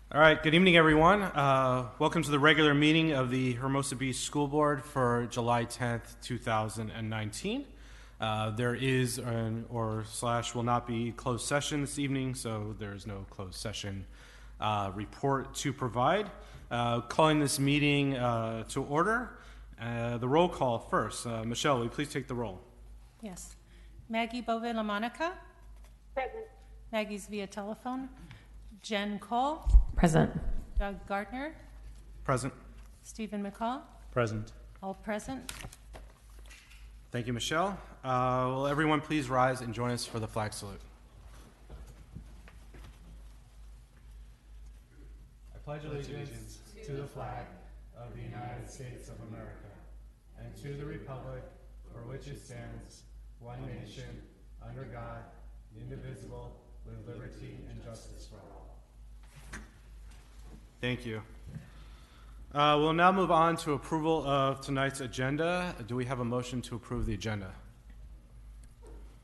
All right, good evening, everyone. Welcome to the regular meeting of the Hermosa Beach School Board for July 10th, 2019. There is will not be closed session this evening, so there is no closed session report to provide. Calling this meeting to order. The roll call first. Michelle, will you please take the roll? Yes. Maggie Bove-LaMonica? Present. Maggie's via telephone. Jen Cole? Present. Doug Gardner? Present. Stephen McCall? Present. All present. Thank you, Michelle. Will everyone please rise and join us for the flag salute? I pledge allegiance to the flag of the United States of America and to the republic for which it stands, one nation, under God, indivisible, with liberty and justice for all. Thank you. We'll now move on to approval of tonight's agenda. Do we have a motion to approve the agenda?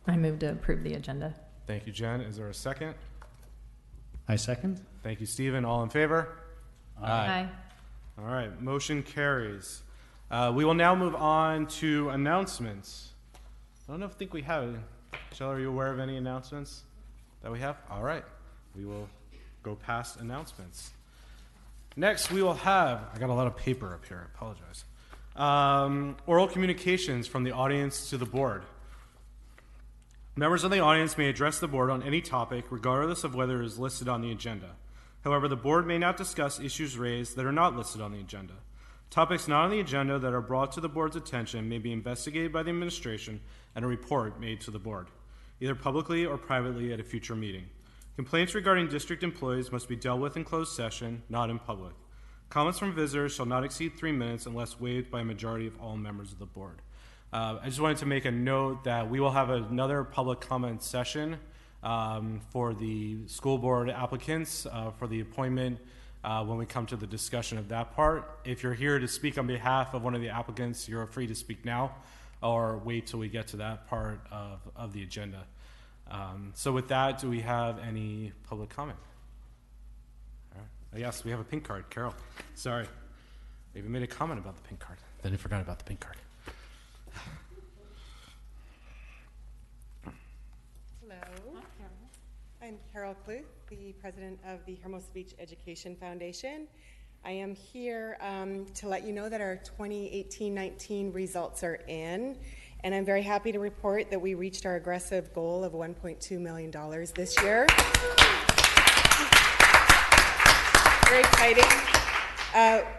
I move to approve the agenda. Thank you, Jen. Is there a second? I second. Thank you, Stephen. All in favor? Aye. All right, motion carries. We will now move on to announcements. I don't think we have. Michelle, are you aware of any announcements that we have? All right, we will go past announcements. Next, we will have, I got a lot of paper up here, I apologize. Oral communications from the audience to the board. Members of the audience may address the board on any topic, regardless of whether it is listed on the agenda. However, the board may not discuss issues raised that are not listed on the agenda. Topics not on the agenda that are brought to the board's attention may be investigated by the administration and a report made to the board, either publicly or privately at a future meeting. Complaints regarding district employees must be dealt with in closed session, not in public. Comments from visitors shall not exceed 3 minutes unless waived by a majority of all members of the board. I just wanted to make a note that we will have another public comment session for the school board applicants for the appointment when we come to the discussion of that part. If you're here to speak on behalf of one of the applicants, you're free to speak now or wait till we get to that part of the agenda. So with that, do we have any public comment? All right. Yes, we have a pink card. Carol, sorry. I even made a comment about the pink card. Then I forgot about the pink card. Hello. I'm Carol Kluth, the president of the Hermosa Beach Education Foundation. I am here to let you know that our 2018-19 results are in, and I'm very happy to report that we reached our aggressive goal of $1.2 million this year. Very exciting.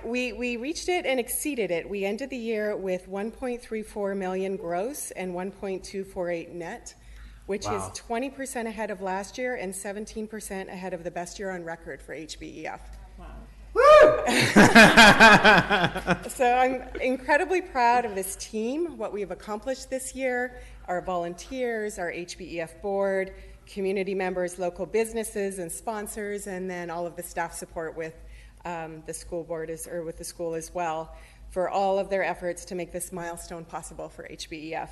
We reached it and exceeded it. We ended the year with 1.34 million gross and 1.248 net, which is 20% ahead of last year and 17% ahead of the best year on record for HBEF. So I'm incredibly proud of this team, what we have accomplished this year, our volunteers, our HBEF board, community members, local businesses and sponsors, and then all of the staff support with the school board with the school as well for all of their efforts to make this milestone possible for HBEF.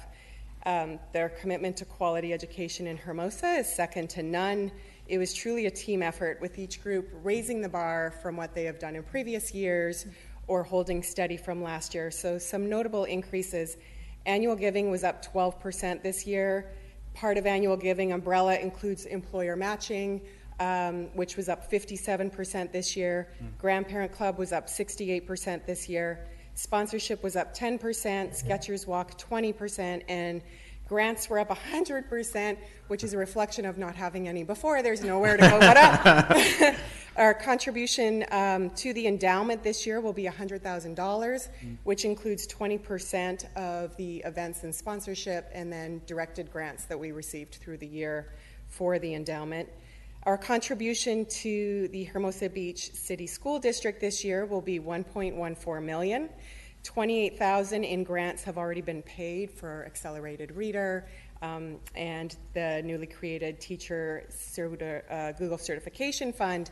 Their commitment to quality education in Hermosa is second to none. It was truly a team effort with each group raising the bar from what they have done in previous years or holding steady from last year. So some notable increases. Annual giving was up 12% this year. Part of annual giving umbrella includes employer matching, which was up 57% this year. Grandparent Club was up 68% this year. Sponsorship was up 10%, Skechers Walk 20%, and grants were up 100%, which is a reflection of not having any before. There's nowhere to go but up. Our contribution to the endowment this year will be $100,000, which includes 20% of the events and sponsorship and then directed grants that we received through the year for the endowment. Our contribution to the Hermosa Beach City School District this year will be $1.14 million. $28,000 in grants have already been paid for Accelerated Reader and the newly created Teacher Google Certification Fund.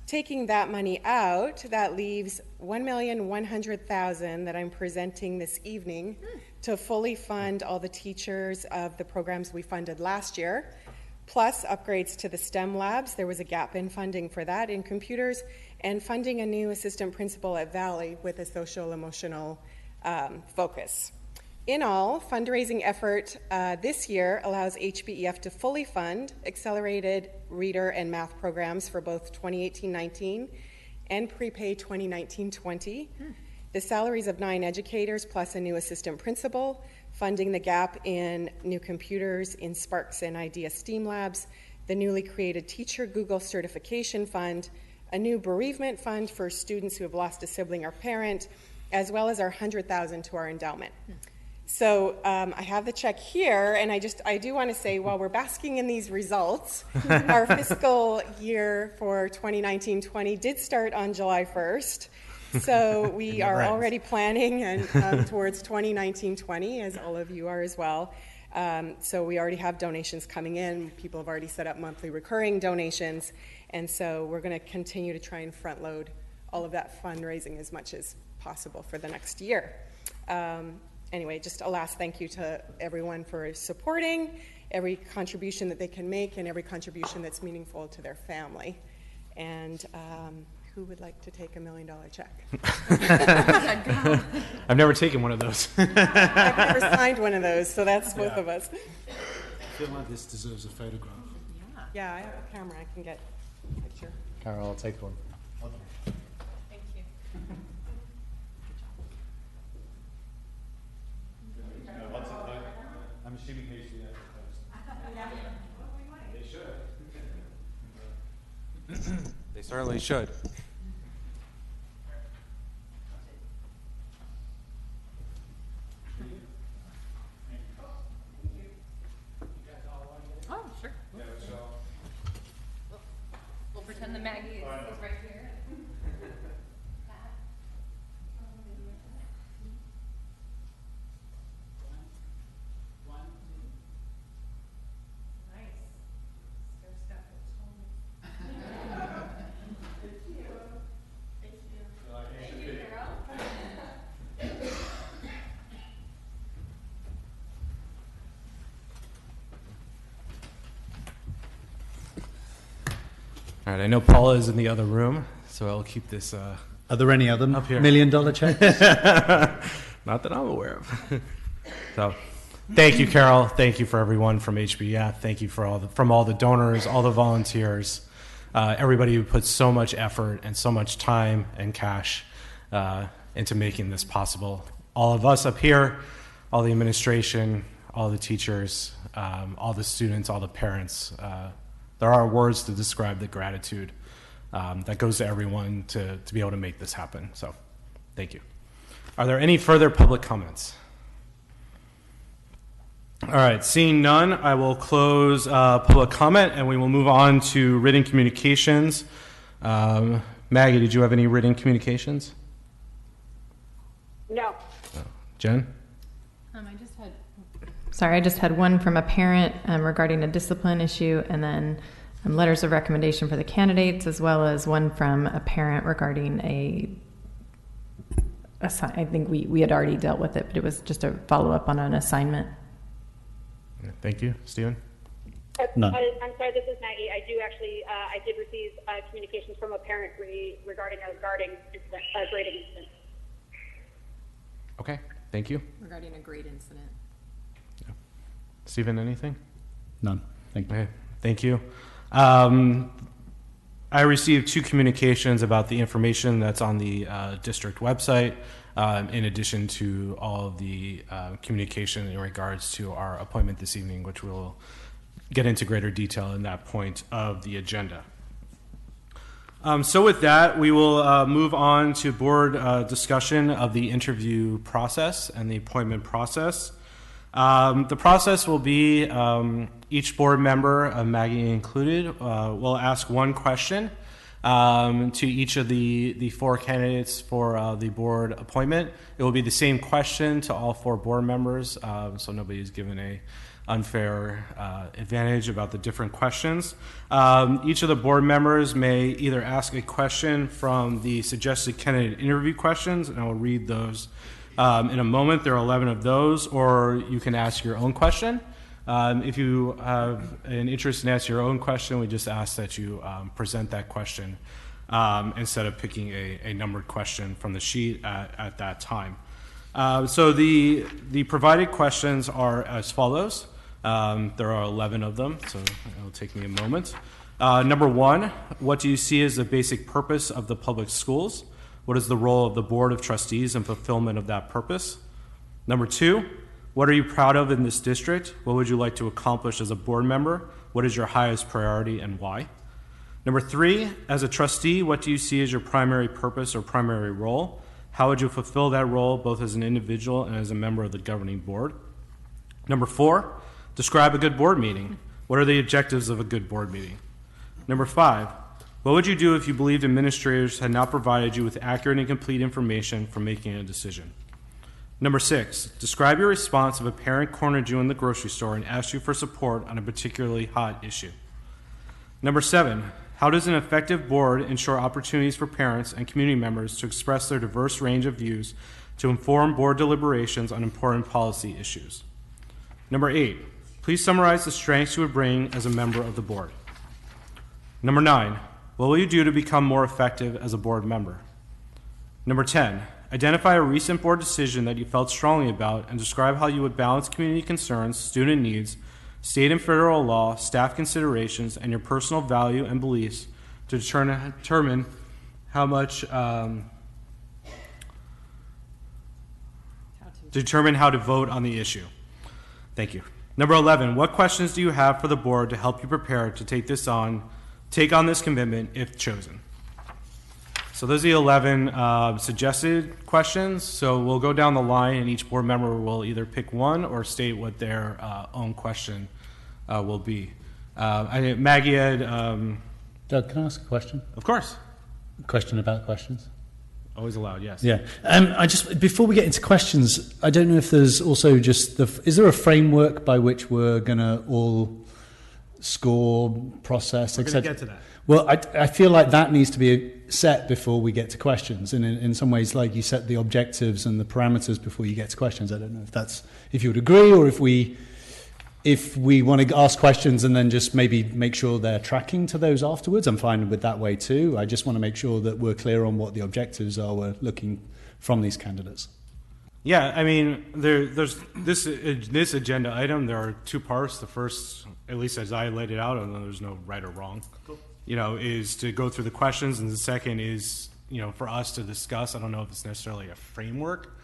Taking that money out, that leaves $1,100,000 that I'm presenting this evening to fully fund all the teachers of the programs we funded last year. plus upgrades to the STEM labs. There was a gap in funding for that in computers, and funding a new assistant principal at Valley with a social-emotional focus. In all, fundraising effort this year allows HBEF to fully fund accelerated reader and math programs for both 2018-19 and prepay 2019-20. The salaries of 9 educators plus a new assistant principal, funding the gap in new computers in Sparks and IDEA STEAM labs, the newly created Teacher Google Certification Fund, a new bereavement fund for students who have lost a sibling or parent, as well as our $100,000 to our endowment. So I have the check here, and I do want to say, while we're basking in these results, our fiscal year for 2019-20 did start on July 1st. So we are already planning and towards 2019-20, as all of you are as well. So we already have donations coming in. People have already set up monthly recurring donations, and so we're going to continue to try and front load all of that fundraising as much as possible for the next year. Anyway, just a last thank you to everyone for supporting every contribution that they can make and every contribution that's meaningful to their family. And who would like to take $1 million check? I've never taken one of those. I've never signed one of those, so that's both of us. I feel like this deserves a photograph. Yeah, I have a camera. I can get a picture. Carol, I'll take one. Thank you. I'm assuming they see that first. They should. They certainly should. Oh, sure. We'll pretend that Maggie is right here. Nice. There's stuff that's home. Thank you, Carol. All right, I know Paula is in the other room, so I'll keep this Are there any other Up here. $1 million checks? not that I'm aware of. So, thank you, Carol. Thank you for everyone from HBF. Thank you for from all the donors, all the volunteers, everybody who puts so much effort and so much time and cash into making this possible. All of us up here, all the administration, all the teachers, all the students, all the parents. There are words to describe the gratitude that goes to everyone to be able to make this happen. So, thank you. Are there any further public comments? All right, seeing none, I will close public comment and we will move on to written communications. Maggie, did you have any written communications? No. Jen? I just had one from a parent regarding a discipline issue, and then letters of recommendation for the candidates, as well as one from a parent regarding I think we had already dealt with it, but it was just a follow-up on an assignment. Thank you. Stephen? None. I'm sorry, this is Maggie. I do actually, I did receive communications from a parent regarding a grading incident. Okay, thank you. Regarding a grade incident. Stephen, anything? None. Thank you. Okay, thank you. I received 2 communications about the information that's on the district website, in addition to all of the communication in regards to our appointment this evening, which we'll get into greater detail in that point of the agenda. So with that, we will move on to board discussion of the interview process and the appointment process. The process will be each board member, Maggie included, will ask one question to each of the 4 candidates for the board appointment. It will be the same question to all 4 board members, so nobody is given a unfair advantage about the different questions. Each of the board members may either ask a question from the suggested candidate interview questions, and I will read those in a moment. There are 11 of those, or you can ask your own question. If you have an interest in asking your own question, we just ask that you present that question instead of picking a numbered question from the sheet at that time. So the provided questions are as follows. There are 11 of them, so it'll take me a moment. Number 1, what do you see as the basic purpose of the public schools? What is the role of the Board of Trustees in fulfillment of that purpose? Number 2, what are you proud of in this district? What would you like to accomplish as a board member? What is your highest priority and why? Number 3, as a trustee, what do you see as your primary purpose or primary role? How would you fulfill that role both as an individual and as a member of the governing board? Number 4, describe a good board meeting. What are the objectives of a good board meeting? Number 5, what would you do if you believed administrators had not provided you with accurate and complete information for making a decision? Number 6, describe your response if a parent cornered you in the grocery store and asked you for support on a particularly hot issue. Number 7, how does an effective board ensure opportunities for parents and community members to express their diverse range of views to inform board deliberations on important policy issues? Number 8, please summarize the strengths you would bring as a member of the board. Number 9, what will you do to become more effective as a board member? Number 10, identify a recent board decision that you felt strongly about and describe how you would balance community concerns, student needs, state and federal law, staff considerations, and your personal value and beliefs to determine how to vote on the issue. Thank you. Number 11, what questions do you have for the board to help you prepare to take on this commitment if chosen? So those are the 11 suggested questions. So we'll go down the line, and each board member will either pick one or state what their own question will be. Maggie had... Doug, can I ask a question? Of course. A question about questions? Always allowed, yes. Yeah. Before we get into questions, I don't know if there's also just is there a framework by which we're going to all score, process, etc.? We're going to get to that. Well, I feel like that needs to be set before we get to questions. And in some ways, like you set the objectives and the parameters before you get to questions. I don't know if you would agree, or if we want to ask questions and then just maybe make sure they're tracking to those afterwards. I'm fine with that way too. I just want to make sure that we're clear on what the objectives are we're looking from these candidates. Yeah, I mean, there's this agenda item. There are 2 parts. The first, at least as I laid it out, and there's no right or wrong. Cool. Is to go through the questions, and the second is, for us to discuss. I don't know if it's necessarily a framework,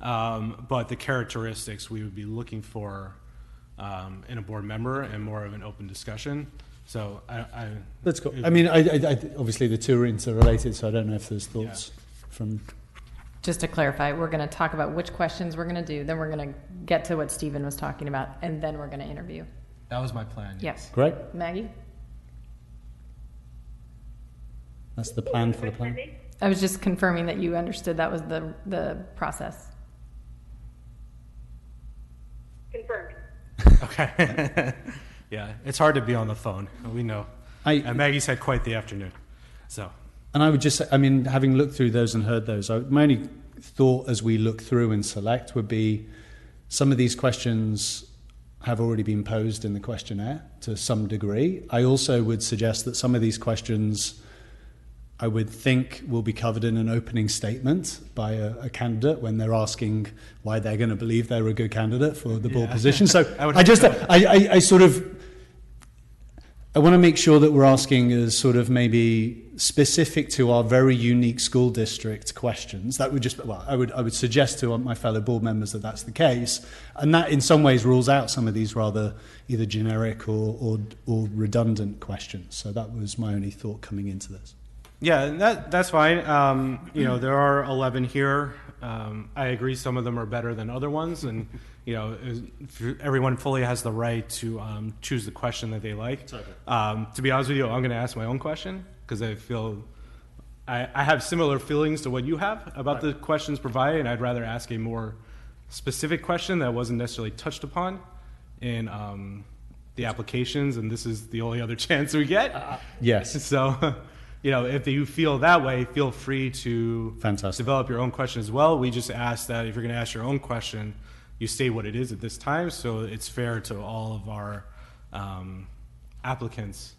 but the characteristics we would be looking for in a board member and more of an open discussion. So that's cool. I mean, I obviously the 2 are interrelated, so I don't know if there's thoughts from. Just to clarify, we're going to talk about which questions we're going to do, then we're going to get to what Stephen was talking about, and then we're going to interview. That was my plan. Yes. Great. Maggie? That's the plan for the plan. I was just confirming that you understood that was the process. Confirmed. Okay. Yeah, it's hard to be on the phone. We know. Maggie's had quite the afternoon. So. And I would just say, I mean, having looked through those and heard those, my only thought as we look through and select would be some of these questions have already been posed in the questionnaire to some degree. I also would suggest that some of these questions I would think will be covered in an opening statement by a candidate when they're asking why they're going to believe they're a good candidate for the board position. So I want to make sure that we're asking as sort of maybe specific to our very unique school district questions. That would just, I would suggest to my fellow board members that that's the case. And that in some ways rules out some of these rather either generic or redundant questions. So that was my only thought coming into this. Yeah, that's fine. There are 11 here. I agree some of them are better than other ones, and everyone fully has the right to choose the question that they like. To be honest with you, I'm going to ask my own question because I feel I have similar feelings to what you have about the questions provided, and I'd rather ask a more specific question that wasn't necessarily touched upon in the applications, and this is the only other chance we get. Yes. So. If you feel that way, feel free to develop your own question as well. We just ask that if you're going to ask your own question, you state what it is at this time, so it's fair to all of our applicants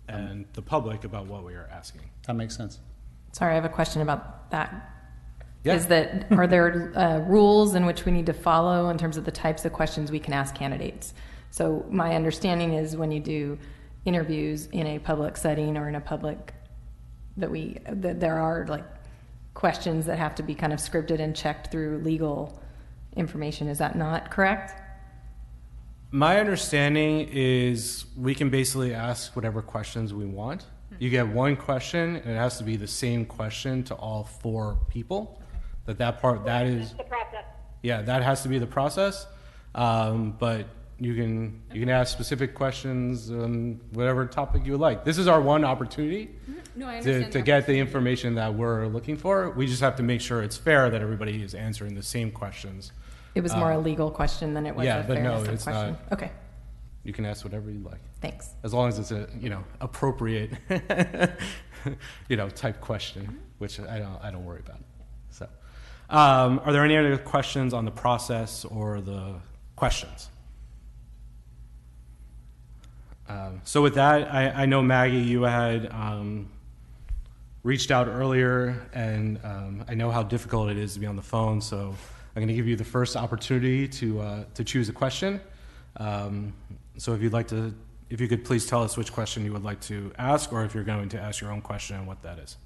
and the public about what we are asking. That makes sense. Sorry, I have a question about that. Yeah. Are there rules in which we need to follow in terms of the types of questions we can ask candidates? So my understanding is when you do interviews in a public setting or in a public, that there are like questions that have to be kind of scripted and checked through legal information. Is that not correct? My understanding is we can basically ask whatever questions we want. You get one question, and it has to be the same question to all 4 people. That is the process. Yeah, that has to be the process. But you can ask specific questions on whatever topic you would like. This is our one opportunity No, I understand to get the information that we're looking for. We just have to make sure it's fair that everybody is answering the same questions. It was more a legal question than it was a but no, fairness of it's question. not. Okay, You can ask whatever you like, thanks. as long as it's a appropriate type question, which I don't worry about. So, are there any other questions on the process or the questions? So with that, I know Maggie, you had reached out earlier, and I know how difficult it is to be on the phone. So I'm going to give you the first opportunity to choose a question. So if you could please tell us which question you would like to ask, or if you're going to ask your own question and what that is.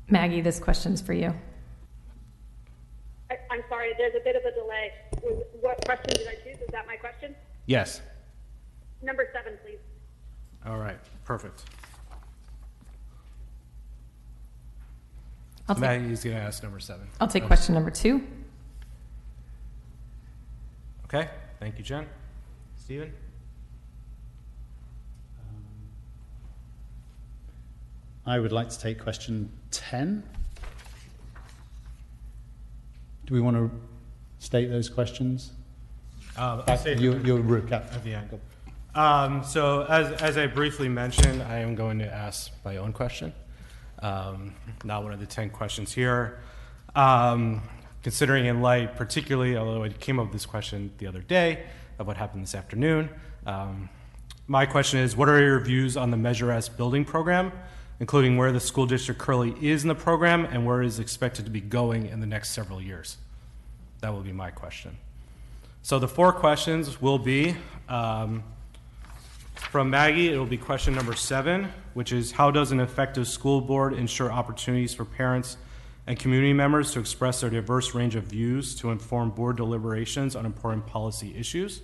Maggie, this question's for you. I'm sorry, there's a bit of a delay. What question did I choose? Is that my question? Yes. Number 7, please. All right. Perfect. Maggie's going to ask number 7. I'll take question number 2. Okay. Thank you, Jen. Stephen? I would like to take question 10. Do we want to state those questions? I'll say Your recap. at the end. So as I briefly mentioned, I am going to ask my own question, not one of the 10 questions here. Considering in light, particularly, although I came up with this question the other day of what happened this afternoon, my question is, what are your views on the Measure S building program, including where the school district currently is in the program and where it is expected to be going in the next several years? That will be my question. So the 4 questions will be, from Maggie, it will be question number 7, which is, how does an effective school board ensure opportunities for parents and community members to express their diverse range of views to inform board deliberations on important policy issues?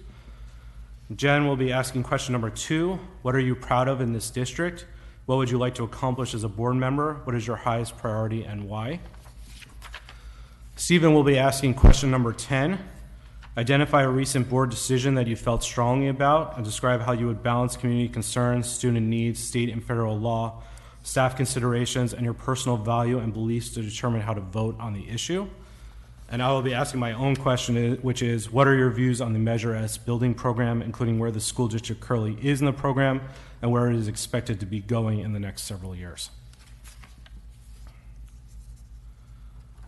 Jen will be asking question number 2, what are you proud of in this district? What would you like to accomplish as a board member? What is your highest priority and why? Stephen will be asking question number 10. Identify a recent board decision that you felt strongly about and describe how you would balance community concerns, student needs, state and federal law, staff considerations, and your personal value and beliefs to determine how to vote on the issue. And I will be asking my own question, which is, what are your views on the Measure S building program, including where the school district currently is in the program and where it is expected to be going in the next several years?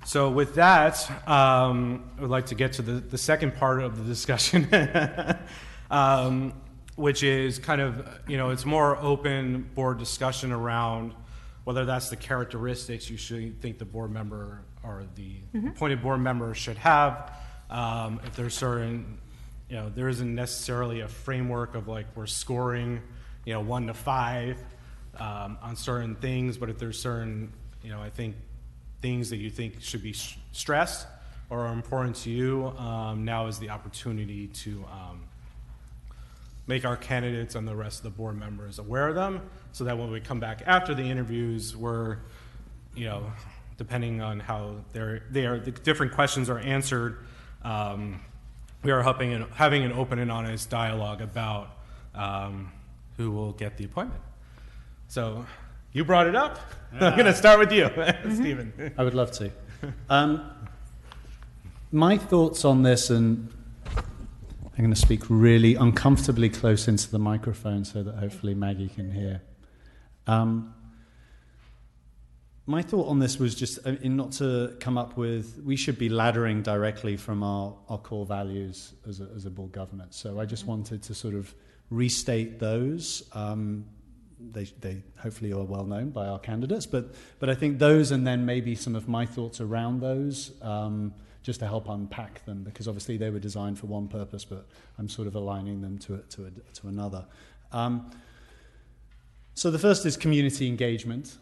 So with that, I would like to get to the second part of the discussion, which is kind of, it's more open board discussion around whether that's the characteristics you should think the board member or the appointed board member should have. If there's certain, there isn't necessarily a framework of like we're scoring, 1 to 5 on certain things, but if there's certain, I think things that you think should be stressed or are important to you, now is the opportunity to make our candidates and the rest of the board members aware of them, so that when we come back after the interviews, we're, depending on how the different questions are answered, we are having an open and honest dialogue about who will get the appointment. So you brought it up. I'm going to start with you, Stephen. I would love to. My thoughts on this, and I'm going to speak really uncomfortably close into the microphone so that hopefully Maggie can hear. my thought on this was just not to come up with, we should be laddering directly from our core values as a board governance. So I just wanted to sort of restate those. They hopefully are well known by our candidates, but I think those, and then maybe some of my thoughts around those, just to help unpack them, because obviously they were designed for one purpose, but I'm sort of aligning them to another. So the first is community engagement.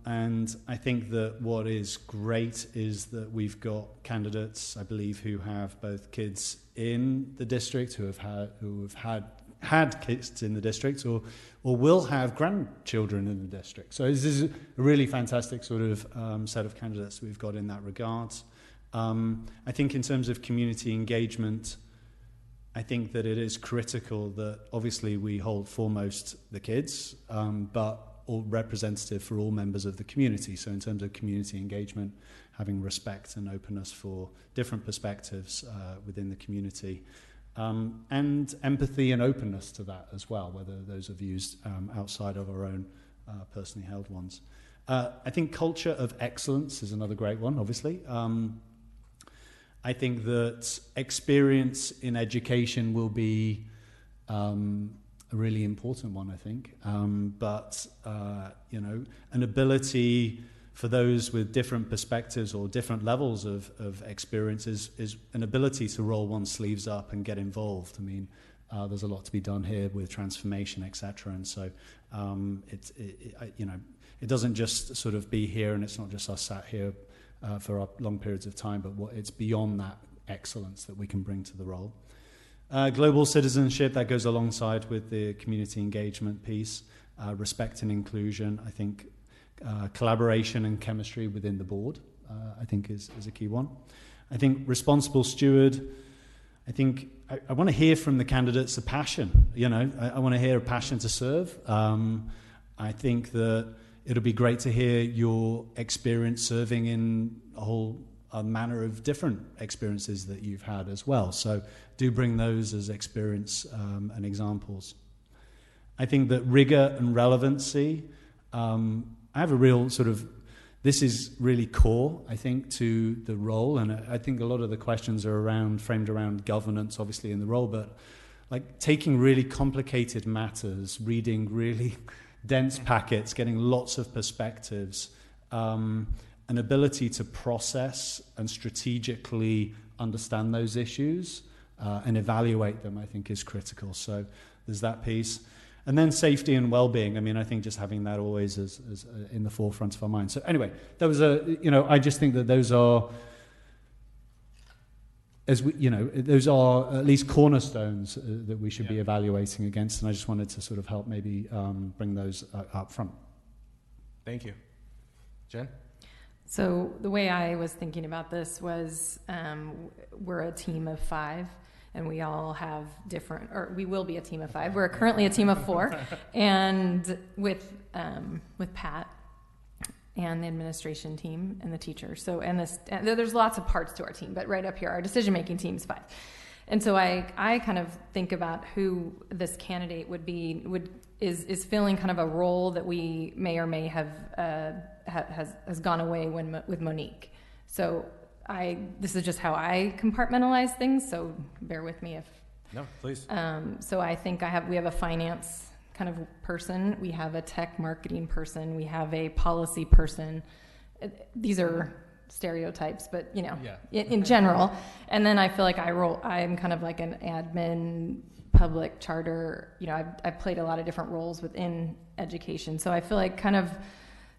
And I think that what is great is that we've got candidates, I believe, who have both kids in the district, who have had kids in the district, or will have grandchildren in the district. So this is a really fantastic sort of set of candidates we've got in that regard. I think in terms of community engagement, I think that it is critical that obviously we hold foremost the kids, but all representative for all members of the community. So in terms of community engagement, having respect and openness for different perspectives within the community, and empathy and openness to that as well, whether those are views outside of our own personally held ones. I think culture of excellence is another great one, obviously. I think that experience in education will be a really important one, I think. But an ability for those with different perspectives or different levels of experience is an ability to roll one's sleeves up and get involved. I mean, there's a lot to be done here with transformation, etc. And so it doesn't just sort of be here, and it's not just us sat here for our long periods of time, but it's beyond that excellence that we can bring to the role. Global citizenship, that goes alongside with the community engagement piece. Respect and inclusion, I think collaboration and chemistry within the board, I think is a key one. I think responsible steward, I think I want to hear from the candidates a passion, I want to hear a passion to serve. I think that it'll be great to hear your experience serving in a manner of different experiences that you've had as well. So do bring those as experience and examples. I think that rigor and relevancy, I have a real sort of, this is really core, I think, to the role. And I think a lot of the questions are framed around governance, obviously, in the role, but like taking really complicated matters, reading really dense packets, getting lots of perspectives, an ability to process and strategically understand those issues and evaluate them, I think, is critical. So there's that piece. And then safety and well-being. I mean, I think just having that always as in the forefront of our mind. So anyway, I just think that those are, those are at least cornerstones that we should be evaluating against. And I just wanted to sort of help maybe bring those up front. Thank you. Jen? So the way I was thinking about this was we're a team of 5, and we all have we will be a team of 5. We're currently a team of 4, and with Pat and the administration team and the teachers. So and there's lots of parts to our team, but right up here, our decision-making team is 5. And so I kind of think about who this candidate is filling kind of a role that we may or may have has gone away with Monique. So this is just how I compartmentalize things. So bear with me if. No, please. So I think we have a finance kind of person. We have a tech marketing person. We have a policy person. These are stereotypes, but in general. And then I feel like I'm kind of like an admin, public charter. I've played a lot of different roles within education. So I feel like kind of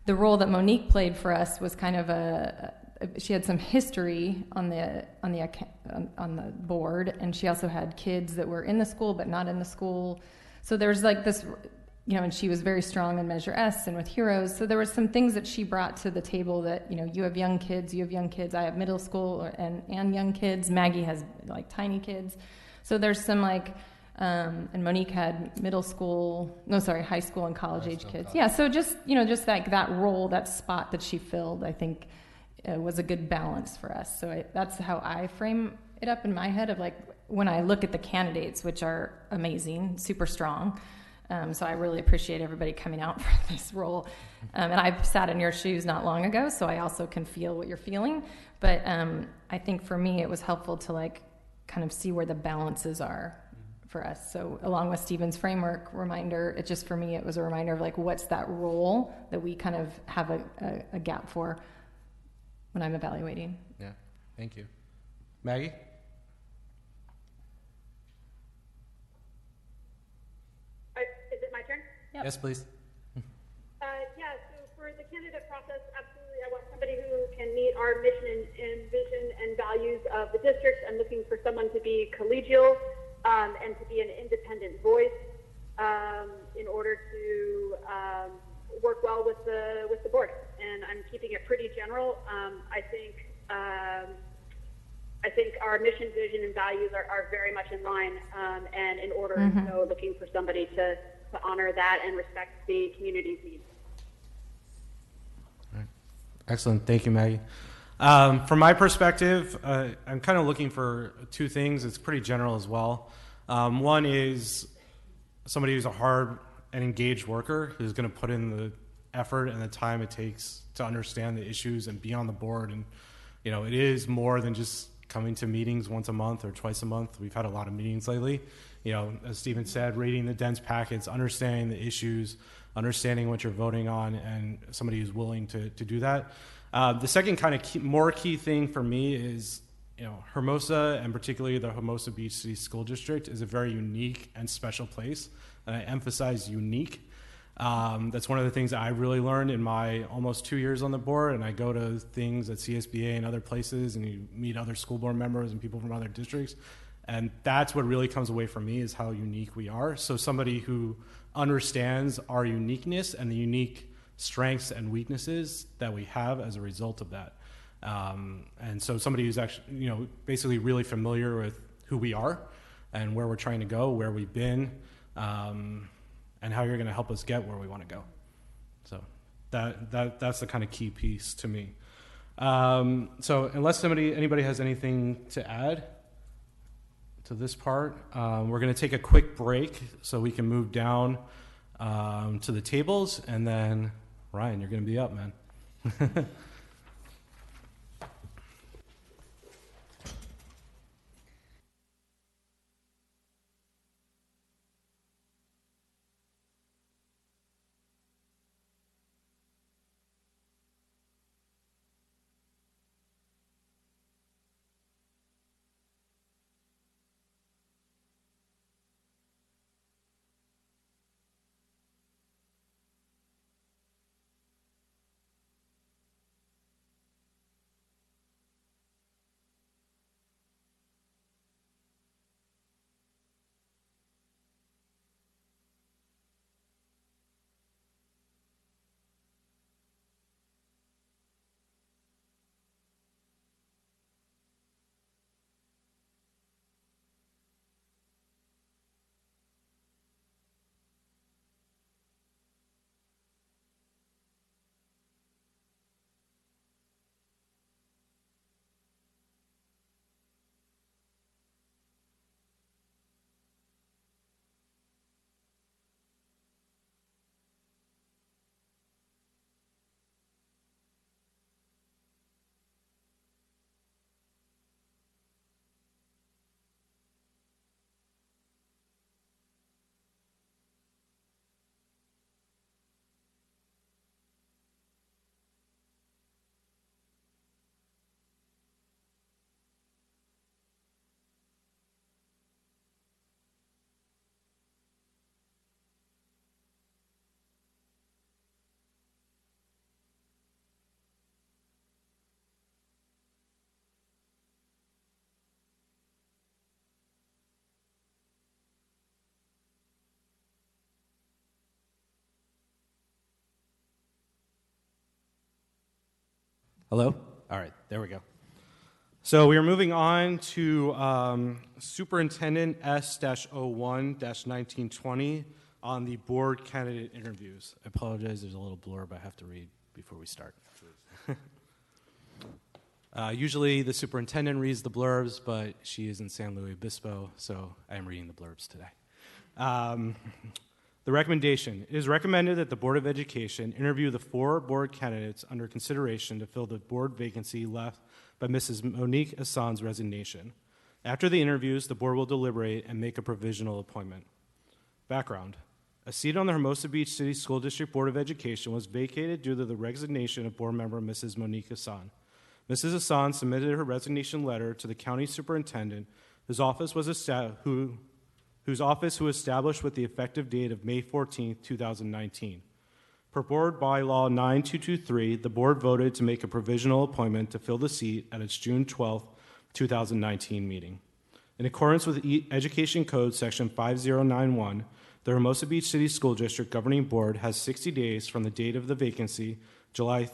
the role that Monique played for us was kind of she had some history on the board, and she also had kids that were in the school but not in the school. So there's like this, and she was very strong in Measure S and with Heroes. So there were some things that she brought to the table that, you have young kids, I have middle school and young kids. Maggie has like tiny kids. So there's some and Monique had high school and college age kids. Yeah, so just like that role, that spot that she filled, I think was a good balance for us. So that's how I frame it up in my head of like when I look at the candidates, which are amazing, super strong. So I really appreciate everybody coming out for this role. And I've sat in your shoes not long ago, so I also can feel what you're feeling. But I think for me, it was helpful to like kind of see where the balances are for us. So along with Stephen's framework reminder, it just, for me, it was a reminder of like, what's that role that we kind of have a gap for when I'm evaluating. Yeah, thank you. Maggie? Is it my turn? Yep. Yes, please. Yeah, so for the candidate process, absolutely, I want somebody who can meet our mission and vision and values of the district. I'm looking for someone to be collegial and to be an independent voice in order to work well with the board. And I'm keeping it pretty general. I think our mission, vision, and values are very much in line. And in order, so looking for somebody to honor that and respect the community's needs. Excellent. Thank you, Maggie. From my perspective, I'm kind of looking for two things. It's pretty general as well. One is somebody who's a hard and engaged worker who's going to put in the effort and the time it takes to understand the issues and be on the board. And, it is more than just coming to meetings once a month or twice a month. We've had a lot of meetings lately. As Stephen said, reading the dense packets, understanding the issues, understanding what you're voting on, and somebody who's willing to do that. The second kind of more key thing for me is, Hermosa, and particularly the Hermosa Beach City School District, is a very unique and special place. And I emphasize unique. That's one of the things that I really learned in my almost 2 years on the board. And I go to things at CSBA and other places, and you meet other school board members and people from other districts. And that's what really comes away from me, is how unique we are. So somebody who understands our uniqueness and the unique strengths and weaknesses that we have as a result of that. And so somebody who's actually, basically really familiar with who we are and where we're trying to go, where we've been, and how you're going to help us get where we want to go. So that's the kind of key piece to me. So unless anybody has anything to add to this part, we're going to take a quick break so we can move down to the tables, and then Ryan, you're going to be up, man. Hello? All right, there we go. So we are moving on to Superintendent S-01-1920 on the board candidate interviews. I apologize, there's a little blurb I have to read before we start. Usually the superintendent reads the blurbs, but she is in San Luis Obispo, so I am reading the blurbs today. The recommendation: it is recommended that the Board of Education interview the 4 board candidates under consideration to fill the board vacancy left by Mrs. Monique Hassan's resignation. After the interviews, the board will deliberate and make a provisional appointment. Background: a seat on the Hermosa Beach City School District Board of Education was vacated due to the resignation of board member Mrs. Monique Hassan. Mrs. Hassan submitted her resignation letter to the county superintendent, whose office was established with the effective date of May 14, 2019. Per Board Bylaw 9223, the board voted to make a provisional appointment to fill the seat at its June 12, 2019 meeting. In accordance with Education Code Section 5091, the Hermosa Beach City School District Governing Board has 60 days from the date of the vacancy, July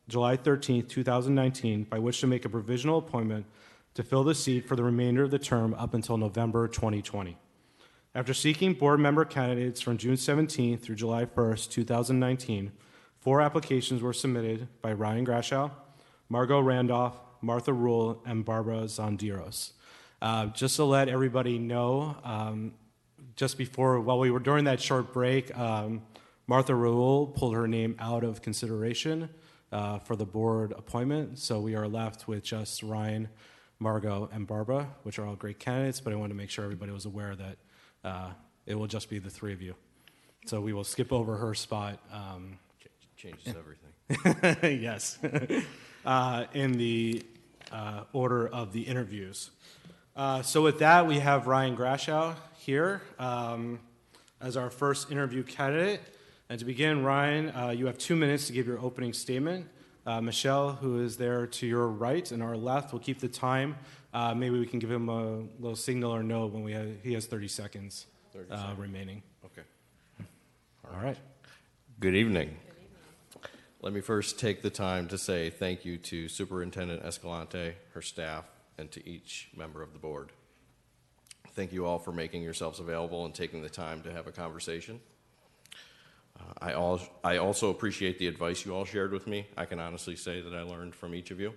13, 2019, by which to make a provisional appointment to fill the seat for the remainder of the term up until November 2020. After seeking board member candidates from June 17 through July 1, 2019, 4 applications were submitted by Ryan Grashow, Margot Randolph, Martha Rule, and Barbara Zondiros. Just to let everybody know, while we were during that short break, Martha Rule pulled her name out of consideration for the board appointment, so we are left with just Ryan, Margot, and Barbara, which are all great candidates, but I wanted to make sure everybody was aware that it will just be the 3 of you. So we will skip over her spot. Changes everything. Yes. In the order of the interviews. So with that, we have Ryan Grashow here as our first interview candidate. And to begin, Ryan, you have 2 minutes to give your opening statement. Michelle, who is there to your right and our left, will keep the time. Maybe we can give him a little signal or note when he has 30 seconds, remaining. Okay. All right. Good evening. Let me first take the time to say thank you to Superintendent Escalante, her staff, and to each member of the board. Thank you all for making yourselves available and taking the time to have a conversation. I also appreciate the advice you all shared with me. I can honestly say that I learned from each of you.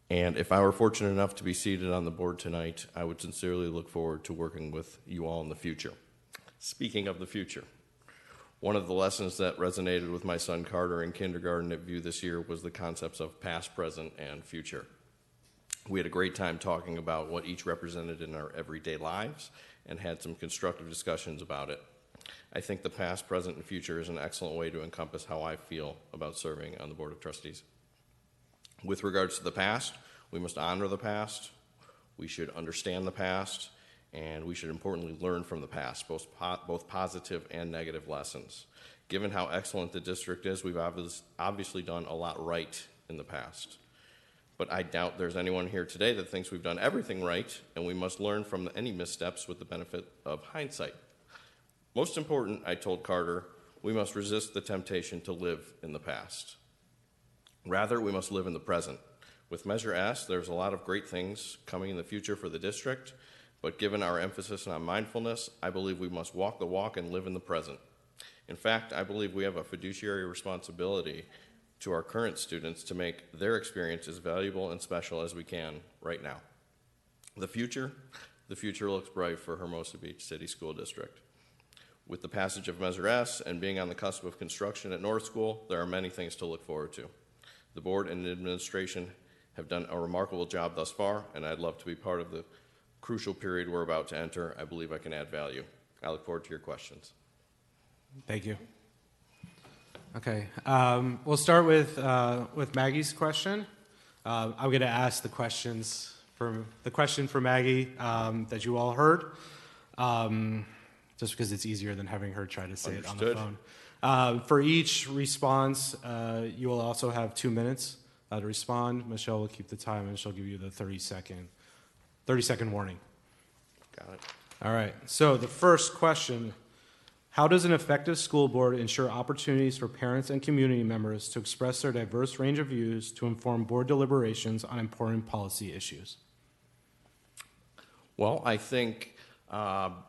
And if I were fortunate enough to be seated on the board tonight, I would sincerely look forward to working with you all in the future. Speaking of the future, one of the lessons that resonated with my son Carter in kindergarten at VIEW this year was the concepts of past, present, and future. We had a great time talking about what each represented in our everyday lives and had some constructive discussions about it. I think the past, present, and future is an excellent way to encompass how I feel about serving on the Board of Trustees. With regards to the past, we must honor the past, we should understand the past, and we should importantly learn from the past, both positive and negative lessons. Given how excellent the district is, we've obviously done a lot right in the past. But I doubt there's anyone here today that thinks we've done everything right, and we must learn from any missteps with the benefit of hindsight. Most important, I told Carter, we must resist the temptation to live in the past. Rather, we must live in the present. With Measure S, there's a lot of great things coming in the future for the district, but given our emphasis on mindfulness, I believe we must walk the walk and live in the present. In fact, I believe we have a fiduciary responsibility to our current students to make their experience as valuable and special as we can right now. The future looks bright for Hermosa Beach City School District. With the passage of Measure S and being on the cusp of construction at North School, there are many things to look forward to. The board and administration have done a remarkable job thus far, and I'd love to be part of the crucial period we're about to enter. I believe I can add value. I look forward to your questions. Thank you. Okay, we'll start with Maggie's question. I'm going to ask the question for Maggie that you all heard. Just because it's easier than having her try to say Understood. It on the phone. For each response, you will also have 2 minutes to respond. Michelle will keep the time, and she'll give you the 30-second warning. Got it. All right. So the first question, how does an effective school board ensure opportunities for parents and community members to express their diverse range of views to inform board deliberations on important policy issues? Well, I think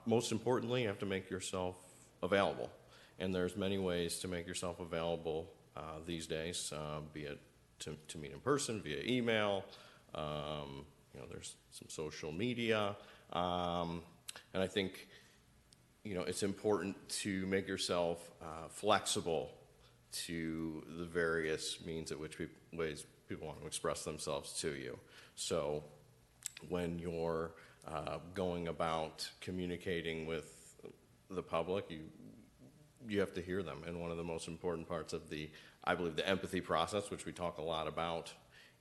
most importantly, you have to make yourself available. And there's many ways to make yourself available these days, be it to meet in person, via email, there's some social media. And I think, it's important to make yourself flexible to the various means at which ways people want to express themselves to you. So when you're going about communicating with the public, you have to hear them. And one of the most important parts of I believe the empathy process, which we talk a lot about,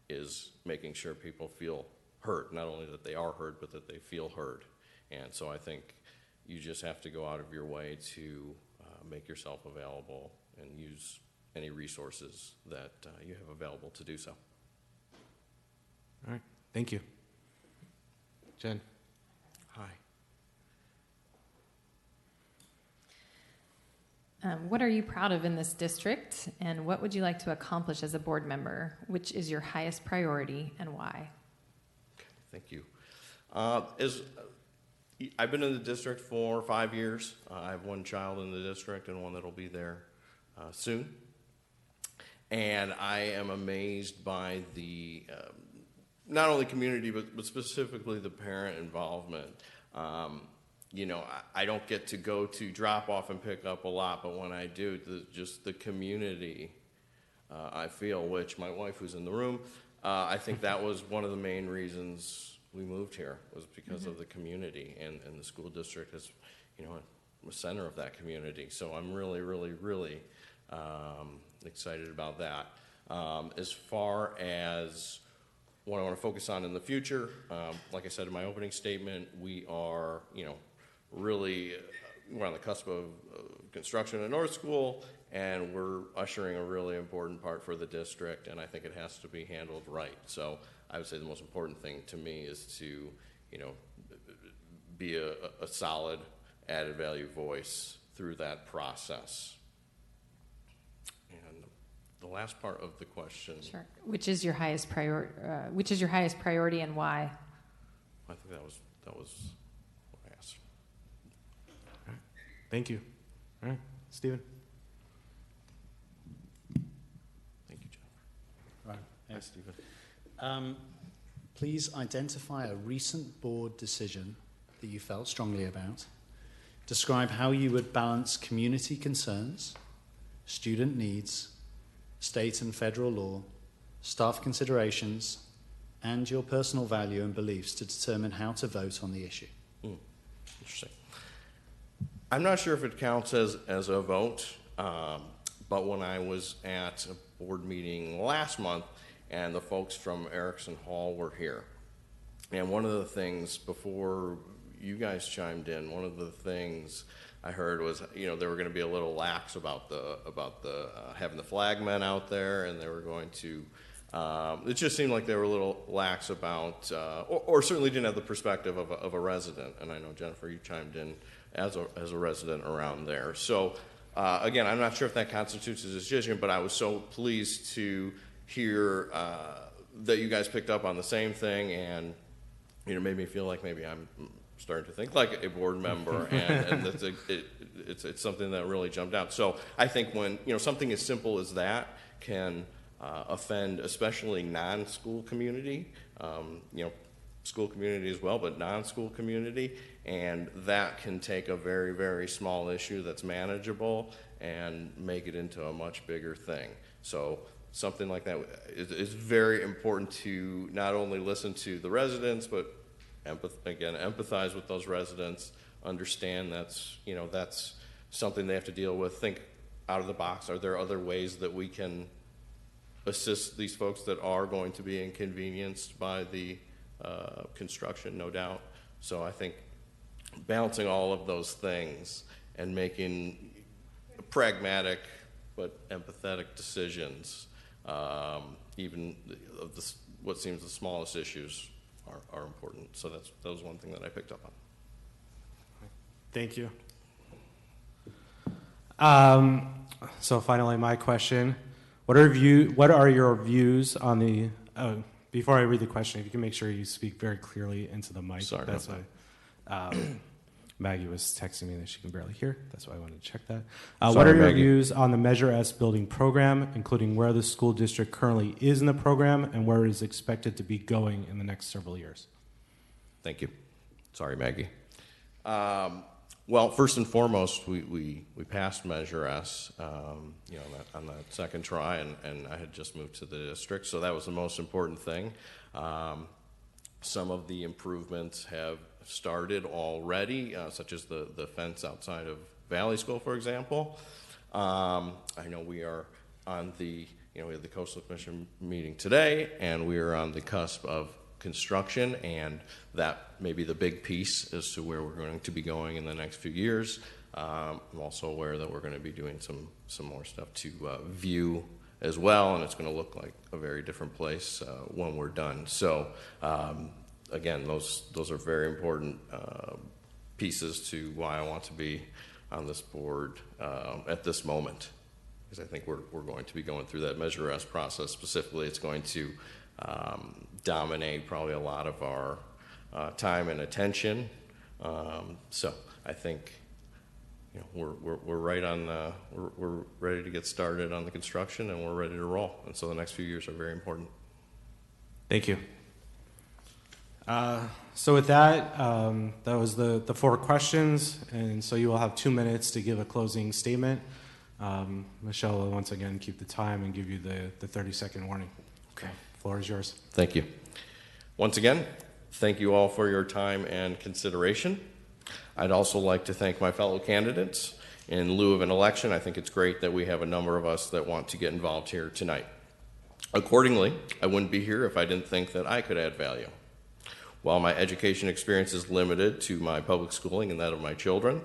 is making sure people feel heard. Not only that they are heard, but that they feel heard. And so I think you just have to go out of your way to make yourself available and use any resources that you have available to do so. All right. Thank you. Jen. Hi. What are you proud of in this district, and what would you like to accomplish as a board member? Which is your highest priority, and why? Thank you. I've been in the district for 5 years. I have one child in the district and one that'll be there soon. And I am amazed by the not only community, but specifically the parent involvement. I don't get to go to drop off and pick up a lot, but when I do, just the community I feel, which my wife who's in the room, I think that was one of the main reasons we moved here, was because of the community, and the school district is, the center of that community. So I'm really, really, really excited about that. As far as what I want to focus on in the future, like I said in my opening statement, we are, really, we're on the cusp of construction at North School, and we're ushering a really important part for the district, and I think it has to be handled right. So I would say the most important thing to me is to, be a solid added value voice through that process. And the last part of the question. Sure. Which is your highest priority, and why? I think that was what I asked. All right. Thank you. All right, Stephen. Thank you, Jennifer. Right. Hi, Stephen. Please identify a recent board decision that you felt strongly about. Describe how you would balance community concerns, student needs, state and federal law, staff considerations, and your personal value and beliefs to determine how to vote on the issue. Interesting. I'm not sure if it counts as a vote, but when I was at a board meeting last month, and the folks from Erickson Hall were here, and one of the things before you guys chimed in, one of the things I heard was, they were going to be a little lax about the having the flagmen out there, and they were going to. It just seemed like they were a little lax about, or certainly didn't have the perspective of a resident. And I know, Jennifer, you chimed in as a resident around there. So again, I'm not sure if that constitutes a decision, but I was so pleased to hear that you guys picked up on the same thing, and made me feel like maybe I'm starting to think like a board member, and it's something that really jumped out. So I think when something as simple as that can offend, especially non-school community, school community as well, but non-school community, and that can take a very, very small issue that's manageable and make it into a much bigger thing. So something like that is very important to not only listen to the residents, but empathize with those residents, understand that's something they have to deal with, think out of the box. Are there other ways that we can assist these folks that are going to be inconvenienced by the construction, no doubt. So I think balancing all of those things and making pragmatic but empathetic decisions, even of what seems the smallest issues, are important. So that was one thing that I picked up on. Thank you. So finally, my question: What are your views on the? Before I read the question, if you can make sure you speak very clearly into the mic. Sorry. That's why Maggie was texting me that she can barely hear. That's why I wanted to check that. What are your views on the Measure S building program, including where the school district currently is in the program and where it is expected to be going in the next several years? Thank you. Sorry, Maggie. Well, first and foremost, we passed Measure S, on that second try, and I had just moved to the district, so that was the most important thing. Some of the improvements have started already, such as the fence outside of Valley School, for example. I know we are on we had the Coastal Commission meeting today, and we are on the cusp of construction, and that may be the big piece as to where we're going to be going in the next few years. I'm also aware that we're going to be doing some more stuff to view as well, and it's going to look like a very different place when we're done. So again, those are very important pieces to why I want to be on this board at this moment, because I think we're going to be going through that Measure S process. Specifically, it's going to dominate probably a lot of our time and attention. So I think we're right on we're ready to get started on the construction, and we're ready to roll. And so the next few years are very important. Thank you. So with that, that was the 4 questions, and so you will have 2 minutes to give a closing statement. Michelle will once again keep the time and give you the 30-second warning. Okay. The floor is yours. Thank you. Once again, thank you all for your time and consideration. I'd also like to thank my fellow candidates. In lieu of an election, I think it's great that we have a number of us that want to get involved here tonight. Accordingly, I wouldn't be here if I didn't think that I could add value. While my education experience is limited to my public schooling and that of my children,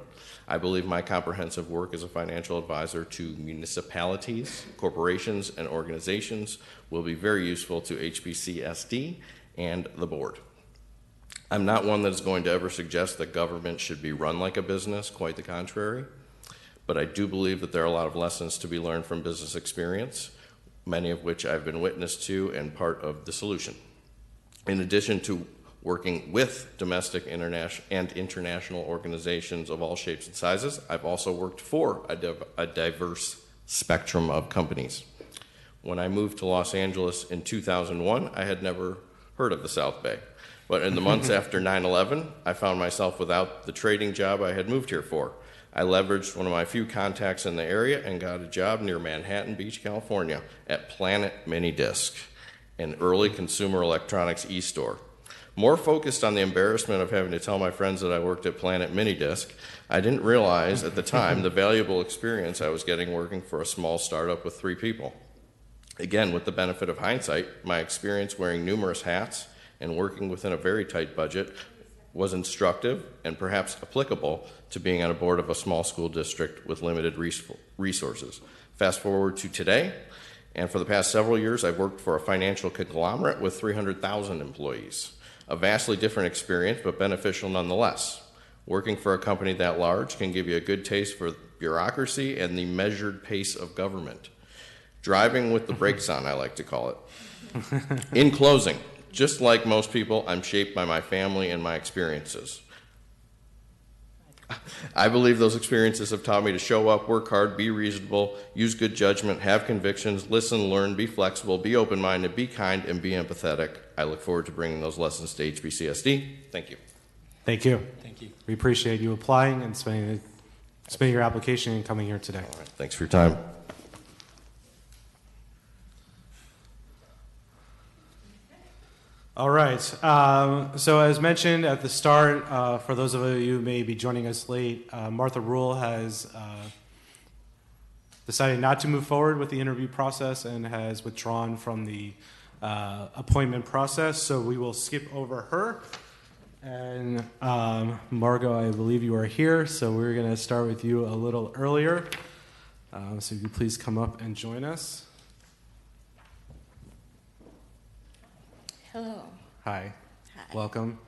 I believe my comprehensive work as a financial advisor to municipalities, corporations, and organizations will be very useful to HBCSD and the board. I'm not one that is going to ever suggest that government should be run like a business, quite the contrary, but I do believe that there are a lot of lessons to be learned from business experience, many of which I've been witness to and part of the solution. In addition to working with domestic and international organizations of all shapes and sizes, I've also worked for a diverse spectrum of companies. When I moved to Los Angeles in 2001, I had never heard of the South Bay. But in the months after 9/11, I found myself without the trading job I had moved here for. I leveraged one of my few contacts in the area and got a job near Manhattan Beach, California at Planet Mini Disc, an early consumer electronics e-store. More focused on the embarrassment of having to tell my friends that I worked at Planet Mini Disc, I didn't realize at the time the valuable experience I was getting working for a small startup with 3 people. Again, with the benefit of hindsight, my experience wearing numerous hats and working within a very tight budget was instructive and perhaps applicable to being on a board of a small school district with limited resources. Fast forward to today, and for the past several years, I've worked for a financial conglomerate with 300,000 employees. A vastly different experience, but beneficial nonetheless. Working for a company that large can give you a good taste for bureaucracy and the measured pace of government. Driving with the brakes on, I like to call it. In closing, just like most people, I'm shaped by my family and my experiences. I believe those experiences have taught me to show up, work hard, be reasonable, use good judgment, have convictions, listen, learn, be flexible, be open-minded, be kind, and be empathetic. I look forward to bringing those lessons to HBCSD. Thank you. Thank you. Thank you. We appreciate you applying and spending your application and coming here today. All right, thanks for your time. All right. So as mentioned at the start, for those of you who may be joining us late, Martha Rule has decided not to move forward with the interview process and has withdrawn from the appointment process. So we will skip over her. And Margot, I believe you are here, so we're going to start with you a little earlier. So if you please come up and join us. Hello. Hi. Hi. Welcome.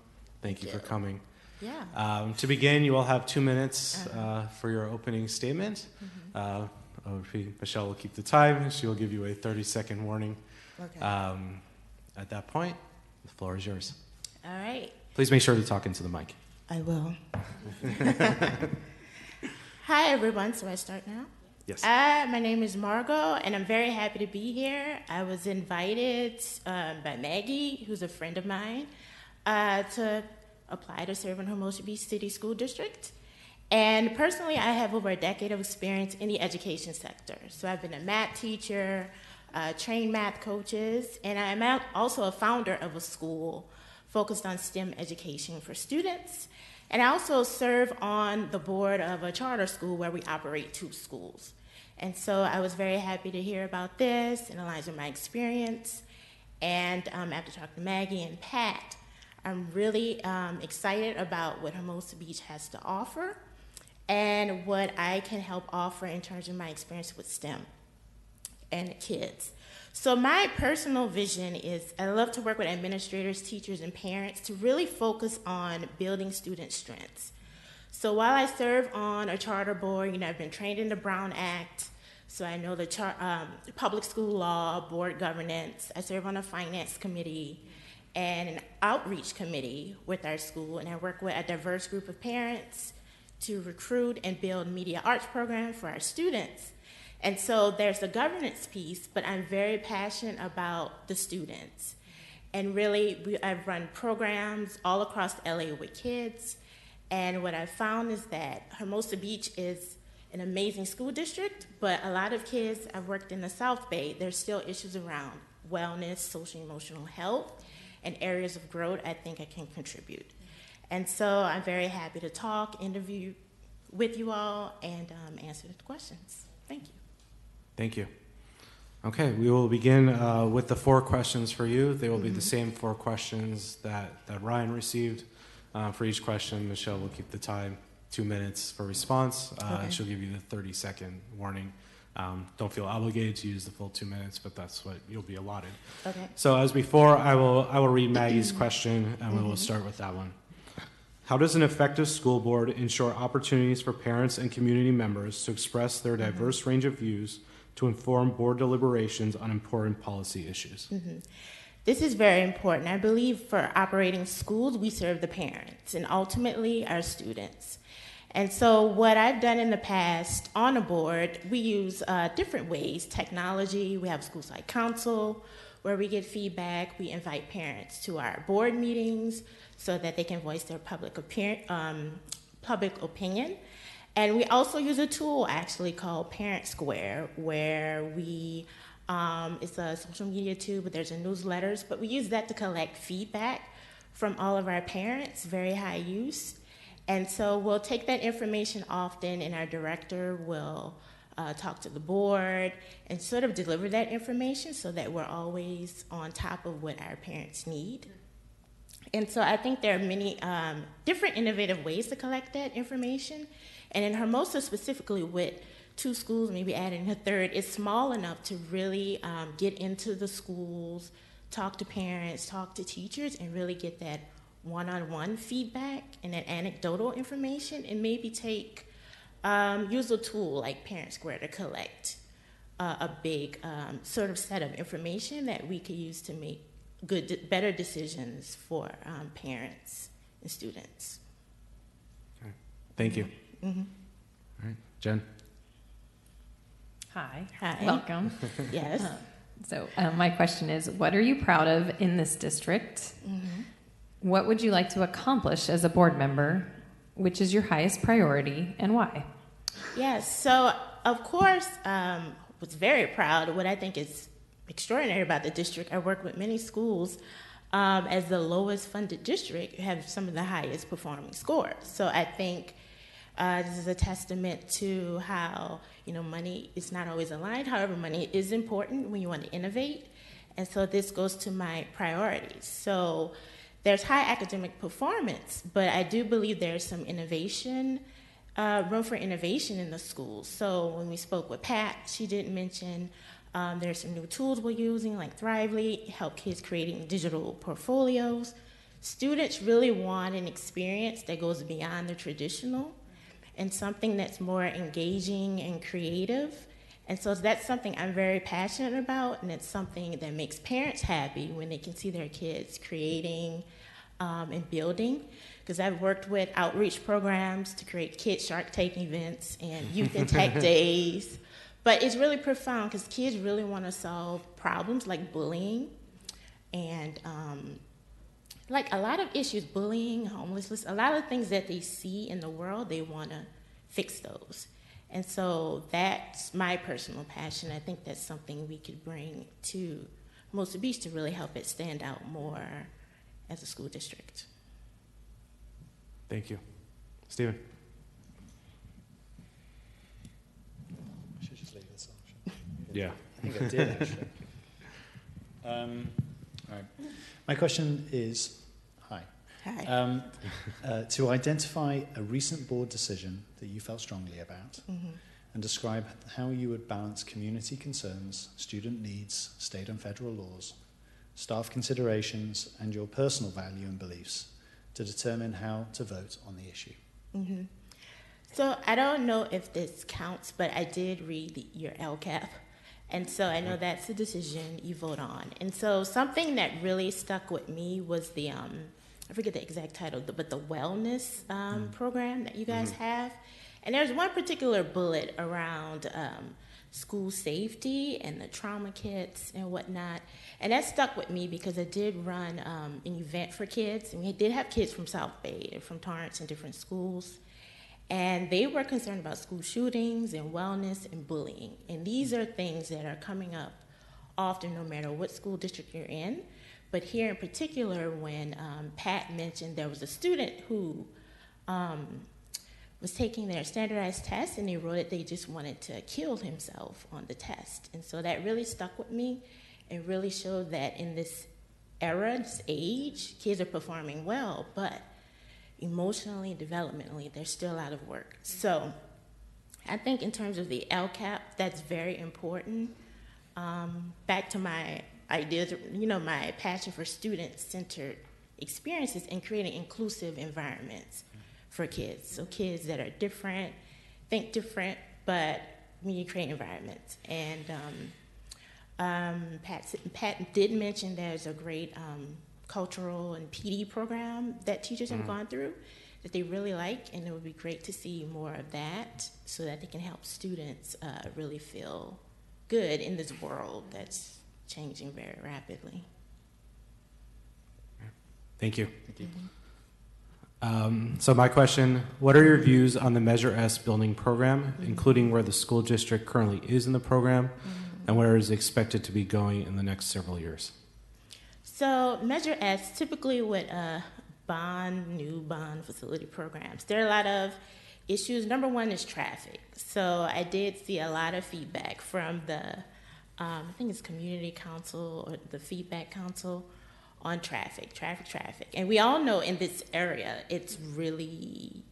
Thank you for coming. Yeah. To begin, you will have 2 minutes for your opening statement. Mm-hmm. I'll repeat, Michelle will keep the time. She will give you a 30-second warning. Okay. At that point, the floor is yours. All right. Please make sure to talk into the mic. I will. Hi, everyone. So I start now? Yes. My name is Margot, and I'm very happy to be here. I was invited by Maggie, who's a friend of mine, to apply to serve in Hermosa Beach City School District. And personally, I have over a decade of experience in the education sector. So I've been a math teacher, trained math coaches, and I'm also a founder of a school focused on STEM education for students. And I also serve on the board of a charter school where we operate 2 schools. And so I was very happy to hear about this and aligns with my experience. And after talking to Maggie and Pat, I'm really excited about what Hermosa Beach has to offer and what I can help offer in terms of my experience with STEM and kids. So my personal vision is I love to work with administrators, teachers, and parents to really focus on building student strengths. So while I serve on a charter board, I've been trained in the Brown Act, so I know the public school law, board governance. I serve on a finance committee and an outreach committee with our school, and I work with a diverse group of parents to recruit and build media arts programs for our students. And so there's the governance piece, but I'm very passionate about the students. And really, I've run programs all across LA with kids. And what I've found is that Hermosa Beach is an amazing school district, but a lot of kids, I've worked in the South Bay, there's still issues around wellness, social and emotional health, and areas of growth I think I can contribute. And so I'm very happy to talk, interview with you all, and answer the questions. Thank you. Thank you. Okay, we will begin with the 4 questions for you. They will be the same 4 questions that Ryan received. For each question, Michelle will keep the time 2 minutes for response. Okay. She'll give you the 30-second warning. Don't feel obligated to use the full 2 minutes, but that's what you'll be allotted. Okay. So as before, I will read Maggie's question, and we will start with that one. How does an effective school board ensure opportunities for parents and community members to express their diverse range of views to inform board deliberations on important policy issues? This is very important. I believe for operating schools, we serve the parents and ultimately our students. And so what I've done in the past on a board, we use different ways. Technology, we have school site council where we get feedback. We invite parents to our board meetings so that they can voice their public opinion. And we also use a tool actually called Parent Square, where we, it's a social media tool, but there's a newsletters, but we use that to collect feedback from all of our parents, very high use. And so we'll take that information often, and our director will talk to the board and sort of deliver that information so that we're always on top of what our parents need. And so I think there are many different innovative ways to collect that information. And in Hermosa specifically, with 2 schools, maybe adding a third, it's small enough to really get into the schools, talk to parents, talk to teachers, and really get that one-on-one feedback and that anecdotal information, and maybe use a tool like Parent Square to collect a big sort of set of information that we could use to make better decisions for parents and students. Okay. Thank you. All right, Jen. Hi. Hi. Welcome. Yes. So my question is, what are you proud of in this district? What would you like to accomplish as a board member? Which is your highest priority and why? Yes, so of course, was very proud of what I think is extraordinary about the district. I work with many schools as the lowest funded district have some of the highest performing scores. So I think this is a testament to how, money is not always aligned. However, money is important when you want to innovate. And so this goes to my priorities. So there's high academic performance, but I do believe there's some innovation, room for innovation in the schools. So when we spoke with Pat, she did mention there's some new tools we're using, like Thrively, help kids creating digital portfolios. Students really want an experience that goes beyond the traditional and something that's more engaging and creative. And so that's something I'm very passionate about, and it's something that makes parents happy when they can see their kids creating and building. Because I've worked with outreach programs to create Kid Shark Tank events and youth and tech days. But it's really profound because kids really want to solve problems like bullying and like a lot of issues, bullying, homelessness, a lot of things that they see in the world they want to fix those. And so that's my personal passion. I think that's something we could bring to Hermosa Beach to really help it stand out more as a school district. Thank you. Stephen? I should just leave this on. Yeah. I think I did, actually. All right. My question is, hi. Hi. To identify a recent board decision that you felt strongly about and describe how you would balance community concerns, student needs, state and federal laws, staff considerations, and your personal value and beliefs to determine how to vote on the issue. So I don't know if this counts, but I did read your LCAP. And so I know that's the decision you vote on. And so something that really stuck with me was the, I forget the exact title, but the wellness program that you guys have. And there's one particular bullet around school safety and the trauma kits and whatnot. And that stuck with me because I did run an event for kids. And we did have kids from South Bay and from Torrance and different schools. And they were concerned about school shootings and wellness and bullying. And these are things that are coming up often no matter what school district you're in. But here in particular, when Pat mentioned there was a student who was taking their standardized test and they wrote it, they just wanted to kill himself on the test. And so that really stuck with me and really showed that in this era, this age, kids are performing well, but emotionally, developmentally, they're still out of work. So I think in terms of the LCAP, that's very important. Back to my ideas, my passion for student-centered experiences and creating inclusive environments for kids. So kids that are different, think different, but we need to create environments. And Pat did mention there's a great cultural and PD program that teachers have gone through that they really like, and it would be great to see more of that so that they can help students really feel good in this world that's changing very rapidly. Thank you. So my question, what are your views on the Measure S building program, including where the school district currently is in the program and where it is expected to be going in the next several years? So Measure S, typically with new bond facility programs, there are a lot of issues. Number one is traffic. So I did see a lot of feedback from the, I think it's community council or the feedback council on traffic. And we all know in this area, it's really,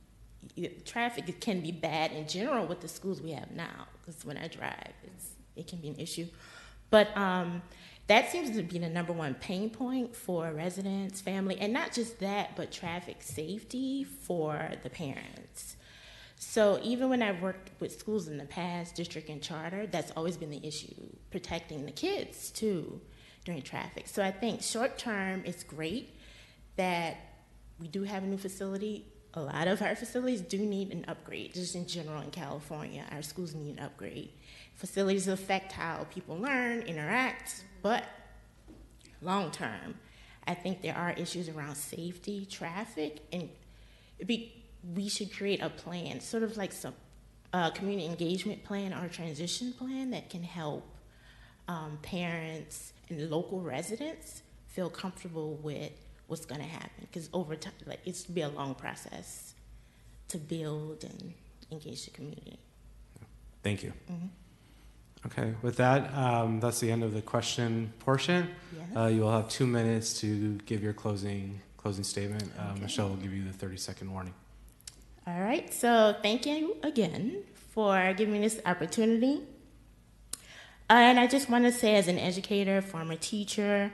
traffic can be bad in general with the schools we have now, because when I drive, it can be an issue. But that seems to be the number one pain point for residents, family, and not just that, but traffic safety for the parents. So even when I've worked with schools in the past, district and charter, that's always been the issue, protecting the kids too during traffic. So I think short term, it's great that we do have a new facility. A lot of our facilities do need an upgrade, just in general in California. Our schools need an upgrade. Facilities affect how people learn, interact, but long term, I think there are issues around safety, traffic, and we should create a plan, sort of like some community engagement plan or transition plan that can help parents and local residents feel comfortable with what's going to happen. Because over time, it's to be a long process to build and engage the community. Thank you. Okay, with that, that's the end of the question portion. Yes. You will have 2 minutes to give your closing statement. Okay. Michelle will give you the 30-second warning. All right, so thank you again for giving me this opportunity. And I just want to say, as an educator, former teacher,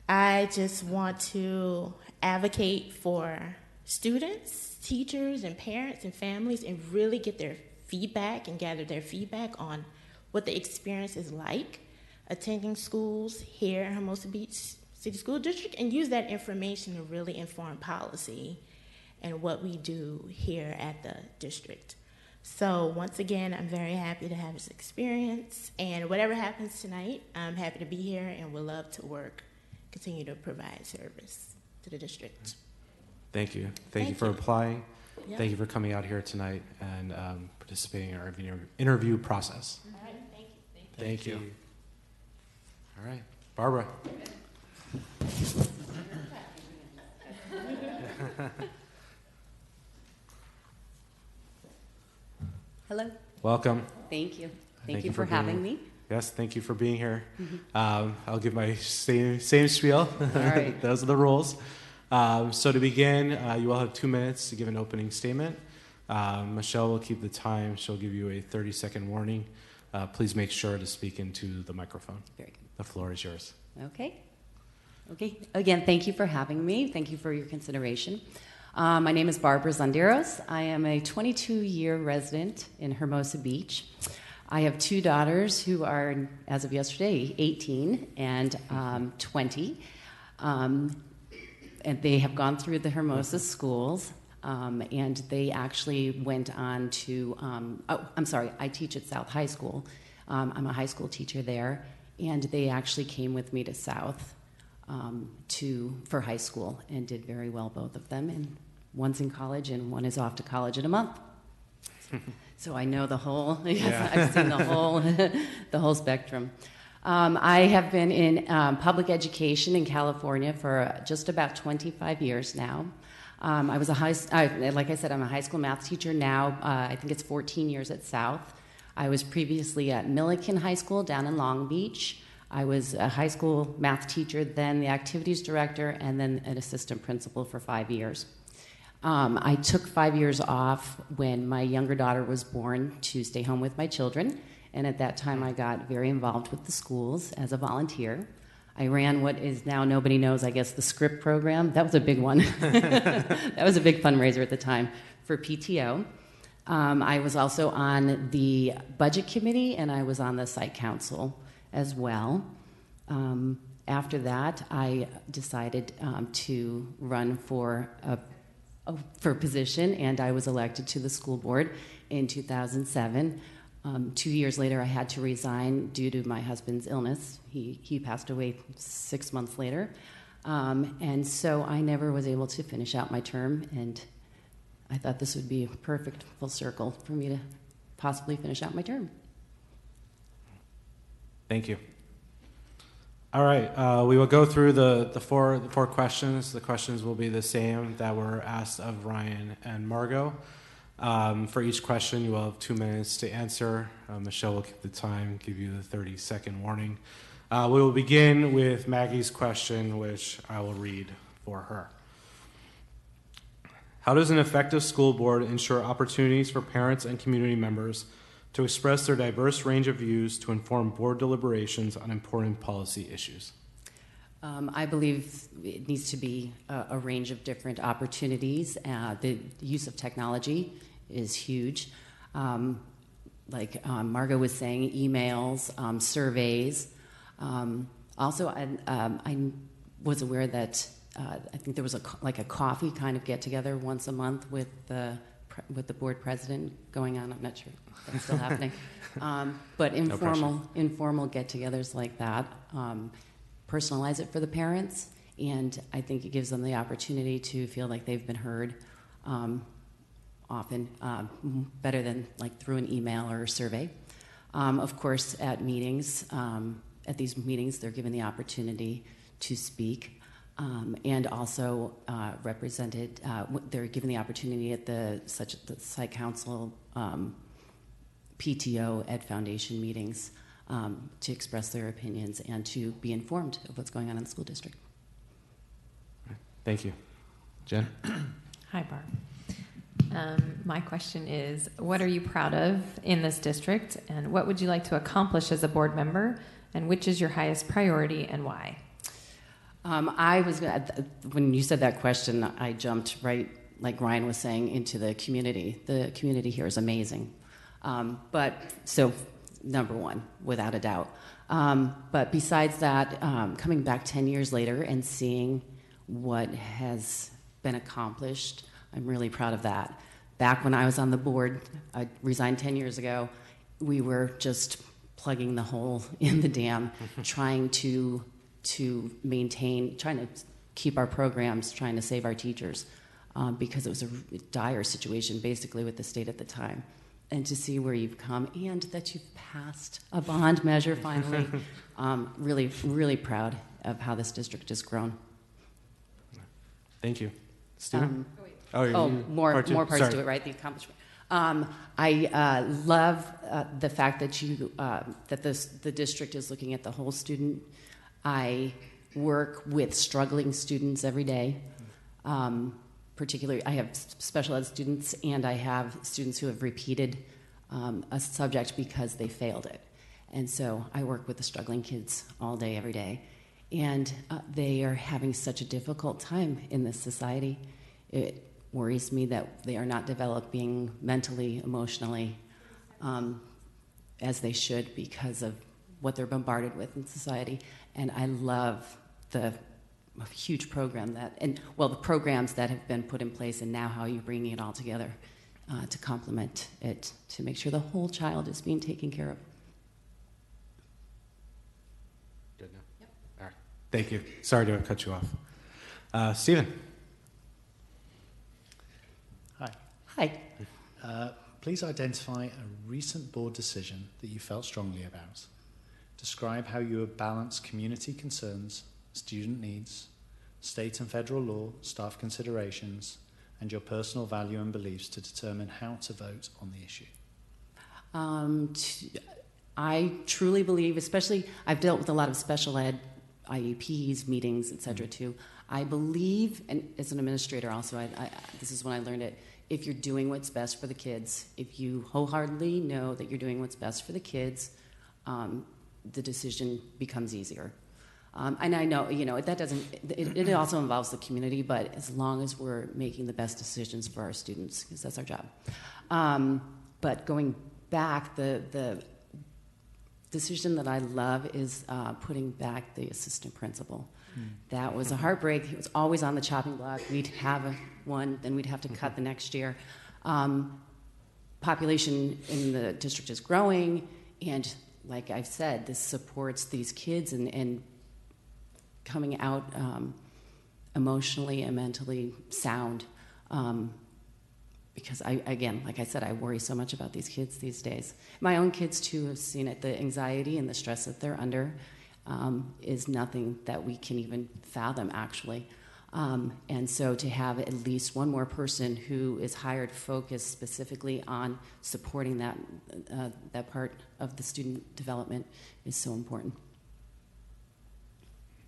I just want to advocate for students, teachers, and parents and families and really get their feedback and gather their feedback on what the experience is like attending schools here in Hermosa Beach City School District, and use that information to really inform policy and what we do here at the district. So once again, I'm very happy to have this experience, and whatever happens tonight, I'm happy to be here and would love to continue to provide service to the district. Thank you. Thank you for applying. Thank you for coming out here tonight and participating in our interview process. All right, thank you. Thank you. All right, Barbara. Hello. Welcome. Thank you. Thank you you for for being having here. me. Yes, thank you for being here. I'll give my same spiel. All right. Those are the rules. So to begin, you will have 2 minutes to give an opening statement. Michelle will keep the time. She'll give you a 30-second warning. Please make sure to speak into the microphone. Very good. The floor is yours. Okay. Again, thank you for having me. Thank you for your consideration. My name is Barbara Zonderos. I am a 22-year resident in Hermosa Beach. I have 2 daughters who are, as of yesterday, 18 and 20. And they have gone through the Hermosa schools. And they actually went on to, I teach at South High School. I'm a high school teacher there. And they actually came with me to South for high school and did very well, both of them. And one's in college and one is off to college in a month. So I know the whole, I've seen the whole spectrum. I have been in public education in California for just about 25 years now. I was like I said, I'm a high school math teacher now. I think it's 14 years at South. I was previously at Milliken High School down in Long Beach. I was a high school math teacher, then the activities director, and then an assistant principal for 5 years. I took 5 years off when my younger daughter was born to stay home with my children, and at that time I got very involved with the schools as a volunteer. I ran what is now, nobody knows, I guess, the SCRIPT program. That was a big one. That was a big fundraiser at the time for PTO. I was also on the budget committee, and I was on the site council as well. After that, I decided to run for a position, and I was elected to the school board in 2007. 2 years later, I had to resign due to my husband's illness. He passed away 6 months later. And so I never was able to finish out my term, and I thought this would be a perfect full circle for me to possibly finish out my term. Thank you. All right, we will go through the four questions. The questions will be the same that were asked of Ryan and Margot. For each question, you will have 2 minutes to answer. Michelle will keep the time, give you the 30-second warning. We will begin with Maggie's question, which I will read for her. How does an effective school board ensure opportunities for parents and community members to express their diverse range of views to inform board deliberations on important policy issues? I believe it needs to be a range of different opportunities. The use of technology is huge. Like Margot was saying, emails, surveys. Also, I was aware that I think there was a coffee kind of get-together once a month with the board president going on. I'm not sure if that's still happening. But informal get-togethers like that. Personalize it for the parents, and I think it gives them the opportunity to feel like they've been heard, often better than like through an email or a survey. Of course, at these meetings, they're given the opportunity to speak, and also represented. They're given the opportunity at the site council, PTO, Ed Foundation meetings. To express their opinions and to be informed of what's going on in the school district. Thank you. Jen? Hi, Barb. My question is, what are you proud of in this district, and what would you like to accomplish as a board member, and which is your highest priority and why? When you said that question, I jumped right, like Ryan was saying, into the community. The community here is amazing. Number one, without a doubt. But besides that, coming back 10 years later and seeing what has been accomplished, I'm really proud of that. Back when I was on the board, I resigned 10 years ago, we were just plugging the hole in the dam, trying to maintain, trying to keep our programs, trying to save our teachers. because it was a dire situation basically with the state at the time. And to see where you've come and that you've passed a bond measure finally, really, really proud of how this district has grown. Thank you. Stephen? More parts to it, right? The accomplishment. I love the fact that the district is looking at the whole student. I work with struggling students every day. Particularly, I have special ed students, and I have students who have repeated a subject because they failed it. And so I work with the struggling kids all day, every day. And they are having such a difficult time in this society. It worries me that they are not developing mentally, emotionally, as they should because of what they're bombarded with in society. And I love the huge program the programs that have been put in place, and now how you're bringing it all together to complement it, to make sure the whole child is being taken care of. Good now? Yep. All right. Thank you. Sorry to cut you off. Stephen? Hi. Hi. Please identify a recent board decision that you felt strongly about. Describe how you have balanced community concerns, student needs, state and federal law, staff considerations, and your personal value and beliefs to determine how to vote on the issue. I truly believe, especially, I've dealt with a lot of special ed IEPs, meetings, et cetera, too. I believe, and as an administrator also, this is when I learned it, if you're doing what's best for the kids, if you wholeheartedly know that you're doing what's best for the kids, the decision becomes easier. And I know, that it also involves the community, but as long as we're making the best decisions for our students, because that's our job. But going back, the decision that I love is putting back the assistant principal. That was a heartbreak. He was always on the chopping block. We'd have one, then we'd have to cut the next year. Population in the district is growing, and like I've said, this supports these kids and coming out emotionally and mentally sound. Because again, like I said, I worry so much about these kids these days. My own kids too have seen it. The anxiety and the stress that they're under is nothing that we can even fathom, actually. And so to have at least one more person who is hired, focused specifically on supporting that part of the student development is so important.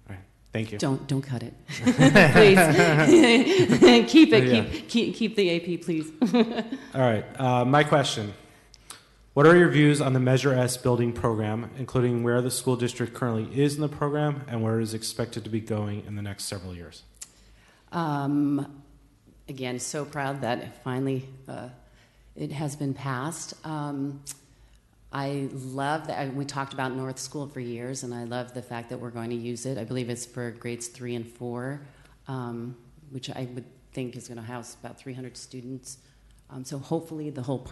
All right. Thank you. Don't cut it, please. Keep it. Yeah. Keep the AP, please. All right. My question: what are your views on the Measure S building program, including where the school district currently is in the program and where it is expected to be going in the next several years? Again, so proud that finally it has been passed. I love that we talked about North School for years, and I love the fact that we're going to use it. I believe it's for grades 3 and 4, which I would think is going to house about 300 students. So hopefully the whole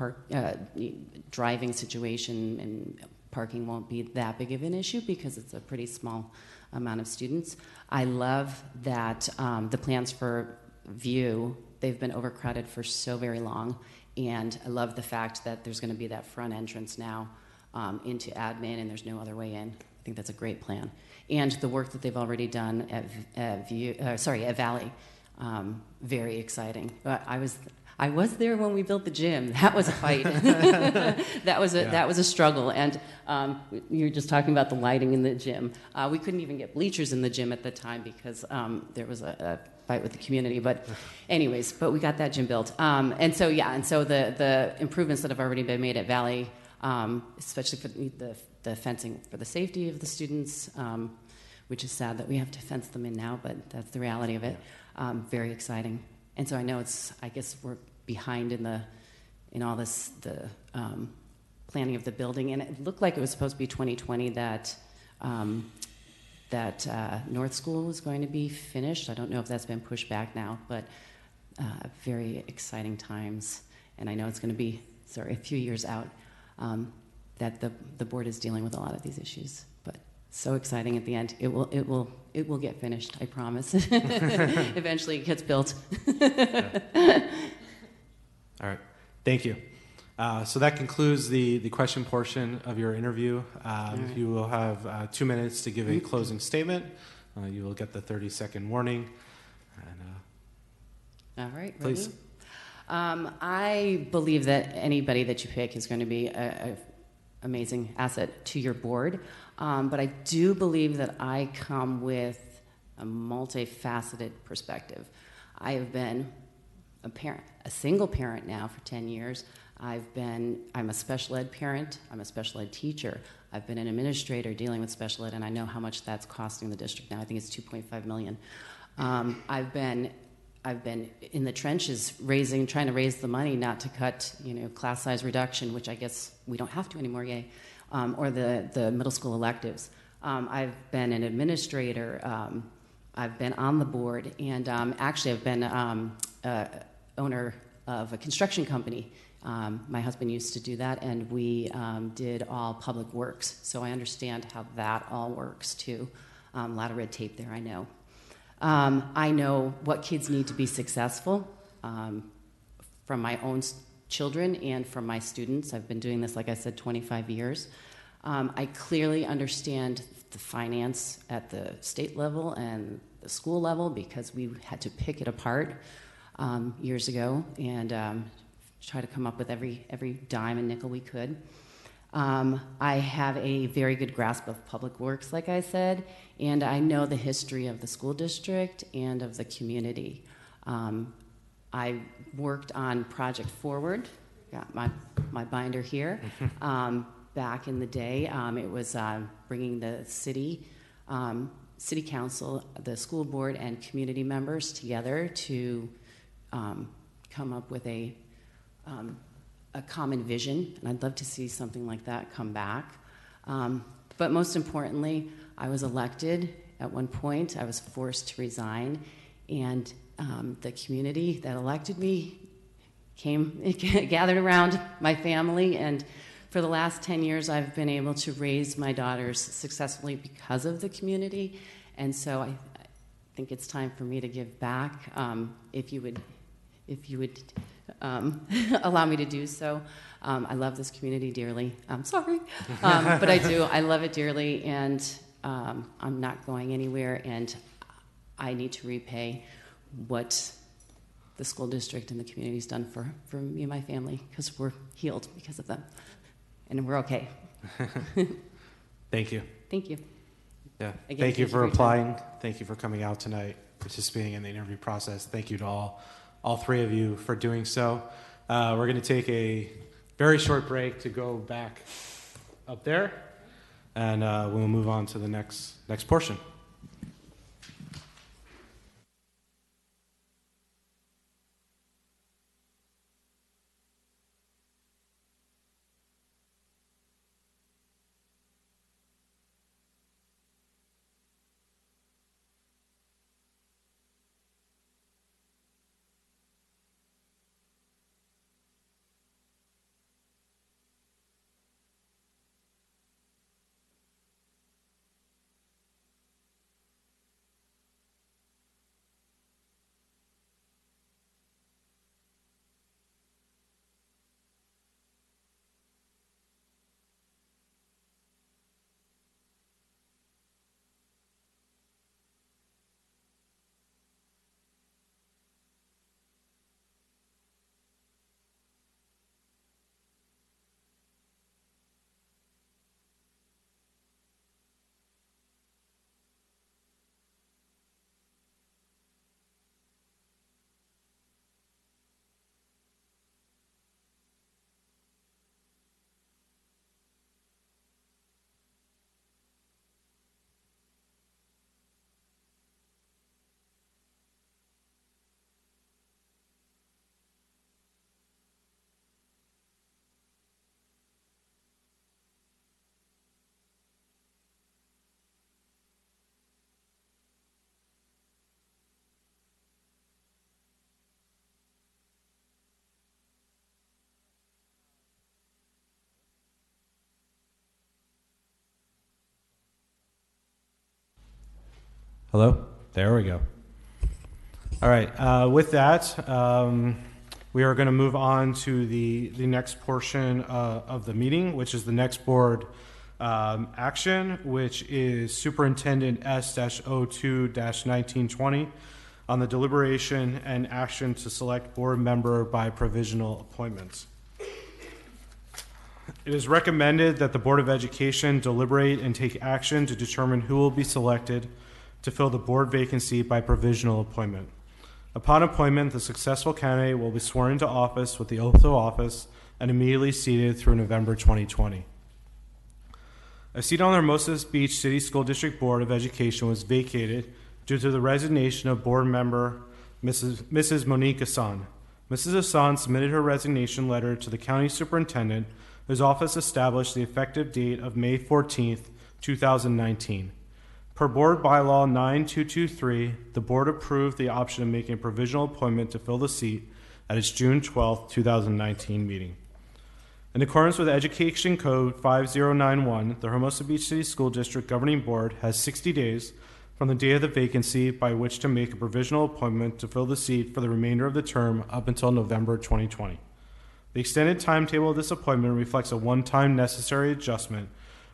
driving situation and parking won't be that big of an issue because it's a pretty small amount of students. I love that the plans for View, they've been overcrowded for so very long. And I love the fact that there's going to be that front entrance now into admin, and there's no other way in. I think that's a great plan. And the work that they've already done at Valley, very exciting. I was there when we built the gym. That was a fight. That was a struggle. And you were just talking about the lighting in the gym. We couldn't even get bleachers in the gym at the time because there was a fight with the community. But anyways, we got that gym built. And so the improvements that have already been made at Valley, especially for the fencing for the safety of the students, which is sad that we have to fence them in now, but that's the reality of it. Very exciting. And so I know I guess we're behind in all this, the planning of the building. And it looked like it was supposed to be 2020 that North School was going to be finished. I don't know if that's been pushed back now, but very exciting times. And I know it's going to be, a few years out, that the board is dealing with a lot of these issues. But so exciting at the end. It will get finished, I promise. Eventually it gets built. All right. Thank you. So that concludes the question portion of your interview. Right. You will have 2 minutes to give a closing statement. You will get the 30-second warning. And, All right, please. ready? I believe that anybody that you pick is going to be an amazing asset to your board. But I do believe that I come with a multifaceted perspective. I have been a single parent now for 10 years. I'm a special ed parent. I'm a special ed teacher. I've been an administrator dealing with special ed, and I know how much that's costing the district now. I think it's $2.5 million. I've been in the trenches trying to raise the money not to cut, class size reduction, which I guess we don't have to anymore, yay, or the middle school electives. I've been an administrator. I've been on the board, and actually I've been owner of a construction company. My husband used to do that, and we did all public works, so I understand how that all works too. A lot of red tape there, I know. I know what kids need to be successful from my own children and from my students. I've been doing this, like I said, 25 years. I clearly understand the finance at the state level and the school level because we had to pick it apart years ago and try to come up with every dime and nickel we could. I have a very good grasp of public works, like I said, and I know the history of the school district and of the community. I worked on Project Forward, got my binder here. Back in the day, it was bringing the city council, the school board, and community members together to come up with a common vision, and I'd love to see something like that come back. But most importantly, I was elected at one point. I was forced to resign, and the community that elected me gathered around my family, and for the last 10 years, I've been able to raise my daughters successfully because of the community, and so I think it's time for me to give back. If you would allow me to do so. I love this community dearly. I'm sorry, but I do. I love it dearly, and I'm not going anywhere, and I need to repay what the school district and the community's done for me and my family, because we're healed because of them, and we're okay. Thank you. Thank you. Yeah. Again, thank you for your applying. time. Thank you for coming out tonight, participating in the interview process. Thank you to all three of you for doing so. We're going to take a very short break to go back up there, and we'll move on to the next portion. Hello? There we go. All right. With that, we are going to move on to the next portion of the meeting, which is the next board action, which is Superintendent S-02-1920 on the deliberation and action to select board member by provisional appointments. It is recommended that the Board of Education deliberate and take action to determine who will be selected to fill the board vacancy by provisional appointment. Upon appointment, the successful candidate will be sworn into office with the oath of office and immediately seated through November 2020. A seat on the Hermosa Beach City School District Board of Education was vacated due to the resignation of board member Mrs. Monique Hassan. Mrs. Hassan submitted her resignation letter to the county superintendent, whose office established the effective date of May 14th, 2019. Per Board Bylaw 9223, the board approved the option of making a provisional appointment to fill the seat at its June 12th, 2019 meeting. In accordance with Education Code 5091, the Hermosa Beach City School District Governing Board has 60 days from the day of the vacancy by which to make a provisional appointment to fill the seat for the remainder of the term up until November 2020. The extended timetable of this appointment reflects a one-time necessary adjustment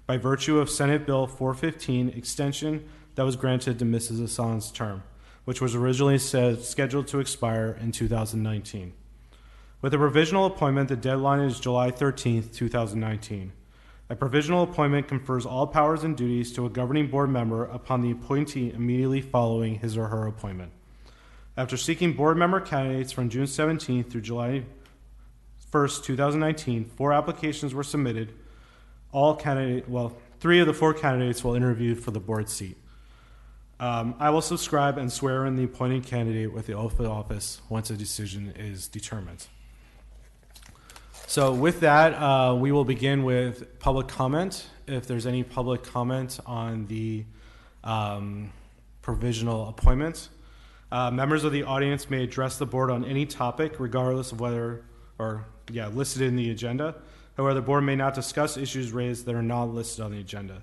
by virtue of Senate Bill 415 extension that was granted to Mrs. Hassan's term, which was originally scheduled to expire in 2019. With a provisional appointment, the deadline is July 13th, 2019. A provisional appointment confers all powers and duties to a governing board member upon the appointee immediately following his or her appointment. After seeking board member candidates from June 17th through July 1st, 2019, 4 applications were submitted. Three of the 4 candidates will interview for the board seat. I will subscribe and swear in the appointed candidate with the oath of office once a decision is determined. So with that, we will begin with public comment. If there's any public comment on the provisional appointments, members of the audience may address the board on any topic, regardless of whether listed in the agenda. However, the board may not discuss issues raised that are not listed on the agenda.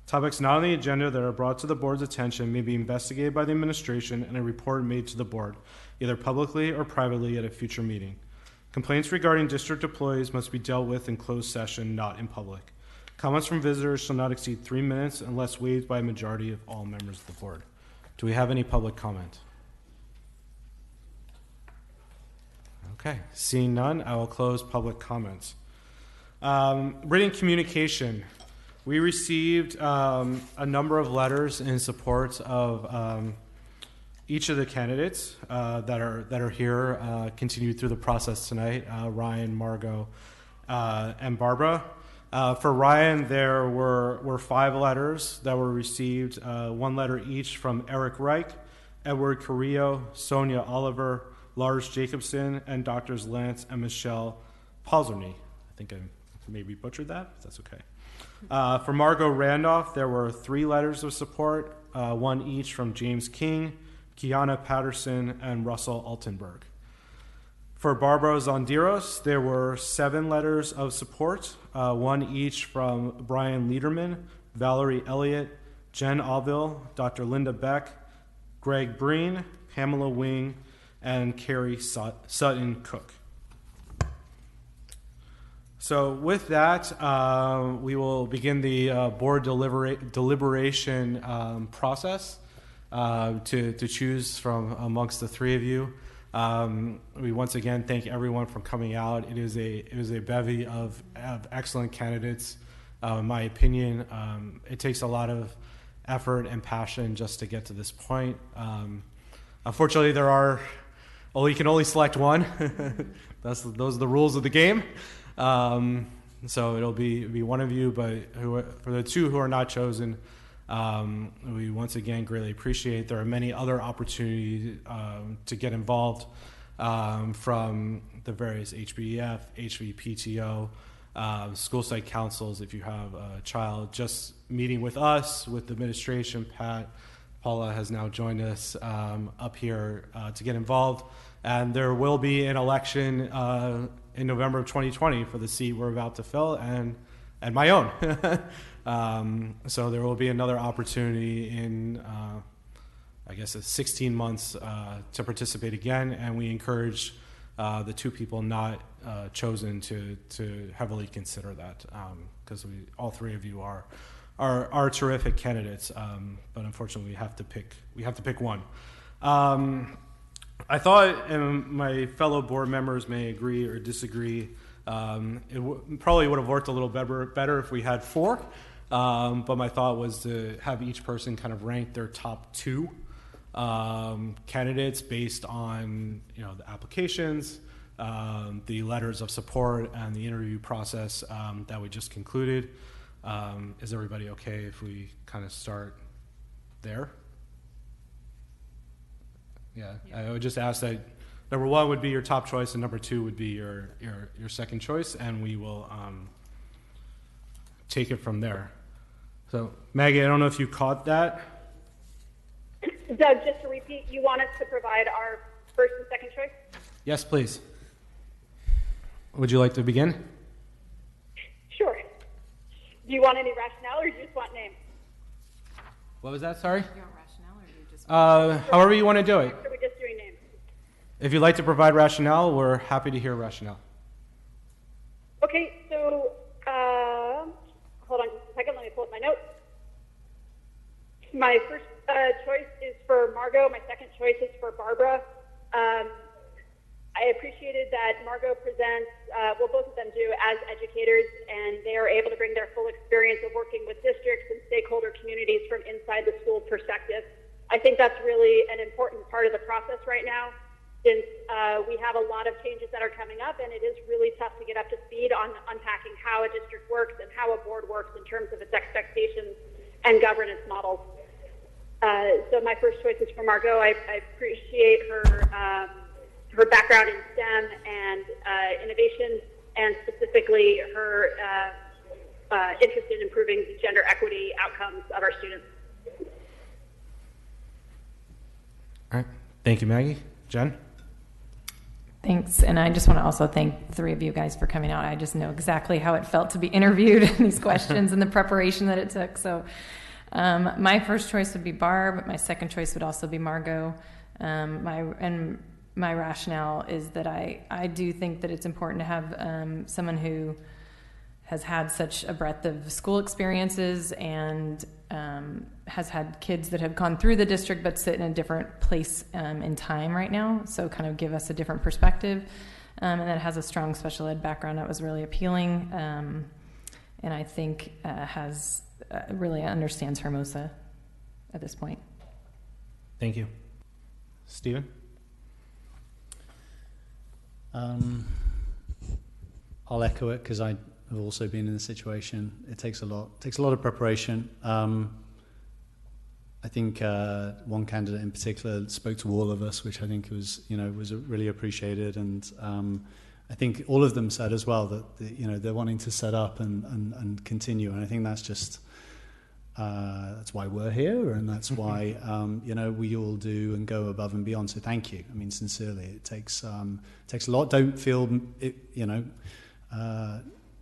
Topics not on the agenda that are brought to the board's attention may be investigated by the administration and a report made to the board, either publicly or privately at a future meeting. Complaints regarding district employees must be dealt with in closed session, not in public. Comments from visitors shall not exceed 3 minutes unless waived by a majority of all members of the board. Do we have any public comment? Okay, seeing none, I will close public comments. Written communication. We received a number of letters in support of each of the candidates that are here, continued through the process tonight. Ryan, Margot, and Barbara. For Ryan, there were 5 letters that were received. 1 letter each from Eric Reich, Edward Carrillo, Sonia Oliver, Lars Jacobson, and Drs. Lance and Michelle Palzerny. I think I maybe butchered that, but that's okay. For Margot Randolph, there were 3 letters of support, 1 each from James King, Kiana Patterson, and Russell Altenberg. For Barbara Zondiros, there were 7 letters of support, 1 each from Brian Liederman, Valerie Elliott, Jen Alville, Dr. Linda Beck, Greg Breen, Pamela Wing, and Carrie Sutton Cook. So with that, we will begin the board deliberation process to choose from amongst the 3 of you. We once again thank everyone for coming out. It is a bevy of excellent candidates. In my opinion, it takes a lot of effort and passion just to get to this point. Unfortunately, you can only select 1. Those are the rules of the game. So it'll be one of you, but for the 2 who are not chosen, we once again greatly appreciate. There are many other opportunities to get involved from the various HBEF, HVPTO, school site councils. If you have a child, just meeting with us, with the administration, Paula has now joined us up here to get involved. And there will be an election in November of 2020 for the seat we're about to fill, and my own. So there will be another opportunity in I guess it's 16 months to participate again, and we encourage the two people not chosen to heavily consider that, because all three of you are terrific candidates, but unfortunately we have to pick one. I thought, and my fellow board members may agree or disagree, probably would have worked a little better if we had four, but my thought was to have each person kind of rank their top two candidates based on the applications, the letters of support, and the interview process that we just concluded. Is everybody okay if we kind of start there? Yeah, I would just ask that number one would be your top choice, and number two would be your second choice, and we will take it from there. So, Maggie, I don't know if you caught that. Doug, just to repeat, you want us to provide our first and second choice? Yes, please. Would you like to begin? Sure. Do you want any rationale, or do you just want names? What was that? Sorry? You want rationale, or do you just however you want to do it. Or are we just doing names? If you'd like to provide rationale, we're happy to hear rationale. Okay, so hold on just a second. Let me pull up my notes. My first choice is for Margot. My second choice is for Barbara. I appreciated that Margot presents, both of them do, as educators, and they are able to bring their full experience of working with districts and stakeholder communities from inside the school perspective. I think that's really an important part of the process right now, since we have a lot of changes that are coming up, and it is really tough to get up to speed on unpacking how a district works and how a board works in terms of its expectations and governance models. So my first choice is for Margot. I appreciate her background in STEM and innovation, and specifically her interest in improving the gender equity outcomes of our students. All right. Thank you, Maggie. Jen? Thanks, and I just want to also thank the three of you guys for coming out. I just know exactly how it felt to be interviewed in these questions and the preparation that it took. So my first choice would be Barb. My second choice would also be Margot. My rationale is that I do think that it's important to have someone who has had such a breadth of school experiences and has had kids that have gone through the district but sit in a different place in time right now, so kind of give us a different perspective, and that has a strong special ed background. That was really appealing, and I think has really understands Hermosa at this point. Thank you. Stephen? I'll echo it because I have also been in the situation. It takes a lot of preparation. I think one candidate in particular spoke to all of us, which I think was really appreciated, and I think all of them said as well that they're wanting to set up and continue, and I think that's just that's why we're here, and that's why we all do and go above and beyond. So thank you. I mean, sincerely, it takes a lot. Don't feel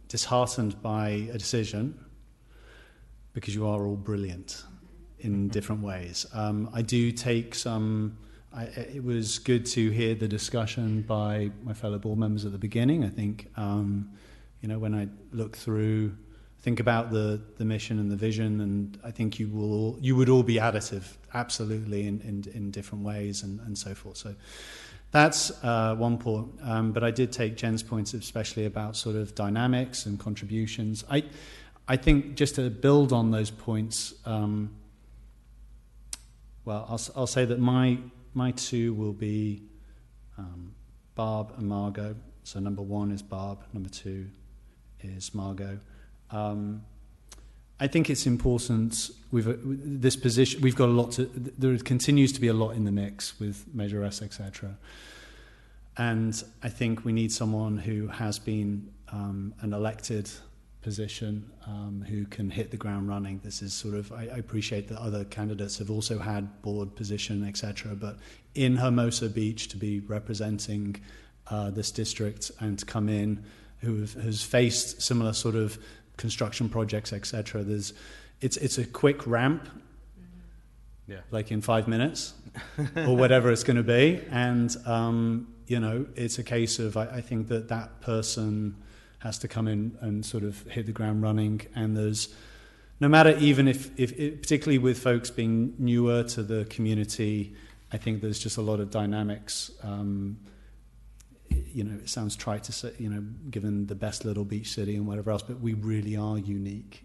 disheartened by a decision, because you are all brilliant in different ways. I do take some. It was good to hear the discussion by my fellow board members at the beginning. I think when I look through. Think about the mission and the vision, and I think you would all be additive, absolutely, in different ways and so forth. So that's one point. But I did take Jen's points, especially about sort of dynamics and contributions. I think just to build on those points, I'll say that my two will be Barb and Margot. So number one is Barb, number two is Margot. I think it's important this position. We've got a lot to. There continues to be a lot in the mix with Measure S, etc. And I think we need someone who has been an elected position, who can hit the ground running. This is sort of. I appreciate that other candidates have also had board position, etc. But in Hermosa Beach, to be representing this district and to come in, who has faced similar sort of construction projects, etc. It's a quick ramp, Yeah. like in 5 minutes or whatever it's going to be. And, you know, it's a case of, I think that person has to come in and sort of hit the ground running. And there's, no matter, even if particularly with folks being newer to the community, I think there's just a lot of dynamics. You know, it sounds trite to say, you know, given the best little beach city and whatever else, but we really are unique.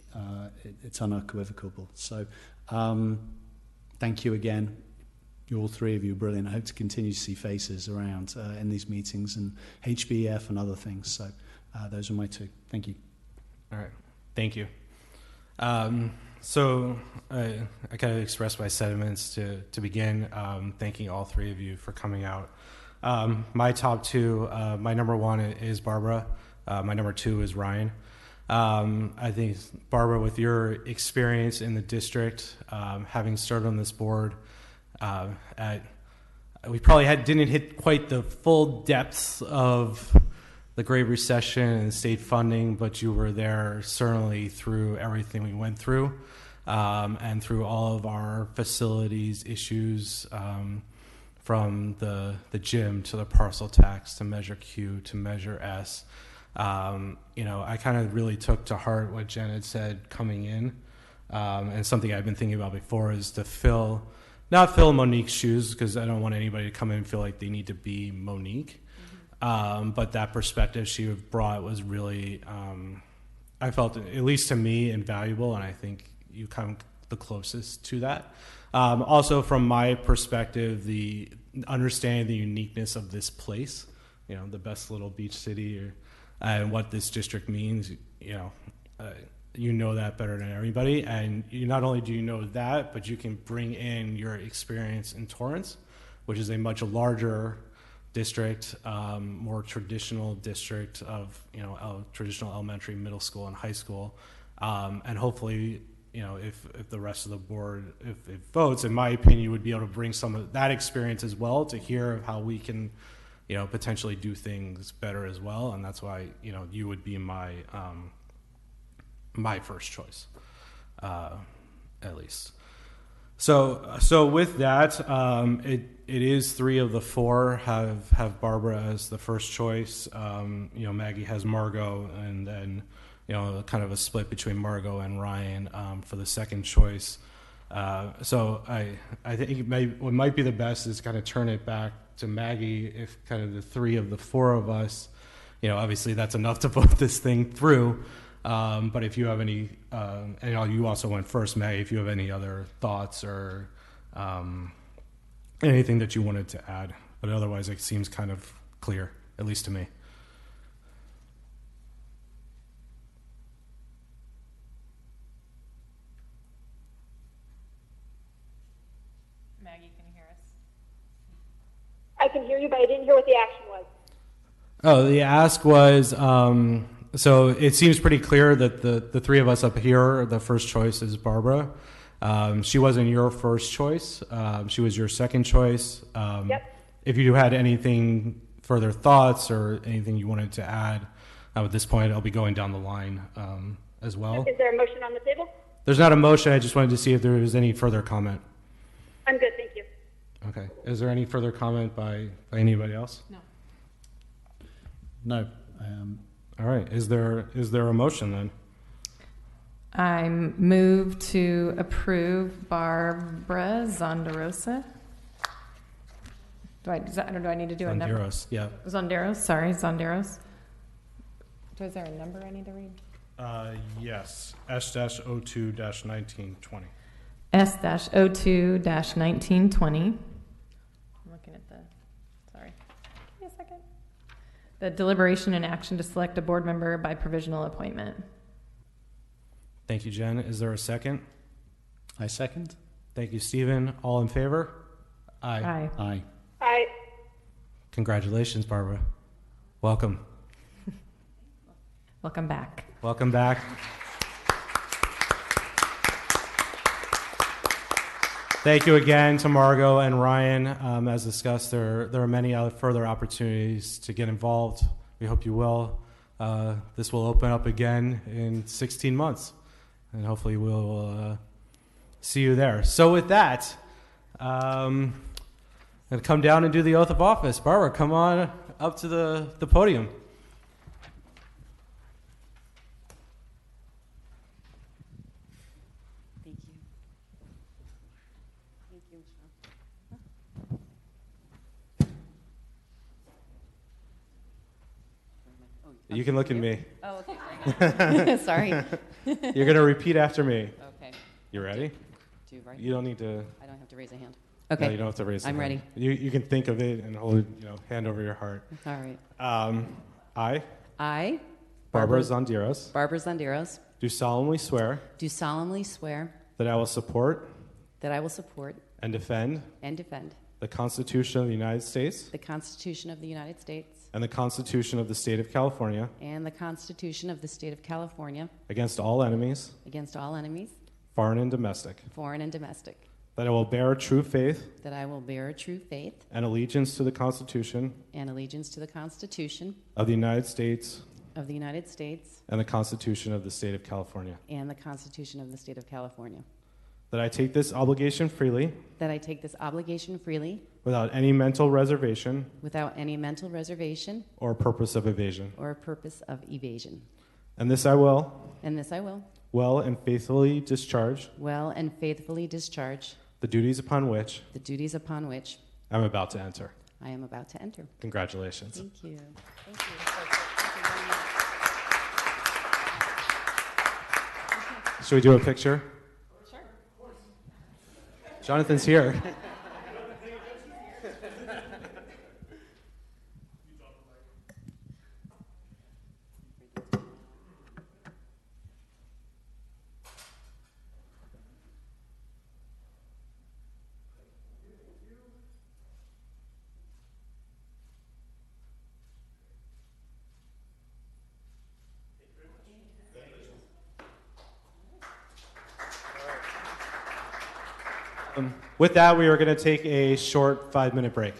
It's unequivocal. So thank you again. You all three of you are brilliant. I hope to continue to see faces around in these meetings and HBF and other things. So those are my two. Thank you. All right. Thank you. So I kind of express my sentiments to begin, thanking all three of you for coming out. My top two, my number one is Barbara. My number two is Ryan. I think, Barbara, with your experience in the district, having started on this board, we probably didn't hit quite the full depths of the Great Recession and state funding, but you were there certainly through everything we went through, and through all of our facilities issues, from the gym to the parcel tax to Measure Q to Measure S. You know, I kind of really took to heart what Jen had said coming in, and something I've been thinking about before is to not fill Monique's shoes, because I don't want anybody to come in and feel like they need to be Monique. But that perspective she brought was really, I felt, at least to me, invaluable, and I think you come the closest to that. Also, from my perspective, the understanding the uniqueness of this place, you know, the best little beach city, and what this district means, you know that better than everybody. And not only do you know that, but you can bring in your experience in Torrance, which is a much larger district, more traditional district of, traditional elementary, middle school, and high school. And hopefully, if the rest of the board, if it votes, in my opinion, you would be able to bring some of that experience as well to hear how we can, potentially do things better as well. And that's why, you would be my first choice, at least. So with that, it is 3 of the 4 have Barbara as the first choice. Maggie has Margot, and then kind of a split between Margot and Ryan for the second choice. So I think what might be the best is kind of turn it back to Maggie. If kind of the 3 of the 4 of us, obviously that's enough to vote this thing through. But if you have any, and you also went first, Maggie, if you have any other thoughts or anything that you wanted to add, but otherwise it seems kind of clear, at least to me. Maggie, can you hear us? I can hear you, but I didn't hear what the action was. Oh, the ask was, so it seems pretty clear that the 3 of us up here, the first choice is Barbara. She wasn't your first choice. She was your second choice. Yep. If you had anything further thoughts or anything you wanted to add, at this point, I'll be going down the line as well. Is there a motion on the table? There's not a motion. I just wanted to see if there was any further comment. I'm good, thank you. Okay. Is there any further comment by anybody else? No. No. All right. Is there a motion then? I move to approve Barbara Zonderosa. Do I need to do a number? Zonderos, yeah. Zonderos, sorry, Zonderos. Is there a number I need to read? Yes. S-02-1920. S-02-1920. I'm looking at sorry. Give me a second. The deliberation and action to select a board member by provisional appointment. Thank you, Jen. Is there a second? I second. Thank you, Stephen. All in favor? Aye. Aye. Aye. Aye. Congratulations, Barbara. Welcome. Welcome back. Welcome back. Thank you again to Margot and Ryan. As discussed, there are many further opportunities to get involved. We hope you will. This will open up again in 16 months, and hopefully we'll see you there. So with that, And come down and do the oath of office. Barbara, come on up to the podium. Thank you. Thank you, Michelle. You can look at me. Oh, okay. Sorry. You're going to repeat after me. Okay. You ready? Right? You don't need to. I don't have to raise a hand. Okay. No, you don't have to raise a I'm hand. ready. You can think of it and hold hand over your heart. All right. I, Barbara Zondiros, do solemnly swear that I will support and defend the Constitution of the United States the Constitution of the United States and the Constitution of the State of California and the Constitution of the State of California against all enemies, foreign and domestic. That I will bear true faith and allegiance to the Constitution of the United States and the Constitution of the State of California. That I take this obligation freely without any mental reservation or purpose of evasion. And this I will well and faithfully discharge the duties upon which I'm about to enter. I am about to enter. Congratulations. Thank you. Should we do a picture? Sure. Jonathan's here. With that, we are going to take a short 5-minute break.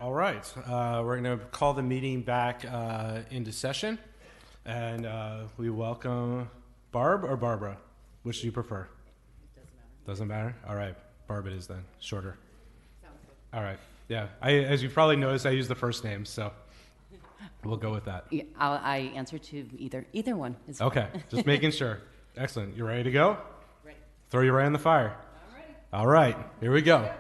All right. We're going to call the meeting back into session. And we welcome Barb or Barbara? Which do you prefer? Doesn't matter? All right. Barb it is then. Shorter. Sounds good. All right. Yeah. As you probably noticed, I use the first name, so we'll go with that. Yeah, I answer to either one. Is fine. Okay. Just making sure. Excellent. You ready to go? Ready. Throw you right in the fire. All right. Here we go.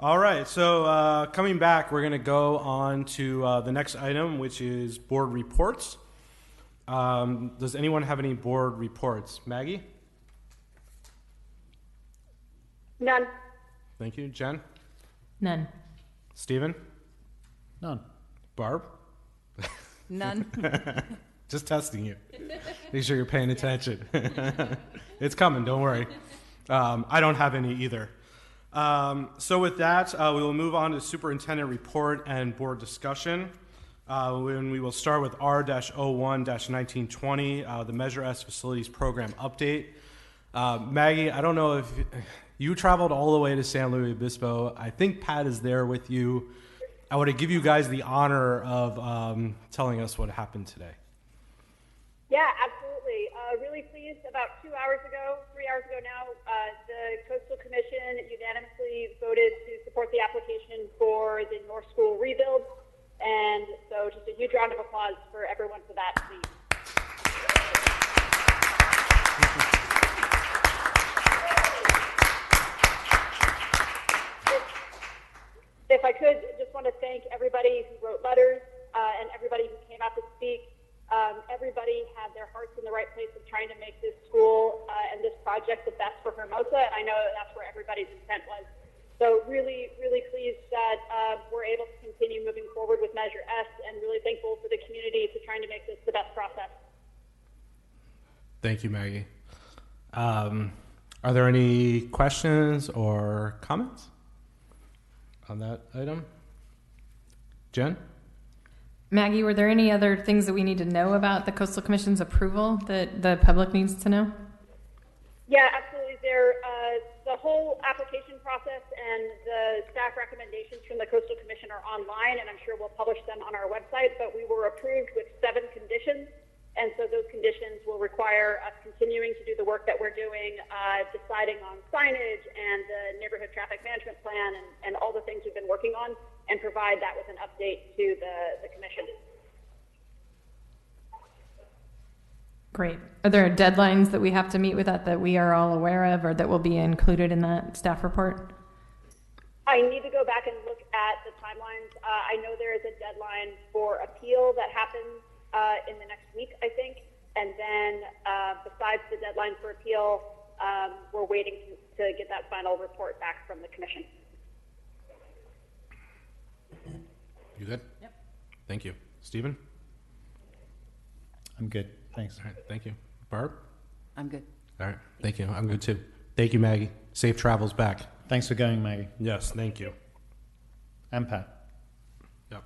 All right. So coming back, we're going to go on to the next item, which is board reports. Does anyone have any board reports? Maggie? None. Thank you. Jen? None. Stephen? None. Barb? None. Just testing you. Make sure you're paying attention. It's coming. Don't worry. I don't have any either. So with that, we will move on to superintendent report and board discussion. When we will start with R-01-1920, the Measure S Facilities Program update. Maggie, I don't know if you traveled all the way to San Luis Obispo. I think Pat is there with you. I want to give you guys the honor of telling us what happened today. Yeah, absolutely. Really pleased. About 3 hours ago now, the Coastal Commission unanimously voted to support the application for the North School rebuild. And so just a huge round of applause for everyone for that, please. If I could, just want to thank everybody who wrote letters and everybody who came out to speak. Everybody had their hearts in the right place of trying to make this school and this project the best for Hermosa, and I know that's where everybody's intent was. So really, really pleased that we're able to continue moving forward with Measure S, and really thankful for the community for trying to make this the best process. Thank you, Maggie. Are there any questions or comments on that item? Jen? Maggie, were there any other things that we need to know about the Coastal Commission's approval that the public needs to know? Yeah, absolutely. The whole application process and the staff recommendations from the Coastal Commission are online, and I'm sure we'll publish them on our website, but we were approved with 7 conditions, and so those conditions will require us continuing to do the work that we're doing, deciding on signage and the neighborhood traffic management plan and all the things we've been working on, and provide that with an update to the commission. Great. Are there deadlines that we have to meet with that we are all aware of or that will be included in that staff report? I need to go back and look at the timelines. I know there is a deadline for appeal that happens in the next week, I think. And then besides the deadline for appeal, we're waiting to get that final report back from the commission. You good? Yep. Thank you. Stephen? I'm good. Thanks. All right. Thank you. Barb? I'm good. All right. Thank you. I'm good too. Thank you, Maggie. Safe travels back. Thanks for going, Maggie. Yes. Thank you. And Pat. Yep.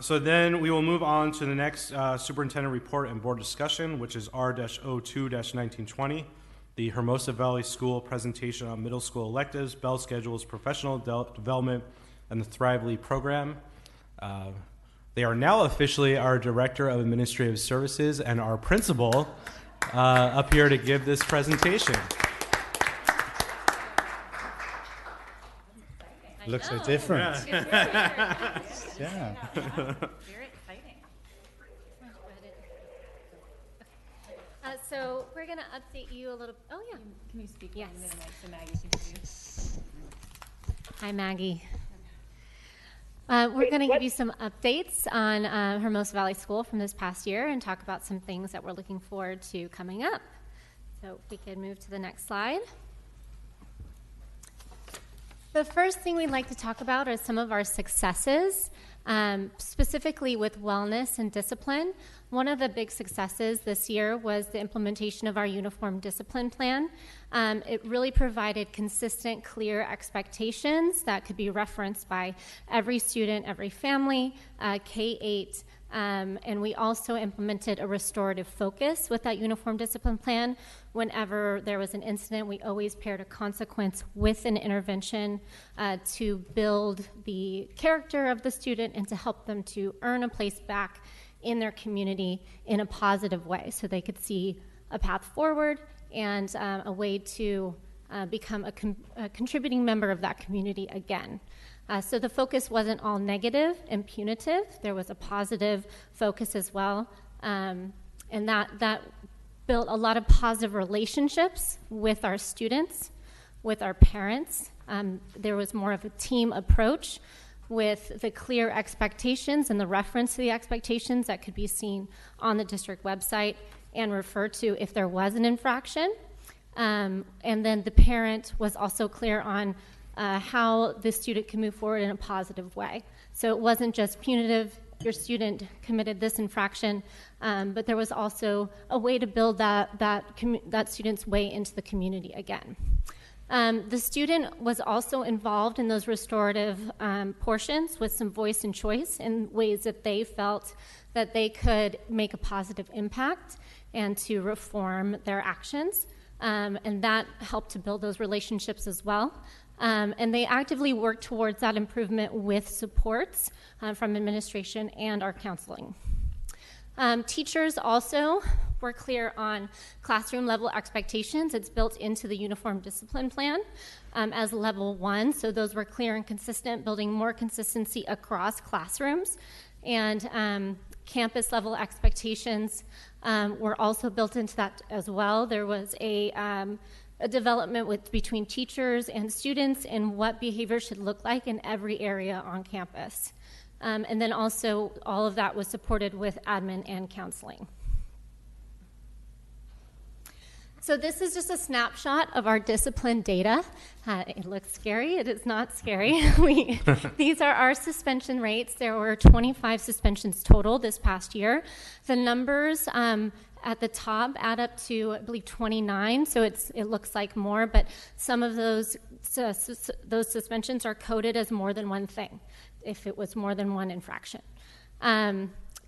So then we will move on to the next superintendent report and board discussion, which is R-02-1920, the Hermosa Valley School presentation on middle school electives, bell schedules, professional development, and the Thrively program. They are now officially our Director of Administrative Services and our principal up here to give this presentation. Looks so different. Yeah. Yeah. Very exciting. So we're going to update you a little. Oh, yeah. Can you speak? Yes. So Maggie can hear you. Hi, Maggie. We're going to give you some updates on Hermosa Valley School from this past year and talk about some things that we're looking forward to coming up. So if we could move to the next slide. The first thing we'd like to talk about are some of our successes, specifically with wellness and discipline. One of the big successes this year was the implementation of our uniform discipline plan. It really provided consistent, clear expectations that could be referenced by every student, every family, K-8 And we also implemented a restorative focus with that uniform discipline plan. Whenever there was an incident, we always paired a consequence with an intervention to build the character of the student and to help them to earn a place back in their community in a positive way, so they could see a path forward and a way to become a contributing member of that community again. So the focus wasn't all negative and punitive. There was a positive focus as well. And that built a lot of positive relationships with our students, with our parents. There was more of a team approach with the clear expectations and the reference to the expectations that could be seen on the district website and referred to if there was an infraction. And then the parent was also clear on how the student can move forward in a positive way. So it wasn't just punitive, your student committed this infraction, but there was also a way to build that student's way into the community again. The student was also involved in those restorative portions with some voice and choice in ways that they felt that they could make a positive impact and to reform their actions. And that helped to build those relationships as well. And they actively worked towards that improvement with supports from administration and our counseling. Teachers also were clear on classroom level expectations. It's built into the uniform discipline plan as level 1. So those were clear and consistent, building more consistency across classrooms. And campus level expectations were also built into that as well. There was a development between teachers and students and what behavior should look like in every area on campus. And then also all of that was supported with admin and counseling. So this is just a snapshot of our discipline data. It looks scary. It is not scary. These are our suspension rates. There were 25 suspensions total this past year. The numbers at the top add up to, I believe, 29, so it looks like more, but some of those suspensions are coded as more than one thing, if it was more than one infraction.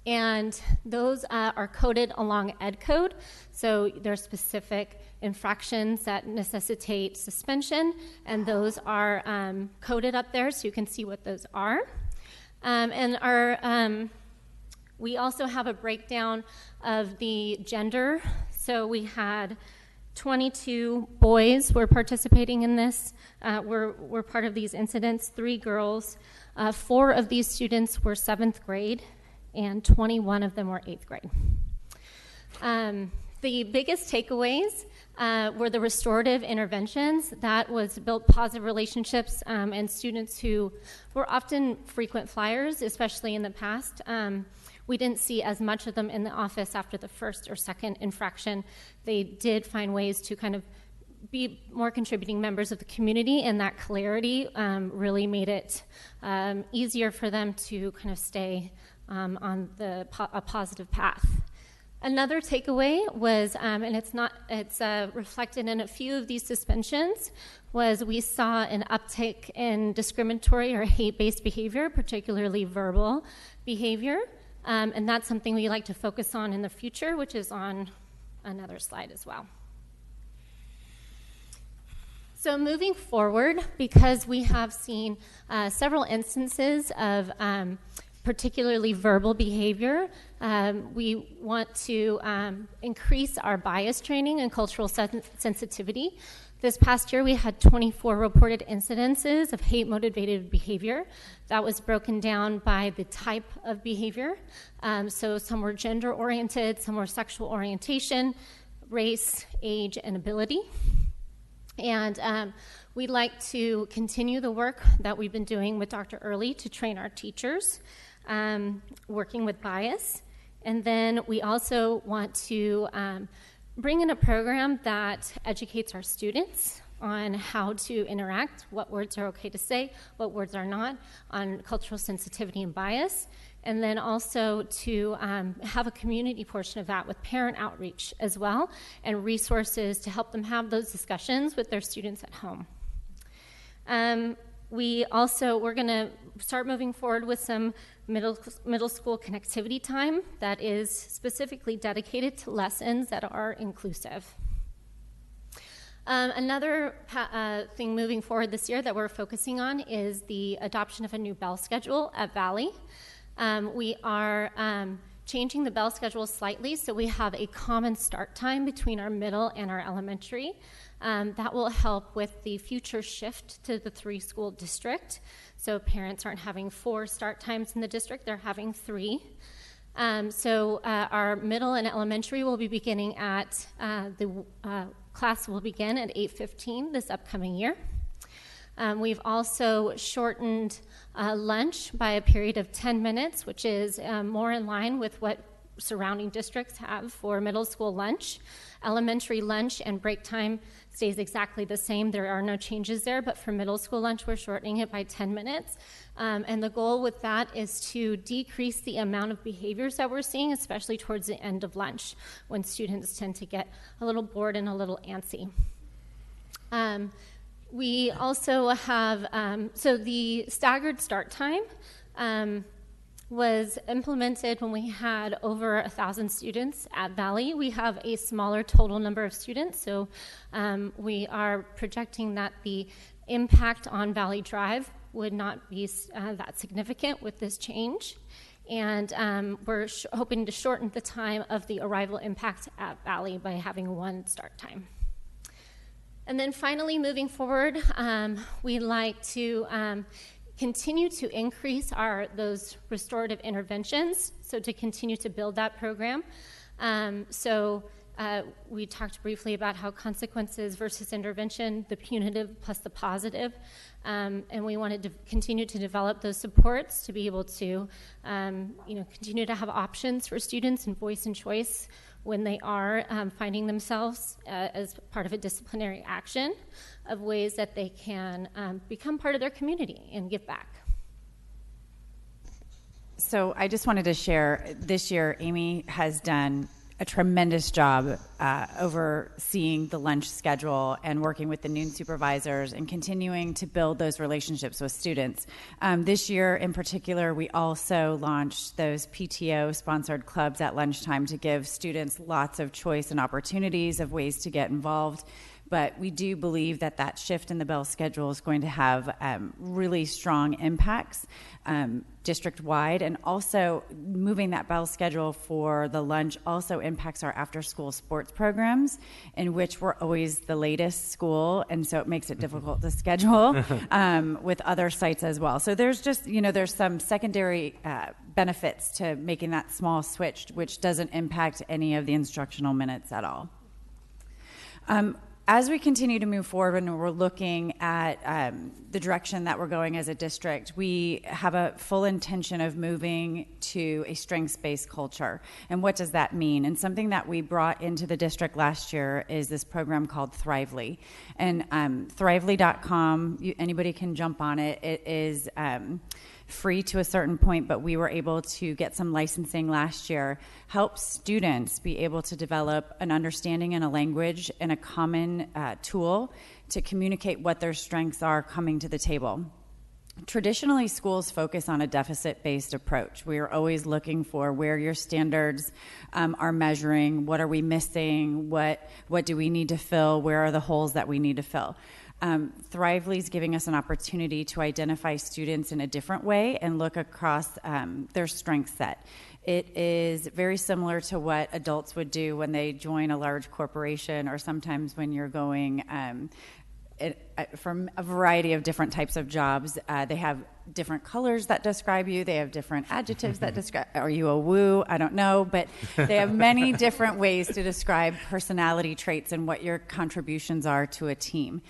And those are coded along ed code, so there are specific infractions that necessitate suspension, and those are coded up there so you can see what those are. And we also have a breakdown of the gender. So we had 22 boys were participating in this, were part of these incidents, 3 girls. 4 of these students were 7th grade, and 21 of them were 8th grade. The biggest takeaways were the restorative interventions. That was built positive relationships and students who were often frequent flyers, especially in the past. We didn't see as much of them in the office after the first or second infraction. They did find ways to kind of be more contributing members of the community, and that clarity really made it easier for them to kind of stay on a positive path. Another takeaway was, and it's reflected in a few of these suspensions, was we saw an uptick in discriminatory or hate-based behavior, particularly verbal behavior. And that's something we like to focus on in the future, which is on another slide as well. So moving forward, because we have seen several instances of particularly verbal behavior, we want to increase our bias training and cultural sensitivity. This past year, we had 24 reported incidences of hate-motivated behavior. That was broken down by the type of behavior. So some were gender-oriented, some were sexual orientation, race, age, and ability. And we'd like to continue the work that we've been doing with Dr. Early to train our teachers, working with bias. And then we also want to bring in a program that educates our students on how to interact, what words are okay to say, what words are not, on cultural sensitivity and bias, and then also to have a community portion of that with parent outreach as well, and resources to help them have those discussions with their students at home. We're going to start moving forward with some middle school connectivity time that is specifically dedicated to lessons that are inclusive. Another thing moving forward this year that we're focusing on is the adoption of a new bell schedule at Valley. We are changing the bell schedule slightly so we have a common start time between our middle and our elementary. That will help with the future shift to the 3-school district. So parents aren't having 4 start times in the district, they're having 3. So our middle and elementary will be beginning at, class will begin at 8:15 this upcoming year. We've also shortened lunch by a period of 10 minutes, which is more in line with what surrounding districts have for middle school lunch. Elementary lunch and break time stays exactly the same. There are no changes there, but for middle school lunch, we're shortening it by 10 minutes. And the goal with that is to decrease the amount of behaviors that we're seeing, especially towards the end of lunch, when students tend to get a little bored and a little antsy. We also have, so the staggered start time was implemented when we had over 1,000 students at Valley. We have a smaller total number of students, so we are projecting that the impact on Valley Drive would not be that significant with this change. And we're hoping to shorten the time of the arrival impact at Valley by having 1 start time. And then finally, moving forward, we'd like to continue to increase those restorative interventions, so to continue to build that program. We talked briefly about how consequences versus intervention, the punitive plus the positive, and we wanted to continue to develop those supports to be able to continue to have options for students and voice and choice when they are finding themselves as part of a disciplinary action, of ways that they can become part of their community and give back. So I just wanted to share, this year Amy has done a tremendous job overseeing the lunch schedule and working with the noon supervisors and continuing to build those relationships with students. This year in particular, we also launched those PTO-sponsored clubs at lunchtime to give students lots of choice and opportunities of ways to get involved. But we do believe that that shift in the bell schedule is going to have really strong impacts district-wide, and also moving that bell schedule for the lunch also impacts our after-school sports programs, in which we're always the latest school, and so it makes it difficult to schedule with other sites as well. So there's just, there's some secondary benefits to making that small switch, which doesn't impact any of the instructional minutes at all. As we continue to move forward and we're looking at the direction that we're going as a district, we have a full intention of moving to a strengths-based culture. And what does that mean? And something that we brought into the district last year is this program called Thrively. And Thrively.com, anybody can jump on it. It is free to a certain point, but we were able to get some licensing last year, help students be able to develop an understanding and a language and a common tool to communicate what their strengths are coming to the table. Traditionally, schools focus on a deficit-based approach. We are always looking for where your standards are measuring, what are we missing, what do we need to fill, where are the holes that we need to fill. Thrively is giving us an opportunity to identify students in a different way and look across their strength set. It is very similar to what adults would do when they join a large corporation, or sometimes when you're going from a variety of different types of jobs. They have different colors that describe you. They have different adjectives that describe, are you a woo? I don't know, but they have many different ways to describe personality traits and what your contributions are to a team.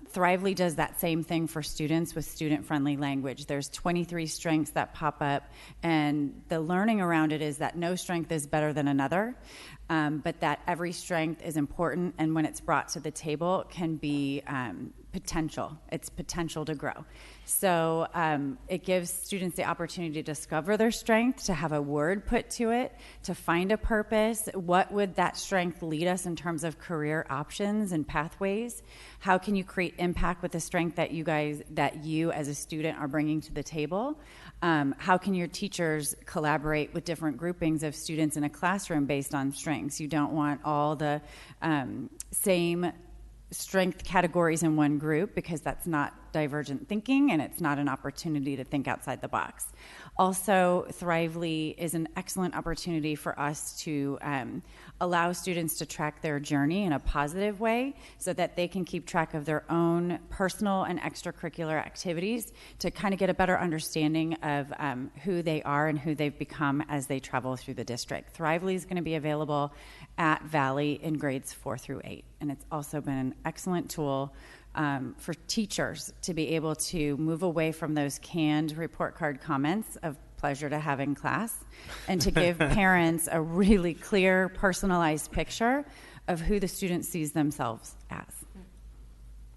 Thrively does that same thing for students with student-friendly language. There's 23 strengths that pop up, and the learning around it is that no strength is better than another, but that every strength is important, and when it's brought to the table, can be potential. It's potential to grow. So it gives students the opportunity to discover their strength, to have a word put to it, to find a purpose. What would that strength lead us in terms of career options and pathways? How can you create impact with the strength that you as a student are bringing to the table? How can your teachers collaborate with different groupings of students in a classroom based on strengths? You don't want all the same strength categories in one group, because that's not divergent thinking and it's not an opportunity to think outside the box. Also, Thrively is an excellent opportunity for us to allow students to track their journey in a positive way so that they can keep track of their own personal and extracurricular activities to kind of get a better understanding of who they are and who they've become as they travel through the district. Thrively is going to be available at Valley in grades 4 through 8, and it's also been an excellent tool for teachers to be able to move away from those canned report card comments of pleasure to have in class and to give parents a really clear, personalized picture of who the student sees themselves as.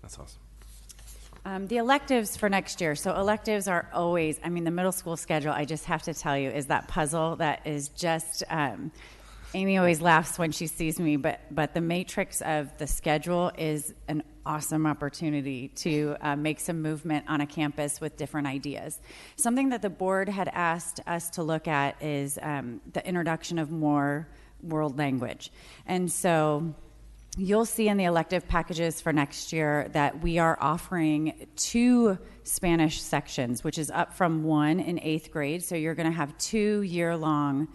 That's awesome. The electives for next year. So electives are always, the middle school schedule, I just have to tell you, is that puzzle that is just... Amy always laughs when she sees me, but the matrix of the schedule is an awesome opportunity to make some movement on a campus with different ideas. Something that the board had asked us to look at is the introduction of more world language. And so you'll see in the elective packages for next year that we are offering 2 Spanish sections, which is up from 1 in 8th grade. So you're going to have 2 year-long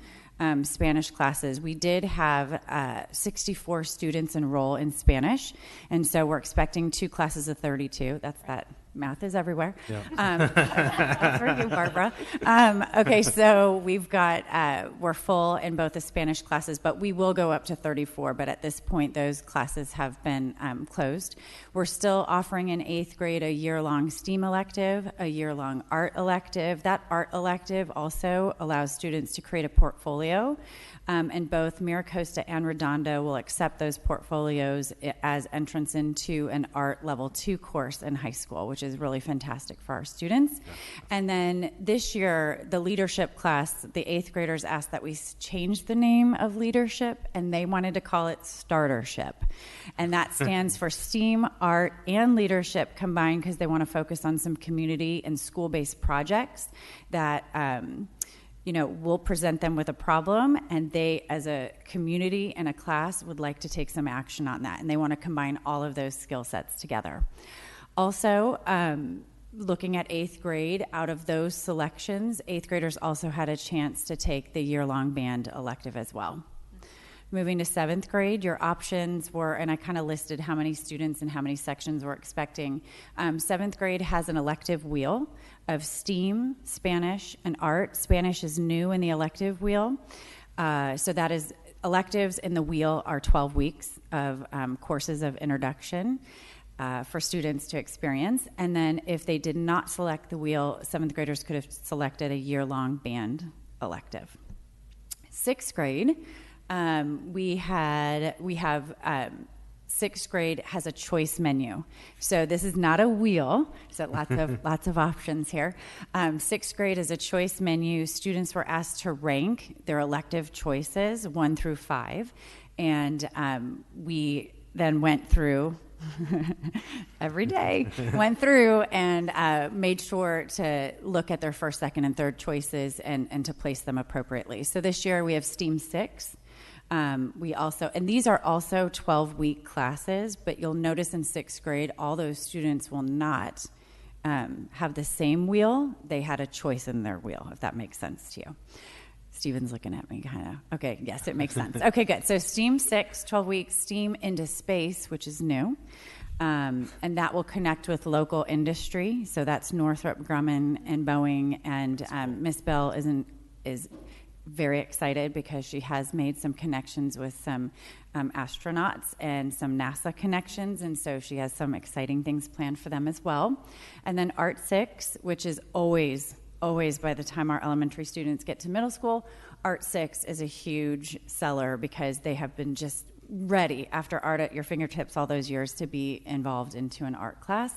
Spanish classes. We did have 64 students enroll in Spanish, and so we're expecting 2 classes of 32. That math is everywhere. Yeah. For you, Barbara. Okay, so we've got, we're full in both the Spanish classes, but we will go up to 34, but at this point, those classes have been closed. We're still offering in 8th grade a year-long STEAM elective, a year-long art elective. That art elective also allows students to create a portfolio, and both Miracosta and Redondo will accept those portfolios as entrance into an art level 2 course in high school, which is really fantastic for our students. Yeah. And then this year, the leadership class, the 8th graders asked that we change the name of leadership, and they wanted to call it Startership. And that stands for STEAM, art, and leadership combined, because they want to focus on some community and school-based projects that we'll present them with a problem, and they, as a community and a class, would like to take some action on that. And they want to combine all of those skill sets together. Also, looking at 8th grade, out of those selections, 8th graders also had a chance to take the year-long band elective as well. Moving to 7th grade, your options were, and I kind of listed how many students and how many sections we're expecting. 7th grade has an elective wheel of STEAM, Spanish, and art. Spanish is new in the elective wheel. So that is, electives in the wheel are 12 weeks of courses of introduction for students to experience. And then if they did not select the wheel, 7th graders could have selected a year-long band elective. 6th grade, we have 6th grade has a choice menu. So this is not a wheel, so lots of options here. 6th grade is a choice menu. Students were asked to rank their elective choices 1 through 5, and we then went through every day, went through and made sure to look at their first, second, and third choices and to place them appropriately. So this year we have STEAM 6. We also, and these are also 12-week classes, but you'll notice in 6th grade, all those students will not have the same wheel. They had a choice in their wheel, if that makes sense to you. Steven's looking at me kind of. Okay, yes, it makes sense. Okay, good. So STEAM 6, 12 weeks, STEAM into space, which is new. And that will connect with local industry. So that's Northrop Grumman and Boeing. And Miss Bell is very excited because she has made some connections with some astronauts and some NASA connections. And so she has some exciting things planned for them as well. And then Art 6, which is always by the time our elementary students get to middle school, Art 6 is a huge seller because they have been just ready after art at your fingertips all those years to be involved into an art class.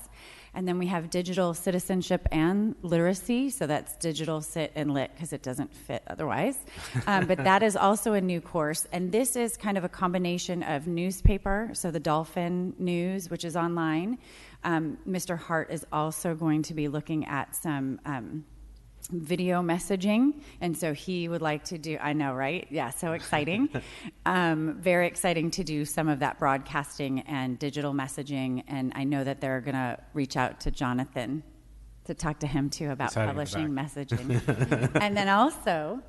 And then we have digital citizenship and literacy, so that's digital, sit, and lit, because it doesn't fit otherwise. But that is also a new course, and this is kind of a combination of newspaper, so the Dolphin News, which is online. Mr. Hart is also going to be looking at some video messaging, and so he would like to do, I know, right? Yeah, so exciting. Very exciting to do some of that broadcasting and digital messaging, and I know that they're going to reach out to Jonathan to talk to him too about publishing messaging. And then also,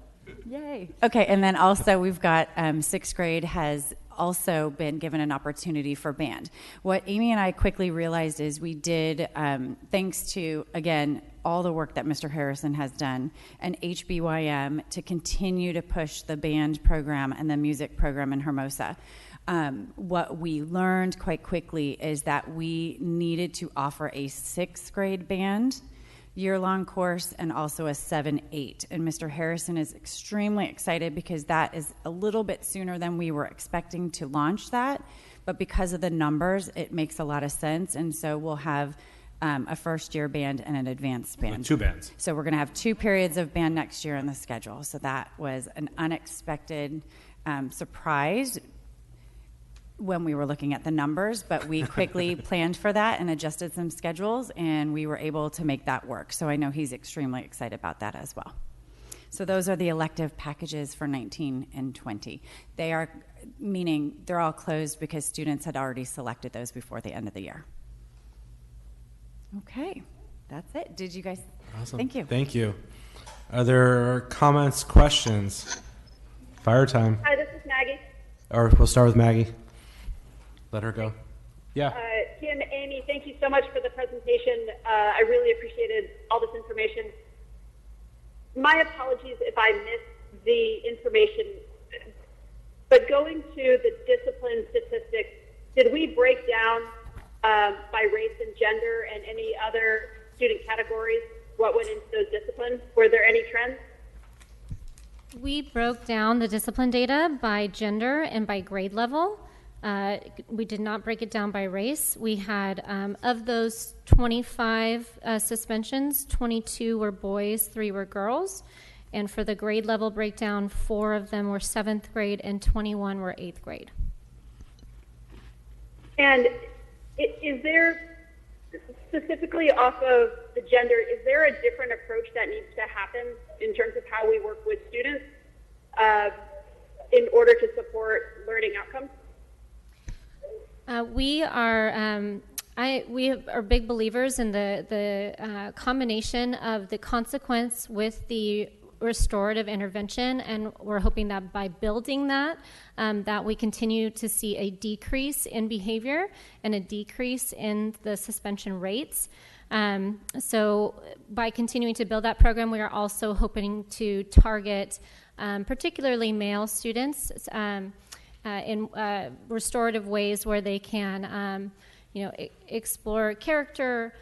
yay. Okay, and then also we've got sixth grade has also been given an opportunity for band. What Amy and I quickly realized is we did, thanks to, again, all the work that Mr. Harrison has done, and HBYM to continue to push the band program and the music program in Hermosa. What we learned quite quickly is that we needed to offer a sixth grade band year-long course and also a 7-8. And Mr. Harrison is extremely excited because that is a little bit sooner than we were expecting to launch that. But because of the numbers, it makes a lot of sense. And so we'll have a first-year band and an advanced band. Like 2 bands. So we're going to have 2 periods of band next year on the schedule. So that was an unexpected surprise when we were looking at the numbers, but we quickly planned for that and adjusted some schedules, and we were able to make that work. So I know he's extremely excited about that as well. So those are the elective packages for 19 and 20. They are, meaning they're all closed because students had already selected those before the end of the year. Okay, that's it. Did you guys? Awesome. Thank you. Thank you. Are there comments, questions? Fire time. Hi, this is Maggie. Or we'll start with Maggie. Let her go. Yeah. Kim, Amy, thank you so much for the presentation. I really appreciated all this information. My apologies if I missed the information, but going to the discipline statistics, did we break down by race and gender and any other student categories what went into those disciplines? Were there any trends? We broke down the discipline data by gender and by grade level. We did not break it down by race. We had, of those 25 suspensions, 22 were boys, 3 were girls. And for the grade level breakdown, 4 of them were 7th grade and 21 were 8th grade. And is there, specifically off of the gender, is there a different approach that needs to happen in terms of how we work with students in order to support learning outcomes? We are big believers in the combination of the consequence with the restorative intervention, and we're hoping that by building that, that we continue to see a decrease in behavior and a decrease in the suspension rates. So by continuing to build that program, we are also hoping to target particularly male students in restorative ways where they can, explore character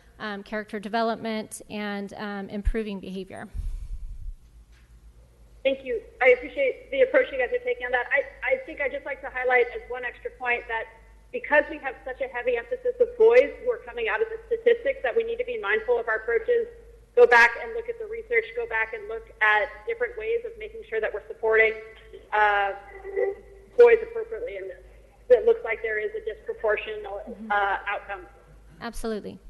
development, and improving behavior. Thank you. I appreciate the approach you guys are taking on that. I think I'd just like to highlight as one extra point that because we have such a heavy emphasis of boys who are coming out of the statistics, that we need to be mindful of our approaches, go back and look at the research, go back and look at different ways of making sure that we're supporting boys appropriately in this. It looks like there is a disproportional outcome. Absolutely.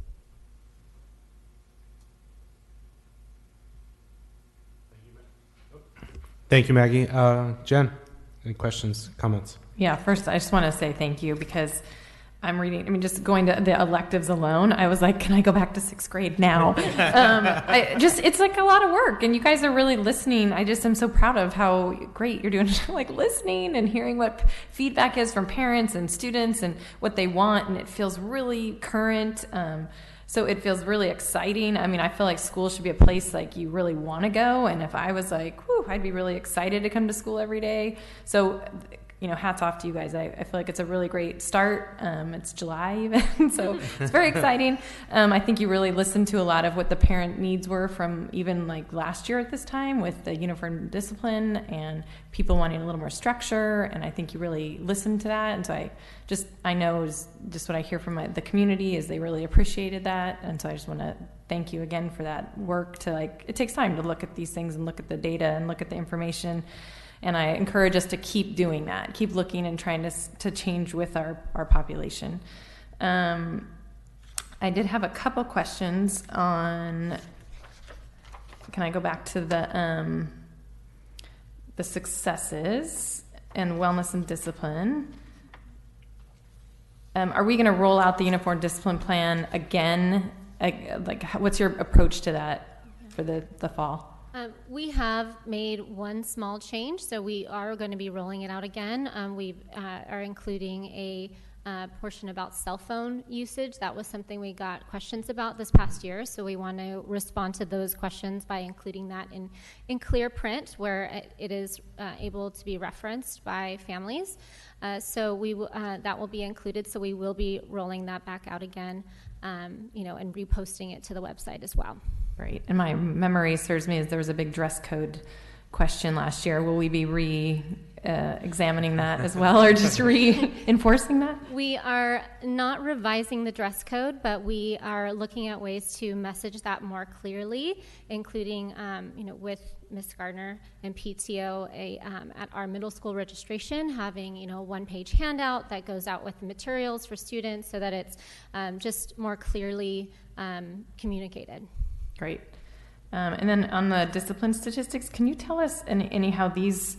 Thank you, Maggie. Jen, any questions, comments? Yeah, first I just want to say thank you because I'm reading, just going to the electives alone, I was like, can I go back to 6th grade now? It's like a lot of work, and you guys are really listening. I just am so proud of how great you're doing, like listening and hearing what feedback is from parents and students and what they want, and it feels really current. So it feels really exciting. I feel like school should be a place like you really want to go, and if I was like, whew, I'd be really excited to come to school every day. So hats off to you guys. I feel like it's a really great start. It's July even, so it's very exciting. I think you really listened to a lot of what the parent needs were from even like last year at this time with the uniform discipline and people wanting a little more structure. And I think you really listened to that. And so I know is just what I hear from the community is they really appreciated that. And so I just want to thank you again for that work it takes time to look at these things and look at the data and look at the information. And I encourage us to keep doing that, keep looking and trying to change with our population. I did have a couple questions on, can I go back to the successes and wellness and discipline? Are we going to roll out the uniform discipline plan again? What's your approach to that for the fall? We have made one small change, so we are going to be rolling it out again. We are including a portion about cell phone usage. That was something we got questions about this past year, so we want to respond to those questions by including that in clear print where it is able to be referenced by families. So that will be included, so we will be rolling that back out again, and reposting it to the website as well. Right. And my memory serves me as there was a big dress code question last year. Will we be examining that as well, or just reinforcing that? We are not revising the dress code, but we are looking at ways to message that more clearly, including, with Ms. Gardner and PTO at our middle school registration, having, a one-page handout that goes out with the materials for students so that it's just more clearly communicated. Great. And then on the discipline statistics, can you tell us anyhow these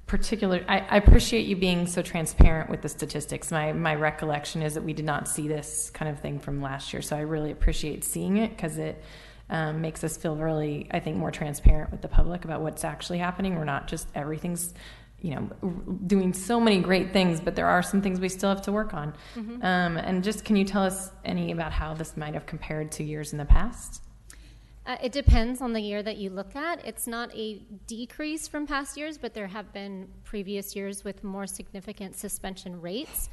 particular, I appreciate you being so transparent with the statistics. My recollection is that we did not see this kind of thing from last year, so I really appreciate seeing it because it makes us feel really, I think, more transparent with the public about what's actually happening. We're not just everything's, doing so many great things, but there are some things we still have to work on. Mm-hmm. And just can you tell us any about how this might have compared to years in the past? It depends on the year that you look at. It's not a decrease from past years, but there have been previous years with more significant suspension rates.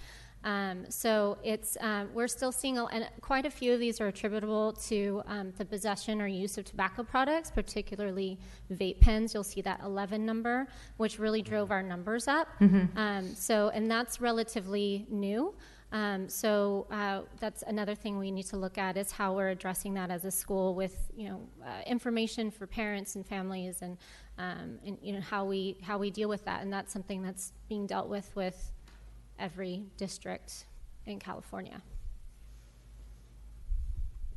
So it's we're still seeing, and quite a few of these are attributable to the possession or use of tobacco products, particularly vape pens. You'll see that 11 number, which really drove our numbers up. Mm-hmm. And that's relatively new. So that's another thing we need to look at is how we're addressing that as a school with information for parents and families and how we deal with that, and that's something that's being dealt with every district in California.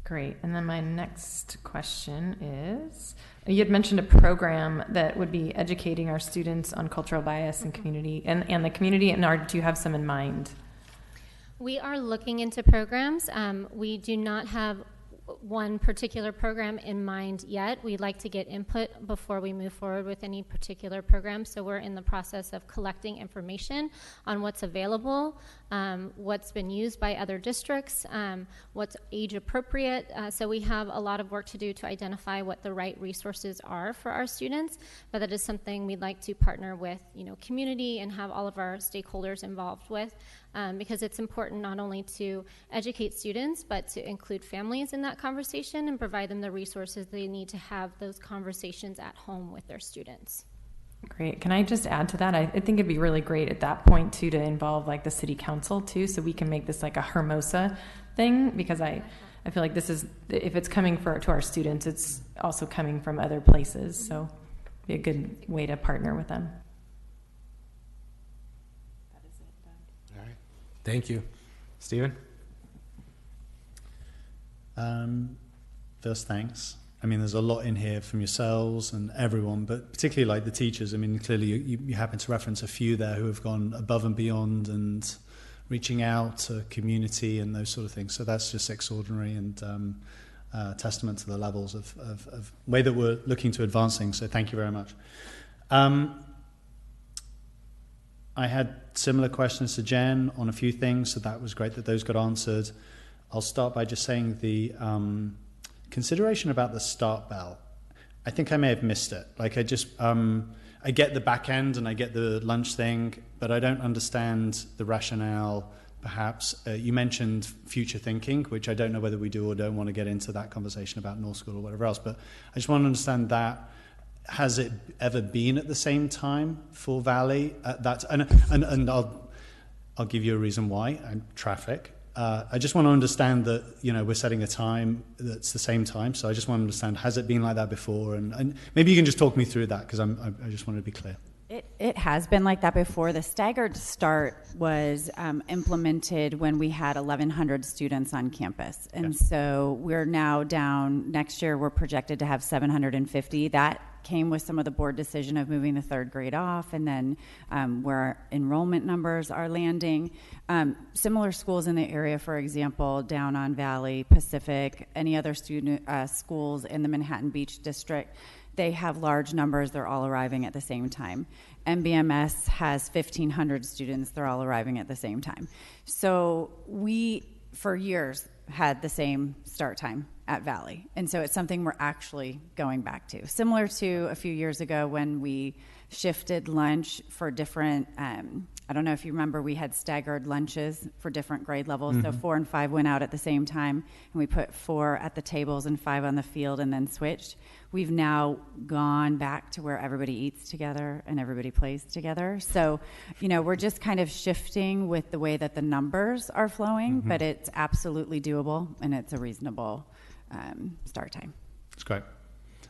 Great. And then my next question is, you had mentioned a program that would be educating our students on cultural bias and community and the community, and do you have some in mind? We are looking into programs. We do not have one particular program in mind yet. We'd like to get input before we move forward with any particular program. So we're in the process of collecting information on what's available, what's been used by other districts, what's age appropriate. So we have a lot of work to do to identify what the right resources are for our students, but that is something we'd like to partner with, community and have all of our stakeholders involved with. Because it's important not only to educate students, but to include families in that conversation and provide them the resources they need to have those conversations at home with their students. Great. Can I just add to that? I think it'd be really great at that point, too, to involve the city council, too, so we can make this like a Hermosa thing, because I feel like this is, if it's coming to our students, it's also coming from other places, so it'd be a good way to partner with them. Thank you. Stephen? First, thanks. There's a lot in here from yourselves and everyone, but particularly the teachers. Clearly you happen to reference a few there who have gone above and beyond and reaching out to community and those sort of things. So that's just extraordinary and testament to the levels of way that we're looking to advance things. So thank you very much. I had similar questions to Jen on a few things, so that was great that those got answered. I'll start by just saying the consideration about the start bell. I think I may have missed it. I get the back end and I get the lunch thing, but I don't understand the rationale. Perhaps you mentioned future thinking, which I don't know whether we do or don't want to get into that conversation about North School or whatever else, but I just want to understand that. Has it ever been at the same time for Valley? And I'll give you a reason why. Traffic. I just want to understand that, we're setting a time that's the same time. So I just want to understand, has it been like that before? And maybe you can just talk me through that, because I just want to be clear. It has been like that before. The staggered start was implemented when we had 1,100 students on campus. And so we're now down, next year we're projected to have 750. That came with some of the board decision of moving the third grade off, and then where our enrollment numbers are landing. Similar schools in the area, for example, down on Valley, Pacific, any other student schools in the Manhattan Beach District, they have large numbers. They're all arriving at the same time. MBMS has 1,500 students. They're all arriving at the same time. So we, for years, had the same start time at Valley. And so it's something we're actually going back to. Similar to a few years ago when we shifted lunch for different, I don't know if you remember, we had staggered lunches for different grade levels. Mm-hmm. So 4 and 5 went out at the same time, and we put 4 at the tables and 5 on the field and then switched. We've now gone back to where everybody eats together and everybody plays together. So, we're just kind of shifting with the way that the numbers are flowing, mm-hmm. but it's absolutely doable, and it's a reasonable start time. That's great.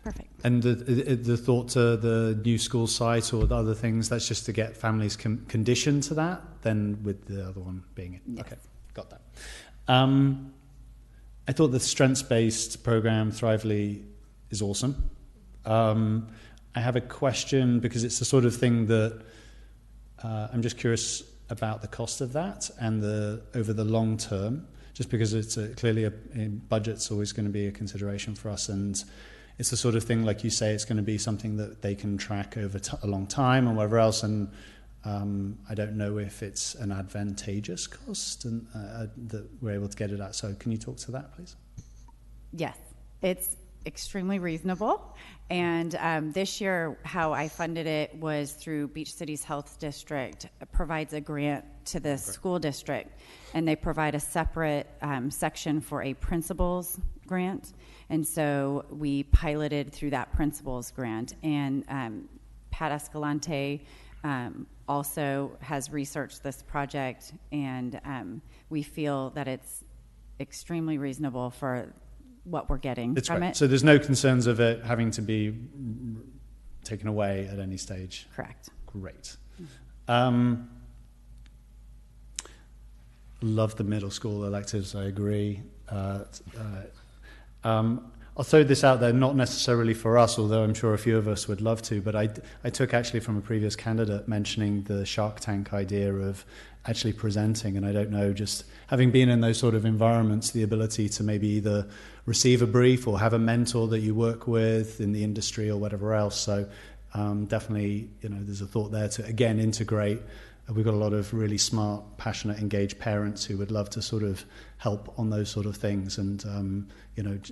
Perfect. And the thought to the new school site or the other things, that's just to get families conditioned to that, then with the other one being it. Yes. Okay, got that. I thought the strengths-based program, Thrively, is awesome. I have a question, because it's the sort of thing that I'm just curious about the cost of that and over the long term, just because it's clearly budget's always going to be a consideration for us, and it's the sort of thing, like you say, it's going to be something that they can track over a long time and whatever else, and I don't know if it's an advantageous cost and that we're able to get it at. So can you talk to that, please? Yes, it's extremely reasonable. And this year, how I funded it was through Beach Cities Health District. It provides a grant to the school district, and they provide a separate section for a principal's grant. And so we piloted through that principal's grant. And Pat Escalante also has researched this project, and we feel that it's extremely reasonable for what we're getting from it. So there's no concerns of it having to be taken away at any stage? Correct. Great. Love the middle school electives, I agree. I'll throw this out there, not necessarily for us, although I'm sure a few of us would love to, but I took actually from a previous candidate mentioning the Shark Tank idea of actually presenting, and I don't know, just having been in those sort of environments, the ability to maybe either receive a brief or have a mentor that you work with in the industry or whatever else. So definitely, there's a thought there to, again, integrate. We've got a lot of really smart, passionate, engaged parents who would love to sort of help on those sort of things, and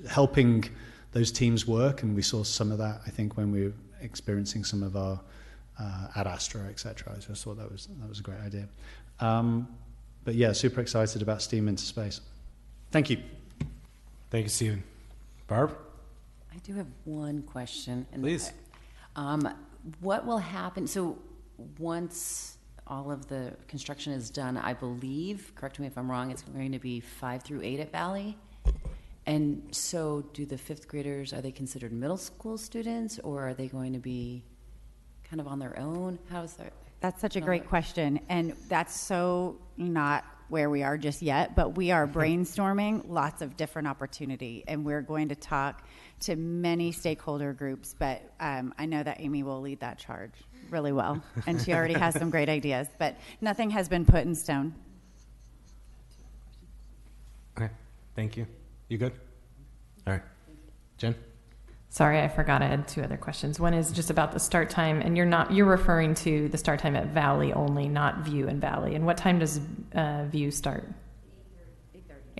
helping those teams work. And we saw some of that, I think, when we were experiencing some of our Ad Astra, etc. I just thought that was a great idea. But yeah, super excited about STEAM into space. Thank you. Thank you, Stephen. Barb? I do have one question. Please. What will happen? So once all of the construction is done, I believe, correct me if I'm wrong, it's going to be 5 through 8 at Valley. And so do the 5th graders, are they considered middle school students, or are they going to be kind of on their own? How is that? That's such a great question, and that's so not where we are just yet, but we are brainstorming lots of different opportunity, and we're going to talk to many stakeholder groups, but I know that Amy will lead that charge really well, and she already has some great ideas, but nothing has been put in stone. Okay, thank you. You good? All right. Jen? Sorry, I forgot I had 2 other questions. One is just about the start time, and you're referring to the start time at Valley only, not View and Valley. And what time does View start?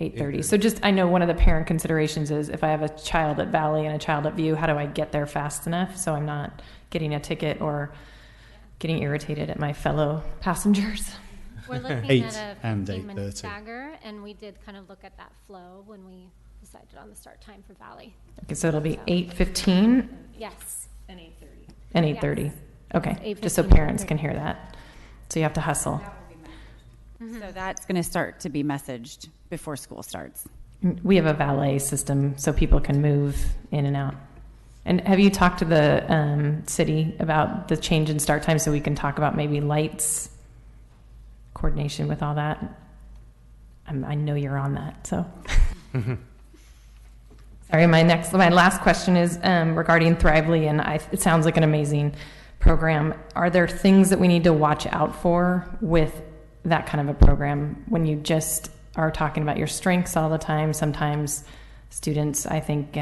8:30. So just, I know one of the parent considerations is if I have a child at Valley and a child at View, how do I get there fast enough so I'm not getting a ticket or getting irritated at my fellow passengers? We're looking 8 at a and 15-minute 8:30. stagger, and we did kind of look at that flow when we decided on the start time for Valley. Okay, so it'll be 8:15 Yes. and 8:30. Yes. Okay, It's just so 8:15 and parents can 8:30. hear that. So you have to hustle. So that's going to start to be messaged before school starts. We have a valet system so people can move in and out. And have you talked to the city about the change in start time so we can talk about maybe lights, coordination with all that? I know you're on that, so. Sorry, my last question is regarding Thrively, and it sounds like an amazing program. Are there things that we need to watch out for with that kind of a program when you just are talking about your strengths all the time? Sometimes students, I think,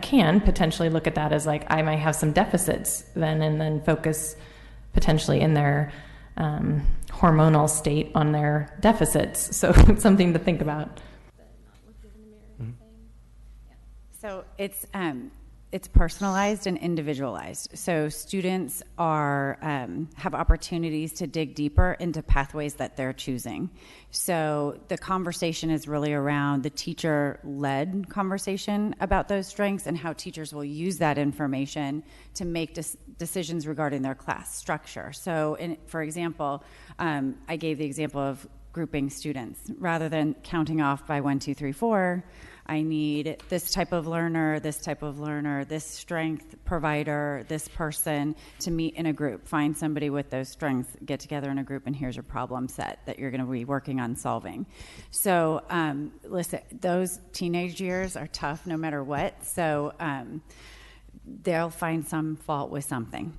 can potentially look at that as like, I might have some deficits then, and then focus potentially in their hormonal state on their deficits. So it's something to think about. So it's personalized and individualized. So students have opportunities to dig deeper into pathways that they're choosing. So the conversation is really around the teacher-led conversation about those strengths and how teachers will use that information to make decisions regarding their class structure. So, for example, I gave the example of grouping students. Rather than counting off by 1, 2, 3, 4, I need this type of learner, this type of learner, this strength provider, this person to meet in a group. Find somebody with those strengths, get together in a group, and here's your problem set that you're going to be working on solving. So listen, those teenage years are tough no matter what. So they'll find some fault with something.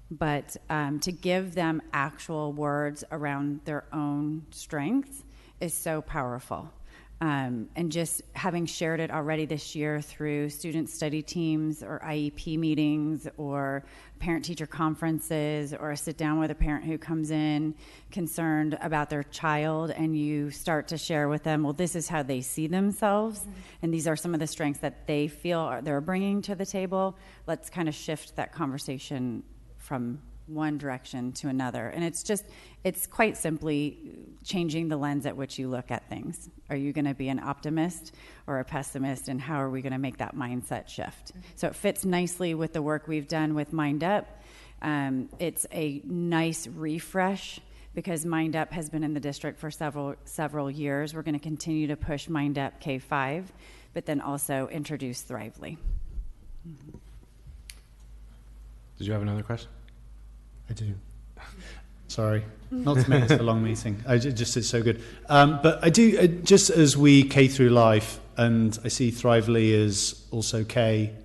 But to give them actual words around their own strengths is so powerful. And just having shared it already this year through student study teams or IEP meetings or parent-teacher conferences, or a sit-down with a parent who comes in concerned about their child, and you start to share with them, well, this is how they see themselves, and these are some of the strengths that they feel they're bringing to the table. Let's kind of shift that conversation from one direction to another. And it's quite simply changing the lens at which you look at things. Are you going to be an optimist or a pessimist, and how are we going to make that mindset shift? So it fits nicely with the work we've done with Mind Up. It's a nice refresh because Mind Up has been in the district for several years. We're going to continue to push Mind Up K-5, but then also introduce Thrively. Did you have another question? I do. Sorry, not to make this a long meeting. It's so good. But I do, just as we K through life, and I see Thrively is also K.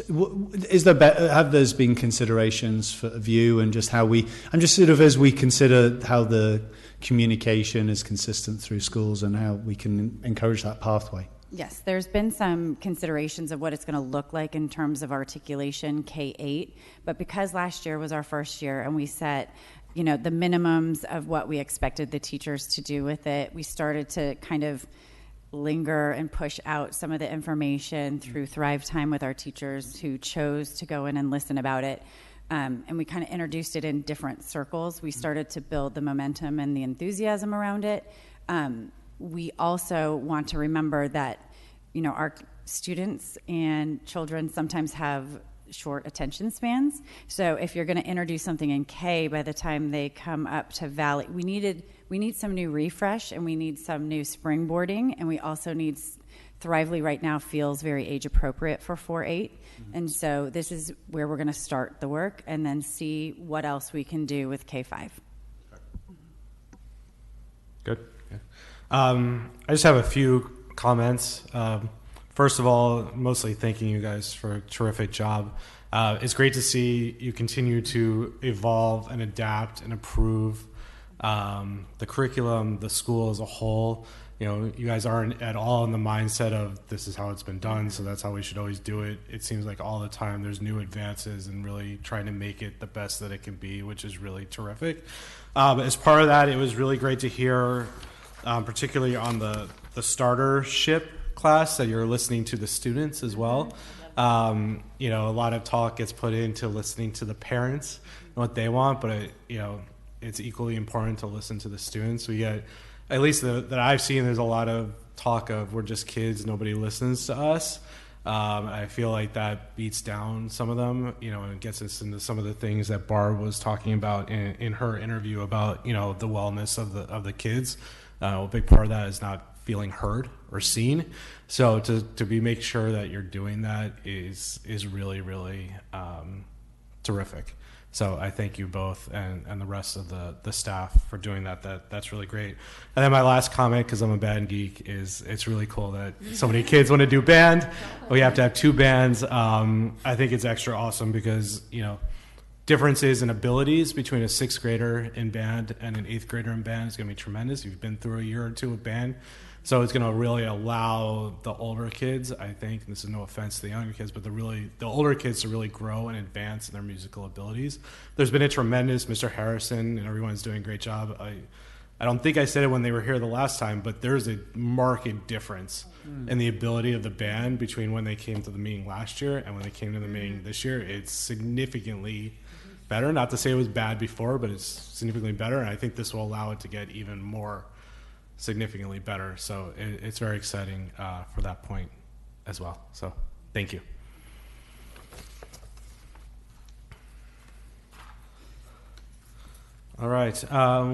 Have there been considerations for View and just how and just sort of as we consider how the communication is consistent through schools and how we can encourage that pathway? Yes, there's been some considerations of what it's going to look like in terms of articulation K-8, but because last year was our first year and we set, the minimums of what we expected the teachers to do with it, we started to kind of linger and push out some of the information through Thrive Time with our teachers who chose to go in and listen about it. And we kind of introduced it in different circles. We started to build the momentum and the enthusiasm around it. We also want to remember that, our students and children sometimes have short attention spans. So if you're going to introduce something in K, by the time they come up to Valley, we need some new refresh, and we need some new springboarding, and we also need Thrively right now feels very age appropriate for 4-8. And so this is where we're going to start the work and then see what else we can do with K-5. Good. I just have a few comments. First of all, mostly thanking you guys for a terrific job. It's great to see you continue to evolve and adapt and improve the curriculum, the school as a whole. You guys aren't at all in the mindset of this is how it's been done, so that's how we should always do it. It seems like all the time there's new advances and really trying to make it the best that it can be, which is really terrific. As part of that, it was really great to hear, particularly on the the startership class, that you're listening to the students as well. You know, a lot of talk gets put into listening to the parents and what they want, but you know, it's equally important to listen to the students. We get, at least that I've seen, there's a lot of talk of we're just kids, nobody listens to us. I feel like that beats down some of them, you know, and gets us into some of the things that Barb was talking about in her interview about, you know, the wellness of the kids. A big part of that is not feeling heard or seen. So to make sure that you're doing that is really, really terrific. So I thank you both and the rest of the staff for doing that. That's really great. And then my last comment, because I'm a band geek, is it's really cool that so many kids want to do band. We have to have 2 bands. I think it's extra awesome because, you know, differences in abilities between a 6th grader in band and an 8th grader in band is going to be tremendous. You've been through a year or 2 of band. So it's going to really allow the older kids, I think, and this is no offense to the younger kids, but the older kids to really grow and advance in their musical abilities. There's been a tremendous, Mr. Harrison and everyone's doing a great job. I don't think I said it when they were here the last time, but there's a marked difference in the ability of the band between when they came to the meeting last year and when they came to the meeting this year. It's significantly better. Not to say it was bad before, but it's significantly better, and I think this will allow it to get even more significantly better. So it's very exciting for that point as well. So thank you. All right.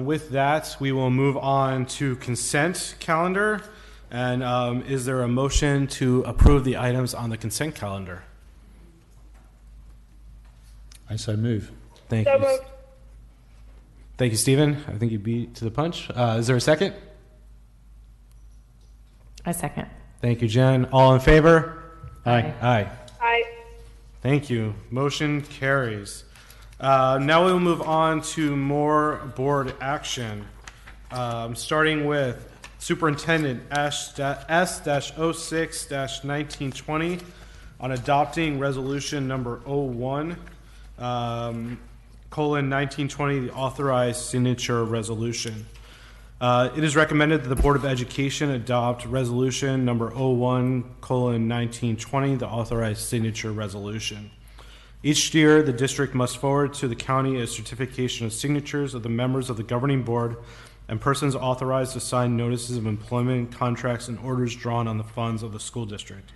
With that, we will move on to consent calendar. And is there a motion to approve the items on the consent calendar? I so move. Thank you. Thank you, Stephen. I think you beat to the punch. Is there a second? I second. Thank you, Jen. All in favor? Aye. Aye. Aye. Thank you. Motion carries. Now we will move on to more board action, starting with Superintendent S-06-1920 on adopting resolution number 01:1920, the authorized signature resolution. It is recommended that the Board of Education adopt resolution number 01:1920, the authorized signature resolution. Each year, the district must forward to the county a certification of signatures of the members of the governing board and persons authorized to sign notices of employment, contracts, and orders drawn on the funds of the school district.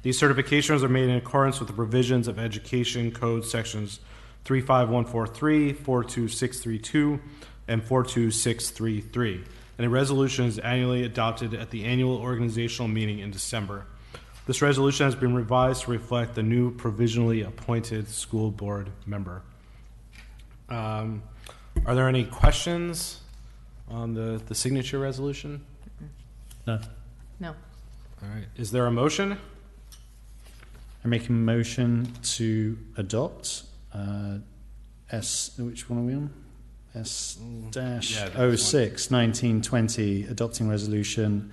These certifications are made in accordance with the provisions of Education Code sections 35143, 42632, and 42633. And a resolution is annually adopted at the annual organizational meeting in December. This resolution has been revised to reflect the new provisionally appointed school board member. Are there any questions on the signature resolution? No. No. All right. Is there a motion? I make a motion to adopt which one are we on? S-06-1920, adopting resolution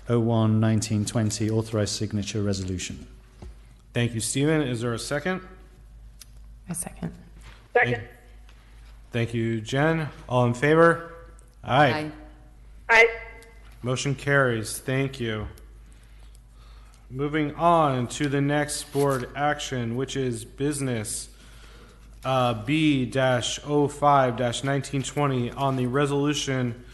01-1920, authorized signature resolution. Thank you, Stephen. Is there a second? I second. Second. Thank you, Jen. All in favor? Aye. Aye. Motion carries. Thank you. Moving on to the next board action, which is business B-05-1920 on the resolution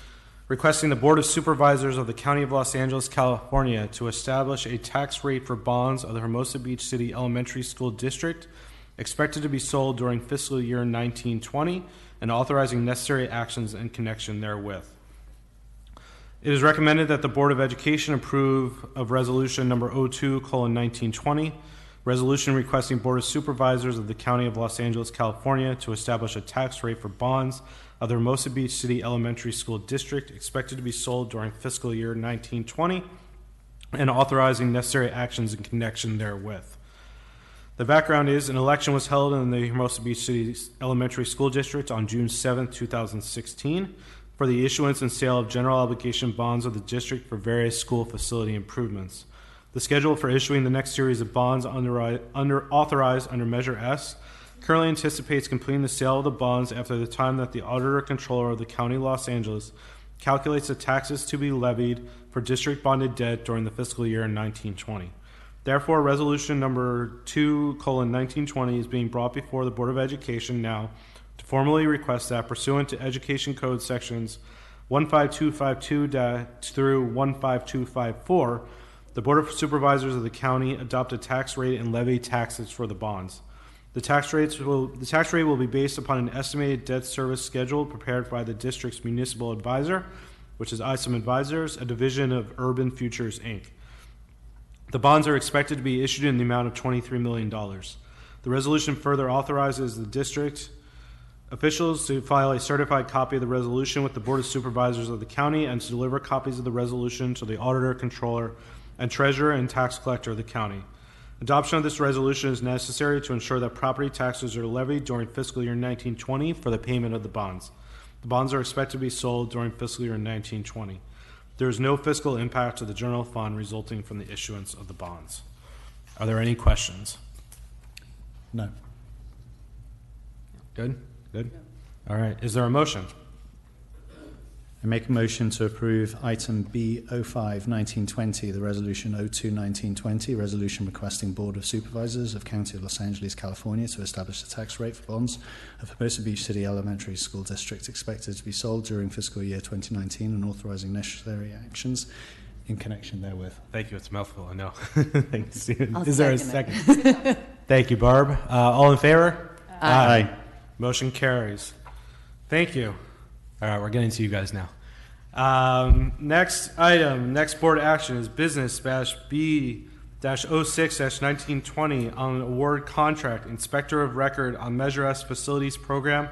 requesting the Board of Supervisors of the County of Los Angeles, California to establish a tax rate for bonds of the Hermosa Beach City Elementary School District expected to be sold during fiscal year 1920 and authorizing necessary actions in connection therewith. It is recommended that the Board of Education approve of resolution number 02:1920, resolution requesting Board of Supervisors of the County of Los Angeles, California to establish a tax rate for bonds of the Hermosa Beach City Elementary School District expected to be sold during fiscal year 1920 and authorizing necessary actions in connection therewith. The background is an election was held in the Hermosa Beach City Elementary School District on June 7, 2016 for the issuance and sale of general obligation bonds of the district for various school facility improvements. The schedule for issuing the next series of bonds authorized under Measure S currently anticipates completing the sale of the bonds after the time that the Auditor Controller of the County of Los Angeles calculates the taxes to be levied for district bonded debt during the fiscal year 1920. Therefore, resolution number 2:1920 is being brought before the Board of Education now to formally request that, pursuant to Education Code sections 15252 through 15254, the Board of Supervisors of the county adopt a tax rate and levy taxes for the bonds. The tax rate will be based upon an estimated debt service schedule prepared by the district's municipal advisor, which is ISOM Advisors, a division of Urban Futures, Inc. The bonds are expected to be issued in the amount of $23 million. The resolution further authorizes the district officials to file a certified copy of the resolution with the Board of Supervisors of the county and to deliver copies of the resolution to the auditor, controller, and treasurer and tax collector of the county. Adoption of this resolution is necessary to ensure that property taxes are levied during fiscal year 1920 for the payment of the bonds. The bonds are expected to be sold during fiscal year 1920. There is no fiscal impact to the general fund resulting from the issuance of the bonds. Are there any questions? No. Good? Good? All right. Is there a motion? I make a motion to approve item B05-1920, the resolution 02-1920, resolution requesting Board of Supervisors of County of Los Angeles, California to establish a tax rate for bonds of Hermosa Beach City Elementary School District expected to be sold during fiscal year 2019 and authorizing necessary actions in connection therewith. Thank you. It's a mouthful, I know. Thank you, Stephen. Is there a second? Thank you, Barb. All in favor? Aye. Motion carries. Thank you. All right, we're getting to you guys now. Next item, next board action is business-B-06-1920 on an award contract, Inspector of Record on Measure S Facilities Program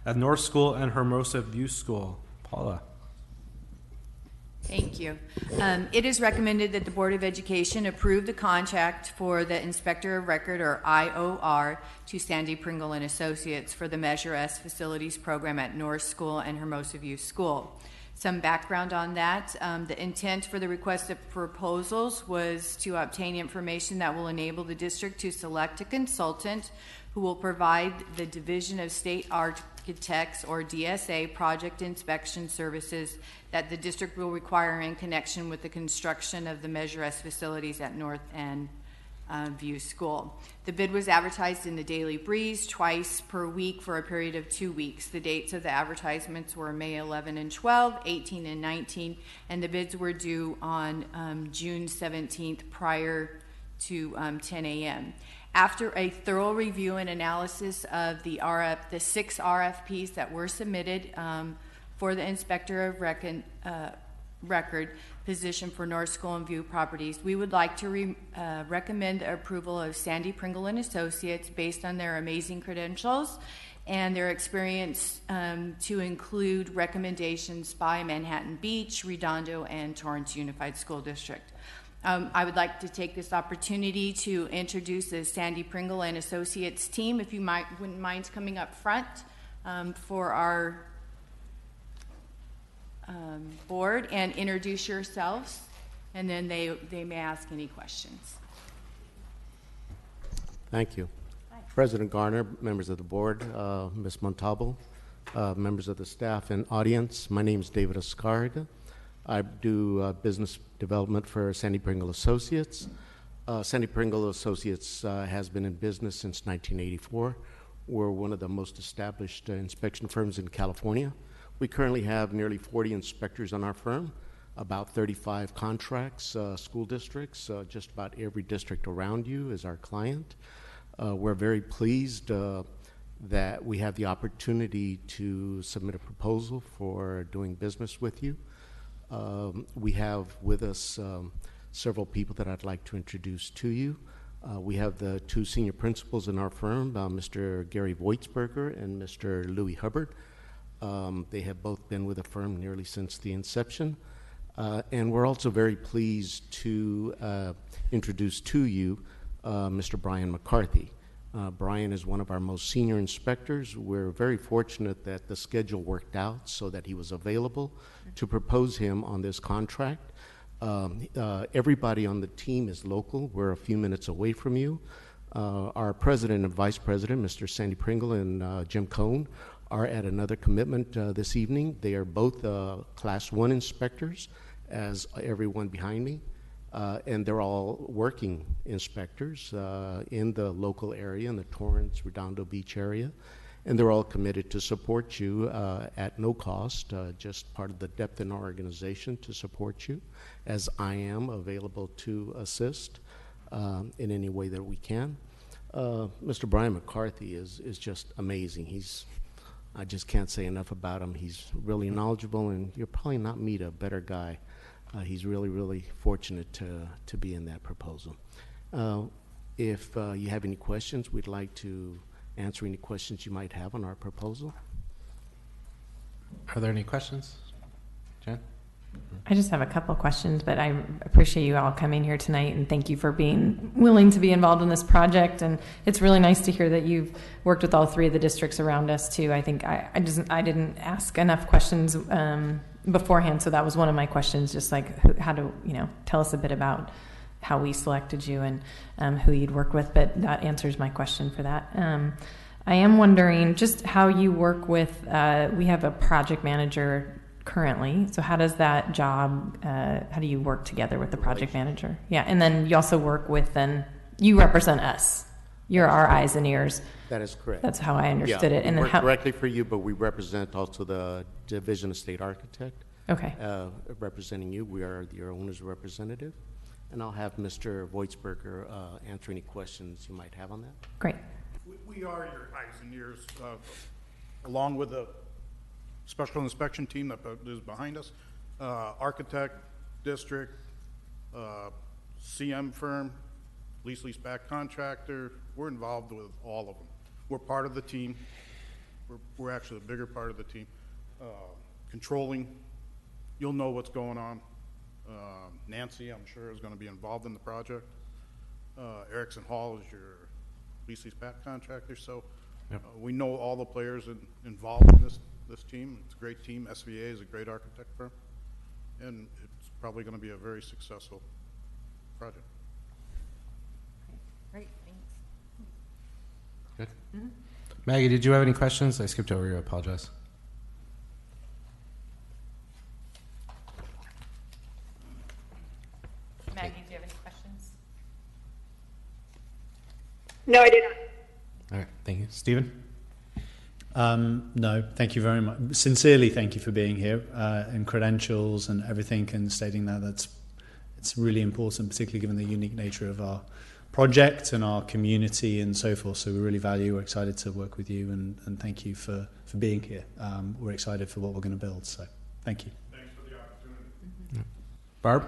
at North School and Hermosa View School. Paula. Thank you. It is recommended that the Board of Education approve the contract for the Inspector of Record, or IOR, to Sandy Pringle and Associates for the Measure S Facilities Program at North School and Hermosa View School. Some background on that. The intent for the request of proposals was to obtain information that will enable the district to select a consultant who will provide the Division of State Architects, or DSA, project inspection services that the district will require in connection with the construction of the Measure S facilities at North and View School. The bid was advertised in the Daily Breeze twice per week for a period of 2 weeks. The dates of the advertisements were May 11 and 12, 18 and 19, and the bids were due on June 17th prior to 10 a.m. After a thorough review and analysis of the 6 RFPs that were submitted for the Inspector of Record position for North School and View properties, we would like to recommend the approval of Sandy Pringle and Associates based on their amazing credentials and their experience, to include recommendations by Manhattan Beach, Redondo, and Torrance Unified School District. I would like to take this opportunity to introduce the Sandy Pringle and Associates team. If you wouldn't mind coming up front for our board and introduce yourselves, and then they may ask any questions. Thank you. Hi. President Garner, members of the board, Ms. Montalvo, members of the staff and audience, my name is David Escarga. I do business development for Sandy Pringle Associates. Sandy Pringle Associates has been in business since 1984. We're one of the most established inspection firms in California. We currently have nearly 40 inspectors on our firm, about 35 contracts, school districts, just about every district around you is our client. We're very pleased that we have the opportunity to submit a proposal for doing business with you. We have with us several people that I'd like to introduce to you. We have the 2 senior principals in our firm, Mr. Gary Voitsberger and Mr. Louis Hubbard. They have both been with the firm nearly since the inception. And we're also very pleased to introduce to you Mr. Brian McCarthy. Brian is one of our most senior inspectors. We're very fortunate that the schedule worked out so that he was available to propose him on this contract. Everybody on the team is local. We're a few minutes away from you. Our president and vice president, Mr. Sandy Pringle and Jim Cohn, are at another commitment this evening. They are both Class 1 inspectors, as everyone behind me, and they're all working inspectors in the local area, in the Torrance, Redondo Beach area, and they're all committed to support you at no cost, just part of the depth in our organization to support you, as I am available to assist in any way that we can. Mr. Brian McCarthy is just amazing. I just can't say enough about him. He's really knowledgeable, and you'll probably not meet a better guy. He's really, really fortunate to be in that proposal. If you have any questions, we'd like to answer any questions you might have on our proposal. Are there any questions? Jen? I just have a couple of questions, but I appreciate you all coming here tonight, and thank you for being willing to be involved in this project. And it's really nice to hear that you've worked with all three of the districts around us too. I think I didn't ask enough questions beforehand, so that was one of my questions. Just like how to tell us a bit about how we selected you and who you'd work with. But that answers my question for that. I am wondering just how you work with. We have a project manager currently. So how does that job, how do you work together with the project manager? Yeah, and then you also work with, you represent us. You're our eyes and ears. That is correct. That's how I understood it. And we work directly for you, but we represent also the Division of State Architect. Okay. Representing you. We are your owner's representative. And I'll have Mr. Voitsberger answer any questions you might have on that. Great. We are your eyes and ears, along with the special inspection team that is behind us, architect, district, CM firm, lease back contractor. We're involved with all of them. We're part of the team. We're actually a bigger part of the team. Controlling, you'll know what's going on. Nancy, I'm sure, is going to be involved in the project. Erickson Hall is your lease back contractor. So yep. We know all the players involved in this team. It's a great team. SVA is a great architect firm, and it's probably going to be a very successful project. Great, thanks. Good. Mm-hmm. Maggie, did you have any questions? I skipped over you. I apologize. Maggie, do you have any questions? No, I do not. All right, thank you. Stephen? No, thank you very much. Sincerely, thank you for being here and credentials and everything and stating that. It's really important, particularly given the unique nature of our project and our community and so forth. So we really value, we're excited to work with you and thank you for being here. We're excited for what we're going to build. So thank you. Thanks for the opportunity. Mm-hmm. Barb?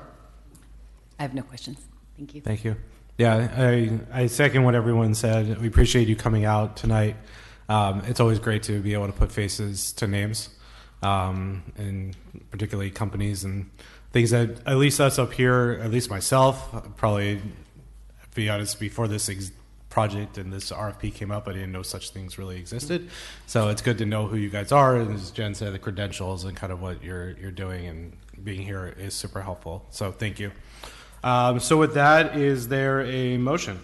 I have no questions. Thank you. Thank you. Yeah, I second what everyone said. We appreciate you coming out tonight. It's always great to be able to put faces to names, and particularly companies and things that at least us up here, at least myself, probably, to be honest, before this project and this RFP came up, I didn't know such things really existed. So it's good to know who you guys are, and as Jen said, the credentials and kind of what you're doing, and being here is super helpful. So thank you. So with that, is there a motion?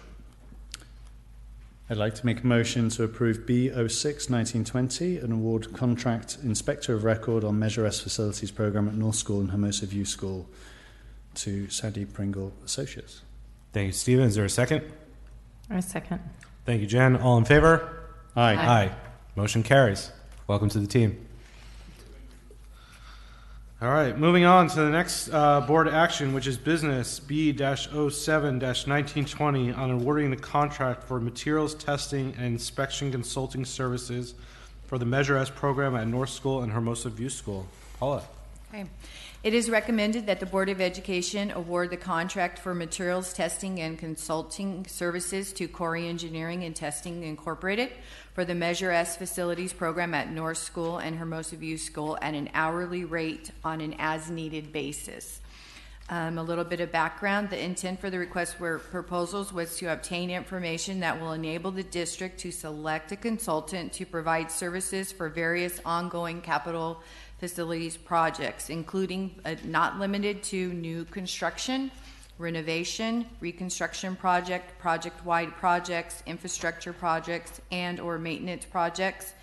I'd like to make a motion to approve B06-1920 and award contract Inspector of Record on Measure S Facilities Program at North School and Hermosa View School to Sandy Pringle Associates. Thank you, Stephen. Is there a second? A second. Thank you, Jen. All in favor? Aye. Aye. Motion carries. Welcome to the team. All right, moving on to the next board action, which is business B-07-1920 on awarding the contract for materials testing and inspection consulting services for the Measure S program at North School and Hermosa View School. Paula. Okay. It is recommended that the Board of Education award the contract for materials testing and consulting services to Corey Engineering and Testing Incorporated for the Measure S Facilities Program at North School and Hermosa View School at an hourly rate on an as-needed basis. A little bit of background. The intent for the request for proposals was to obtain information that will enable the district to select a consultant to provide services for various ongoing capital facilities projects, including not limited to new construction, renovation, reconstruction project-wide projects, infrastructure projects, and or maintenance projects,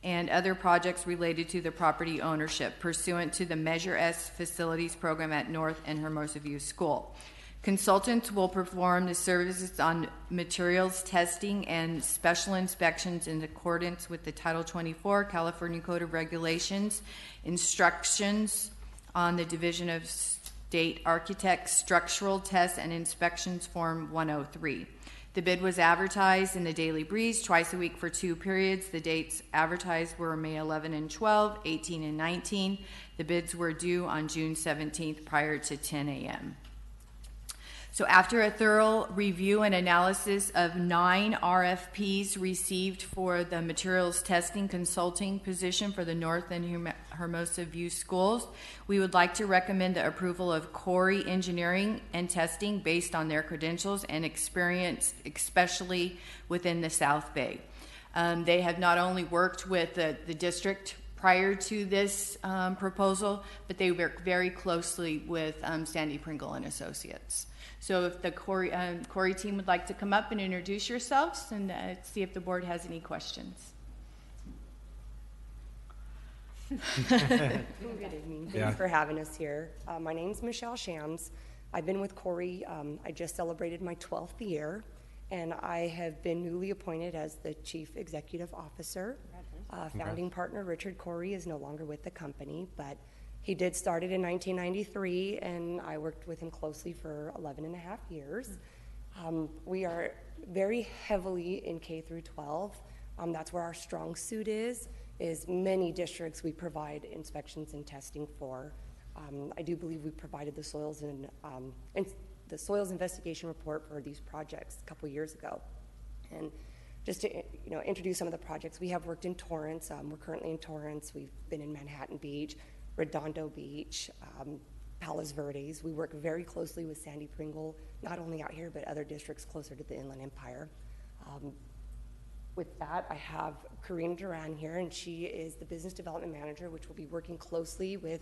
and other projects related to the property ownership pursuant to the Measure S Facilities Program at North and Hermosa View School. Consultants will perform the services on materials testing and special inspections in accordance with the Title 24 California Code of Regulations, instructions on the Division of State Architects Structural Tests and Inspections Form 103. The bid was advertised in the Daily Breeze twice a week for 2 periods. The dates advertised were May 11 and 12, 18 and 19. The bids were due on June 17th prior to 10 a.m. So after a thorough review and analysis of 9 RFPs received for the materials testing consulting position for the North and Hermosa View schools, we would like to recommend the approval of Corey Engineering and Testing based on their credentials and experience, especially within the South Bay. They have not only worked with the district prior to this proposal, but they work very closely with Sandy Pringle and Associates. So if the Corey team would like to come up and introduce yourselves and see if the board has any questions. Good evening. Thanks for having us here. My name's Michelle Shams. I've been with Corey. I just celebrated my 12th year, and I have been newly appointed as the Chief Executive Officer. Founding partner Richard Corey is no longer with the company, but he did start it in 1993, and I worked with him closely for 11 and a half years. We are very heavily in K through 12. That's where our strong suit is many districts we provide inspections and testing for. I do believe we provided the soils and the soils investigation report for these projects a couple years ago. And just to introduce some of the projects, we have worked in Torrance. We're currently in Torrance. We've been in Manhattan Beach, Redondo Beach, Palos Verdes. We work very closely with Sandy Pringle, not only out here, but other districts closer to the Inland Empire. With that, I have Karina Duran here, and she is the Business Development Manager, which will be working closely with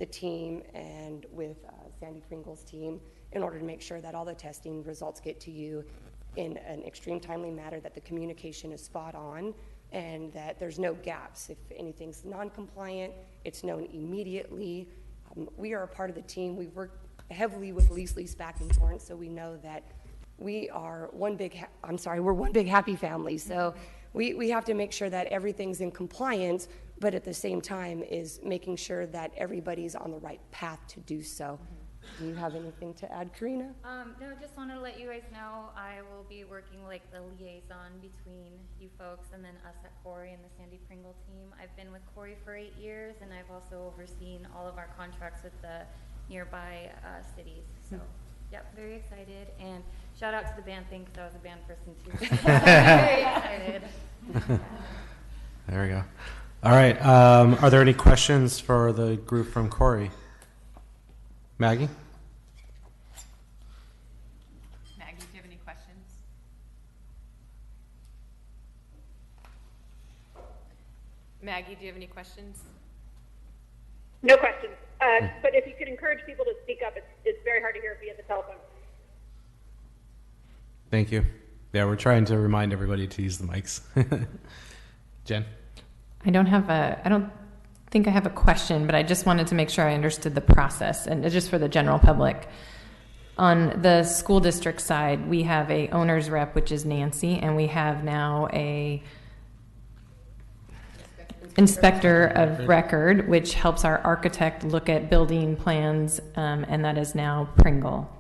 the team and with Sandy Pringle's team in order to make sure that all the testing results get to you in an extreme timely manner, that the communication is spot on, and that there's no gaps. If anything's non-compliant, it's known immediately. We are a part of the team. We've worked heavily with Lease back in Torrance, so we know that we are we're one big happy family. So we have to make sure that everything's in compliance, but at the same time is making sure that everybody's on the right path to do so. Do you have anything to add, Karina? No, just want to let you guys know I will be working like the liaison between you folks and then us at Corey and the Sandy Pringle team. I've been with Corey for 8 years, and I've also overseen all of our contracts with the nearby cities. So, yep, very excited. And shout out to the band thing, because I was a band person too. Very excited. There we go. All right. Are there any questions for the group from Corey? Maggie? Maggie, do you have any questions? Maggie, do you have any questions? No questions. But if you could encourage people to speak up, it's very hard to hear via the telephone. Thank you. Yeah, we're trying to remind everybody to use the mics. Jen? I don't think I have a question, but I just wanted to make sure I understood the process, and just for the general public. On the school district side, we have a owner's rep, which is Nancy, and we have now a inspector of record, which helps our architect look at building plans, and that is now Pringle.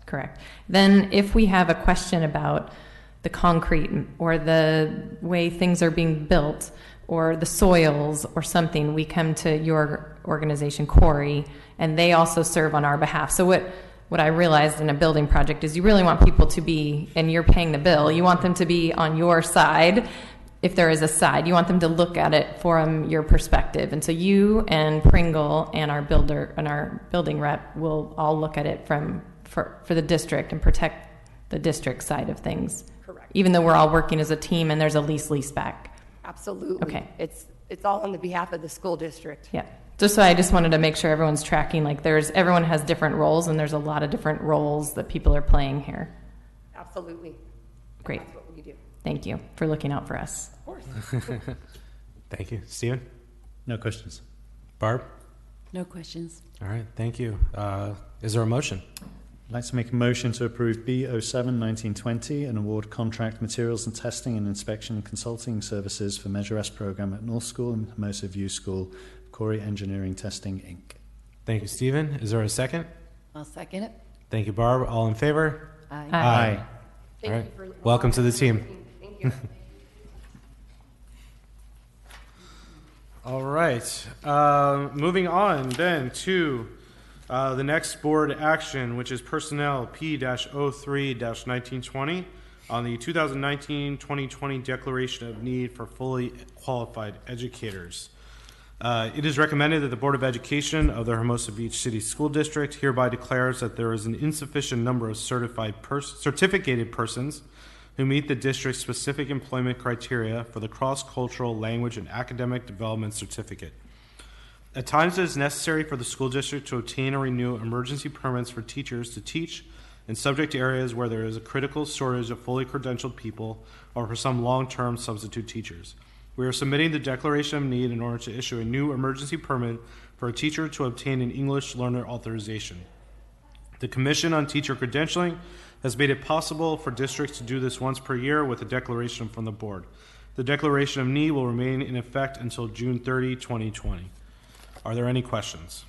Correct. Then if we have a question about the concrete or the way things are being built or the soils or something, we come to your organization, Corey, and they also serve on our behalf. So what I realized in a building project is you really want people to be, and you're paying the bill, you want them to be on your side. If there is a side, you want them to look at it from your perspective. And so you and Pringle and our builder and our building rep will all look at it for the district and protect the district side of things. Correct. Even though we're all working as a team and there's a lease back. Absolutely. Okay. It's all on the behalf of the school district. Yeah. So I just wanted to make sure everyone's tracking. Like everyone has different roles, and there's a lot of different roles that people are playing here. Absolutely. Great. That's what we do. Thank you for looking out for us. Of course. Thank you. Stephen? No questions. Barb? No questions. All right, thank you. Is there a motion? I'd like to make a motion to approve B07-1920 and award contract materials and testing and inspection and consulting services for Measure S program at North School and Hermosa View School, Corey Engineering Testing, Inc. Thank you, Stephen. Is there a second? I'll second it. Thank you, Barb. All in favor? Aye. Aye. Thank All you right. for Welcome to the team. Thank you. All right. Moving on then to the next board action, which is Personnel P-03-1920 on the 2019-2020 Declaration of Need for Fully Qualified Educators. It is recommended that the Board of Education of the Hermosa Beach City School District hereby declares that there is an insufficient number of certificated persons who meet the district's specific employment criteria for the cross-cultural language and academic development certificate. At times, it is necessary for the school district to obtain or renew emergency permits for teachers to teach in subject areas where there is a critical shortage of fully credentialed people or for some long-term substitute teachers. We are submitting the Declaration of Need in order to issue a new emergency permit for a teacher to obtain an English learner authorization. The Commission on Teacher Credentialing has made it possible for districts to do this once per year with a declaration from the board. The Declaration of Need will remain in effect until June 30, 2020. Are there any questions?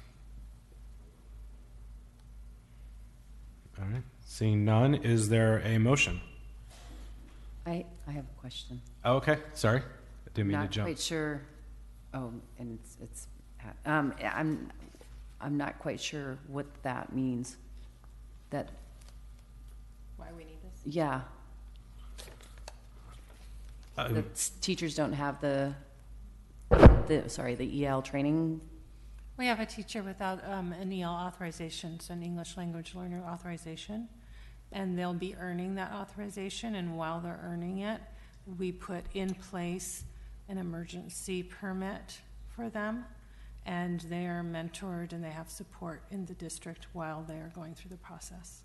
All right. Seeing none, is there a motion? I have a question. Oh, okay. Sorry. I didn't mean Not to jump. quite sure. Oh, and I'm not quite sure what that means. That. Why we need this? Yeah. The teachers don't have the EL training. We have a teacher without an EL authorization, so an English language learner authorization, and they'll be earning that authorization, and while they're earning it, we put in place an emergency permit for them, and they are mentored and they have support in the district while they are going through the process.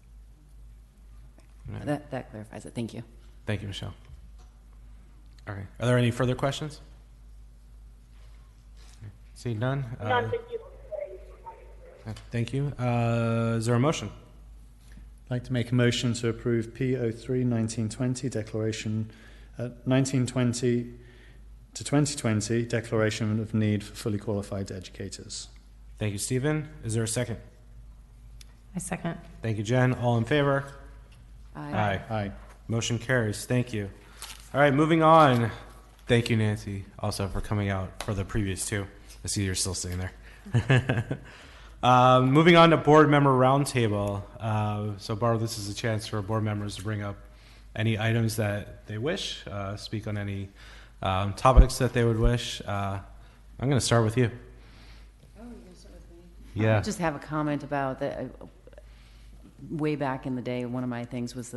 Right. That clarifies it. Thank you. Thank you, Michelle. All right. Are there any further questions? See none? None, thank you. Thank you. Is there a motion? I'd like to make a motion to approve P03-1920 Declaration 1920 to 2020 Declaration of Need for Fully Qualified Educators. Thank you, Stephen. Is there a second? I second. Thank you, Jen. All in favor? Aye. Aye. Motion carries. Thank you. All right, moving on. Thank you, Nancy, also for coming out for the previous two. I see you're still sitting there. Moving on to board member roundtable. So, Barb, this is a chance for board members to bring up any items that they wish, speak on any topics that they would wish. I'm going to start with you. Oh, you're going to start with me? Yeah. I just have a comment about that. Way back in the day, one of my things was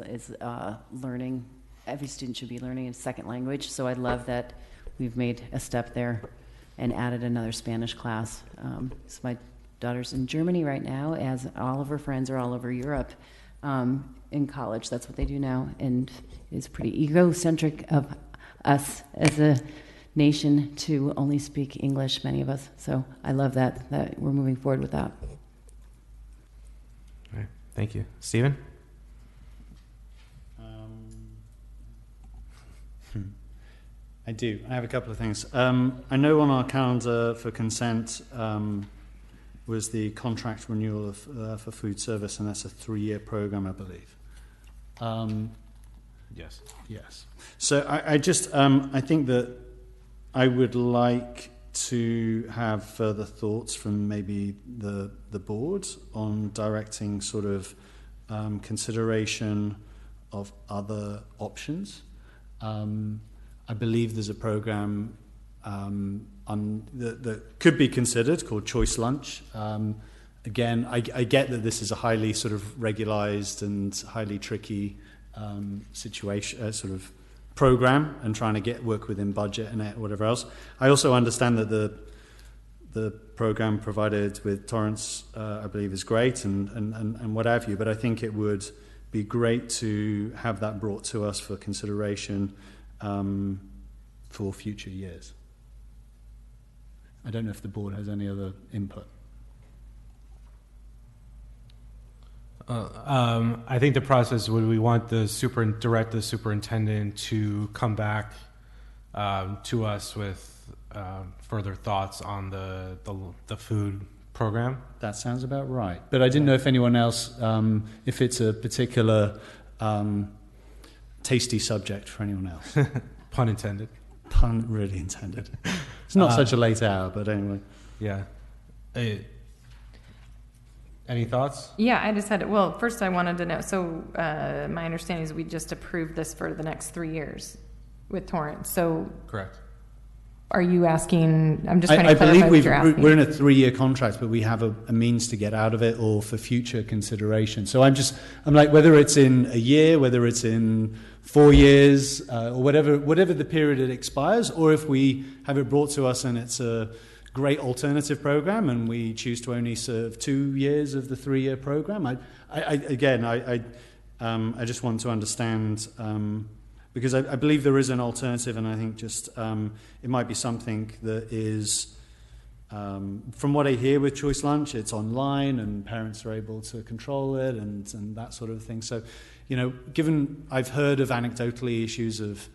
learning. Every student should be learning a second language. So I love that we've made a step there and added another Spanish class. So my daughter's in Germany right now, as all of her friends are all over Europe in college. That's what they do now, and it's pretty egocentric of us as a nation to only speak English, many of us. So I love that we're moving forward with that. All right. Thank you. Stephen? I do. I have a couple of things. I know on our calendar for consent was the contract renewal for food service, and that's a 3-year program, I believe. Yes. Yes. So I just I think that I would like to have further thoughts from maybe the board on directing sort of consideration of other options. I believe there's a program that could be considered called Choice Lunch. Again, I get that this is a highly sort of regularized and highly tricky situation, sort of program, and trying to work within budget and whatever else. I also understand that the program provided with Torrance, I believe, is great and what have you. But I think it would be great to have that brought to us for consideration for future years. I don't know if the board has any other input. I think the process would we want the direct the superintendent to come back to us with further thoughts on the food program. That sounds about right. But I didn't know if anyone else, if it's a particular tasty subject for anyone else. Pun intended. Pun really intended. It's not such a late hour, but anyway. Yeah. Any thoughts? Yeah, I just had, well, first I wanted to know, so my understanding is we just approved this for the next 3 years with Torrance. So correct. Are you asking, I'm just trying to clarify believe what you're asking. we're in a 3-year contract, but we have a means to get out of it or for future consideration. So I'm like, whether it's in a year, whether it's in 4 years, or whatever the period it expires, or if we have it brought to us and it's a great alternative program and we choose to only serve 2 years of the 3-year program. I just want to understand, because I believe there is an alternative, and I think just it might be something that is, from what I hear with Choice Lunch, it's online and parents are able to control it and that sort of thing. So, given I've heard of anecdotally issues of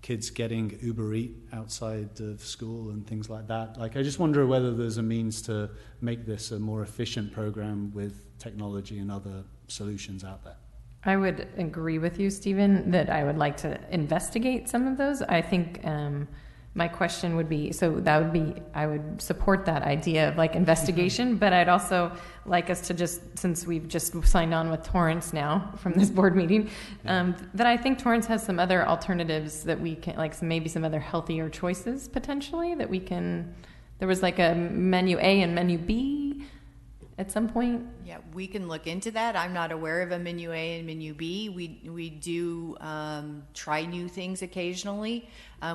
kids getting Uber Eat outside of school and things like that, I just wonder whether there's a means to make this a more efficient program with technology and other solutions out there. I would agree with you, Stephen, that I would like to investigate some of those. I think my question would be, I would support that idea of investigation, but I'd also like us to since we've just signed on with Torrance now from this board meeting, that I think Torrance has some other alternatives that we can, maybe some other healthier choices potentially that we can, there was a menu A and menu B at some point. Yeah, we can look into that. I'm not aware of a menu A and menu B. We do try new things occasionally.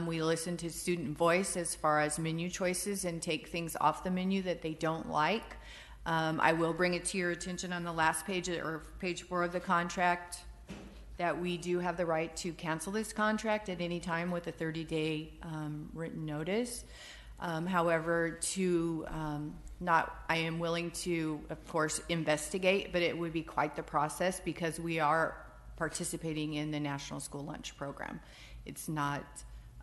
We listen to student voice as far as menu choices and take things off the menu that they don't like. I will bring it to your attention on the last page or page 4 of the contract that we do have the right to cancel this contract at any time with a 30-day written notice. However, I am willing to, of course, investigate, but it would be quite the process because we are participating in the National School Lunch Program. It's not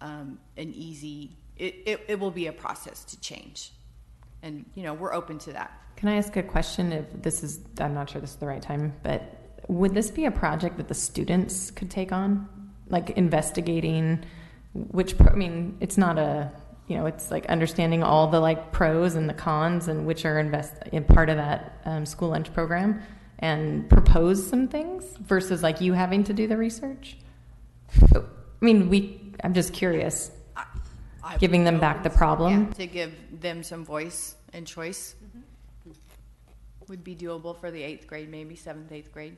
an easy, it will be a process to change. And, we're open to that. Can I ask a question? I'm not sure this is the right time, but would this be a project that the students could take on? Investigating it's not a, it's understanding all the pros and the cons and which are in part of that school lunch program and propose some things versus you having to do the research. I'm just curious. Giving them back the problem. Yeah, to give them some voice and choice would be doable for the 8th grade, maybe 7th, 8th grade.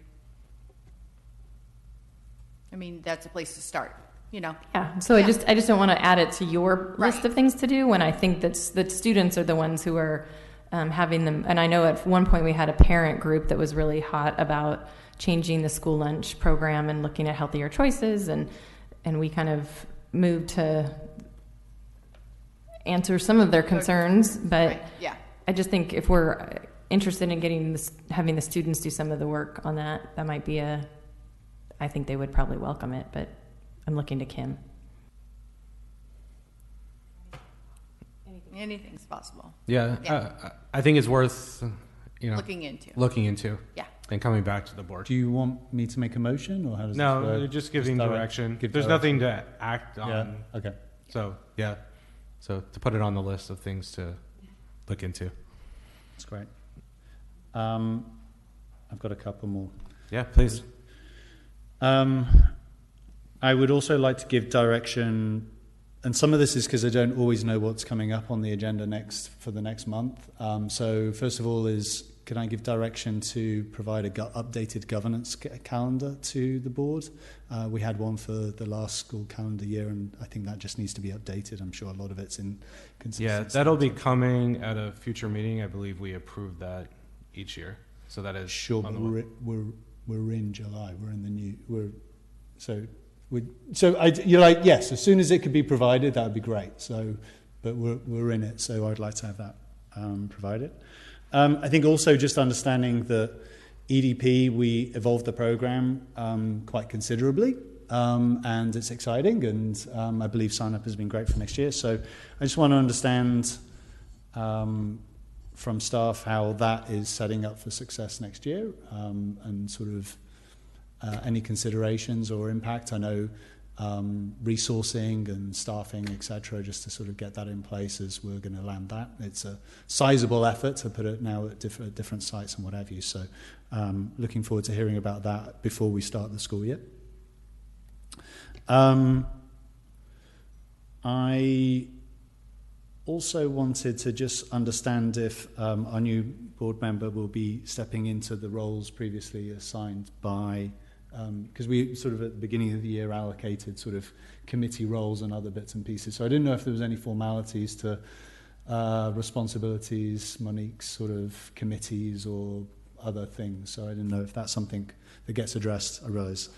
That's a place to start. Yeah. So I just don't want to add it to your list of things to do when I think that students are the ones who are having them. And I know at one point we had a parent group that was really hot about changing the school lunch program and looking at healthier choices, and we kind of moved to answer some of their concerns. But right. Yeah. I just think if we're interested in having the students do some of the work on that might be I think they would probably welcome it, but I'm looking to Kim. Anything's possible. Yeah. I think it's worth, looking into. Yeah. And coming back to the board. Do you want me to make a motion, or how does No, this work? you're just giving direction. There's direction. nothing to act on. Yeah. Okay. So, yeah. So to put it on the list of things to look into. That's great. I've got a couple more. Yeah, please. I would also like to give direction, and some of this is because I don't always know what's coming up on the agenda for the next month. So first of all can I give direction to provide an updated governance calendar to the board? We had one for the last school calendar year, and I think that just needs to be updated. I'm sure a lot of it's inconsistent. Yeah, that'll be coming at a future meeting. I believe we approved that each year. So that is sure. But we're in July. We're in the new. You're like, yes. As soon as it could be provided, that would be great. So but we're in it, so I'd like to have that provided. I think also just understanding that EDP, we evolved the program quite considerably, and it's exciting, and I believe sign-up has been great for next year. So I just want to understand from staff how that is setting up for success next year, and sort of any considerations or impact. I know resourcing and staffing, etc., just to sort of get that in place as we're going to land that. It's a sizable effort to put it now at different sites and what have you. So looking forward to hearing about that before we start the school year. I also wanted to just understand if our new board member will be stepping into the roles previously assigned by, because we sort of at the beginning of the year allocated sort of committee roles and other bits and pieces. So I didn't know if there was any formalities to responsibilities, Monique's sort of committees or other things. So I didn't know if that's something that gets addressed. I realize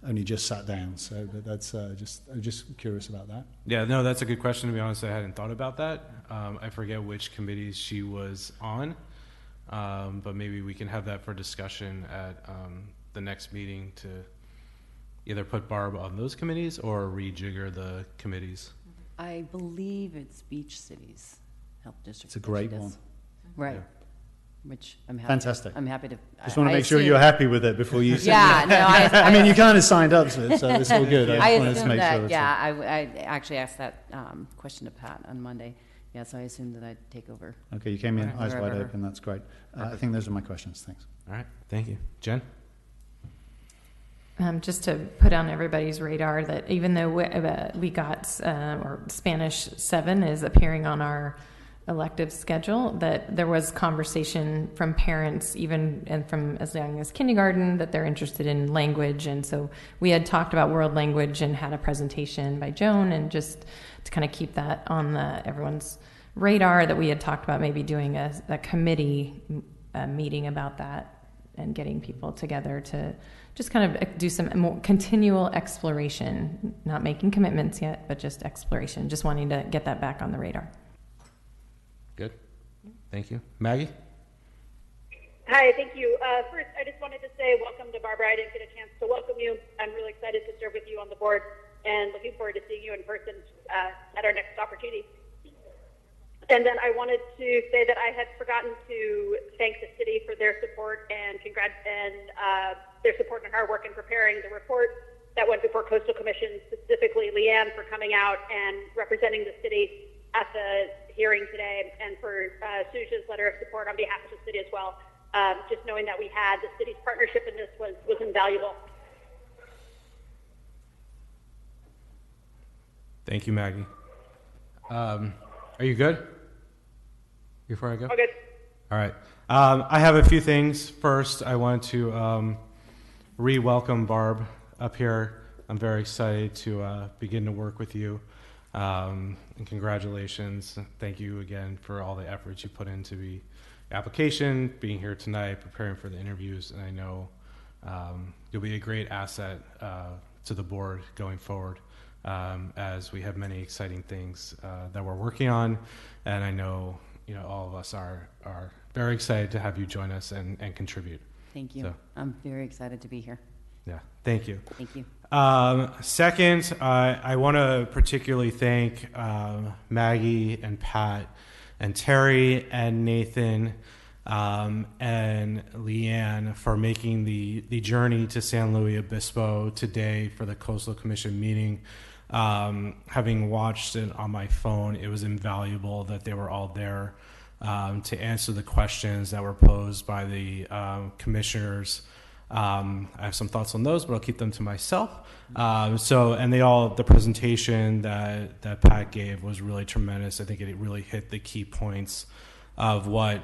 only just sat down, so that's I'm just curious about that. Yeah, no, that's a good question. To be honest, I hadn't thought about that. I forget which committees she was on, but maybe we can have that for discussion at the next meeting to either put Barb on those committees or rejigger the committees. I believe it's Beach Cities Health District. It's a great one. Right. Yeah. Which I'm happy. Fantastic. I'm happy to. Just want to make sure you're happy with it before you. Yeah, no. I mean, you kind of signed up to it, so it's all good. I just wanted to make sure. I actually asked that question to Pat on Monday. Yeah, so I assumed that I'd take over. Okay, you came in eyes wide Wherever. open. That's great. I think those are my questions. Thanks. All right, thank you, Jen. Just to put on everybody's radar that even though we got or Spanish 7 is appearing on our elective schedule, that there was conversation from parents, even and from as young as kindergarten, that they're interested in language. And so we had talked about world language and had a presentation by Joan, and just to kind of keep that on everyone's radar, that we had talked about maybe doing a committee meeting about that and getting people together to just kind of do some more continual exploration, not making commitments yet, but just exploration, just wanting to get that back on the radar. Good. Thank you. Maggie? Hi, thank you. First, I just wanted to say welcome to Barbara. I didn't get a chance to welcome you. I'm really excited to serve with you on the board and looking forward to seeing you in person at our next opportunity. And then I wanted to say that I had forgotten to thank the city for their support and their support and hard work in preparing the report that went before Coastal Commission, specifically Leanne for coming out and representing the city at the hearing today, and for Suja's letter of support on behalf of the city as well. Just knowing that we had the city's partnership in this was invaluable. Thank you, Maggie. Are you good? Before I go? All good. All right. I have a few things. First, I want to re-welcome Barb up here. I'm very excited to begin to work with you. And congratulations. Thank you again for all the efforts you put into the application, being here tonight, preparing for the interviews. And I know you'll be a great asset to the board going forward, as we have many exciting things that we're working on. And I know all of us are very excited to have you join us and contribute. Thank you. So, I'm very excited to be here. Yeah, thank you. Thank you. Second, I want to particularly thank Maggie and Pat and Terry and Nathan and Leanne for making the journey to San Luis Obispo today for the Coastal Commission meeting. Having watched it on my phone, it was invaluable that they were all there to answer the questions that were posed by the commissioners. I have some thoughts on those, but I'll keep them to myself. The presentation that Pat gave was really tremendous. I think it really hit the key points of what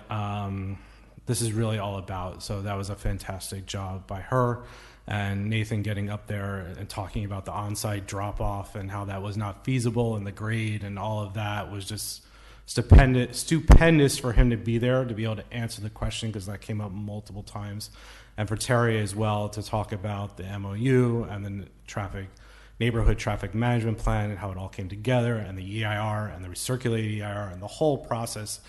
this is really all about. So that was a fantastic job by her. And Nathan getting up there and talking about the on-site drop-off and how that was not feasible and the grade and all of that was just stupendous for him to be there, to be able to answer the question, because that came up multiple times. And for Terry as well to talk about the MOU and the traffic neighborhood traffic management plan and how it all came together, and the EIR and the recirculated EIR and the whole process.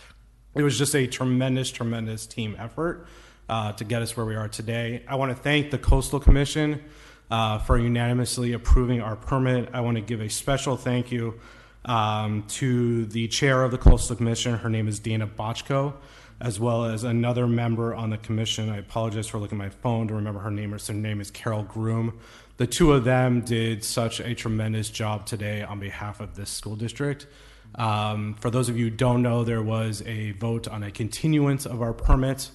It was just a tremendous, tremendous team effort to get us where we are today. I want to thank the Coastal Commission for unanimously approving our permit. I want to give a special thank you to the chair of the Coastal Commission. Her name is Dana Bochco, as well as another member on the commission. I apologize for looking at my phone to remember her name. Her name is Carol Groom. The two of them did such a tremendous job today on behalf of this school district. For those of you who don't know, there was a vote on a continuance of our permit,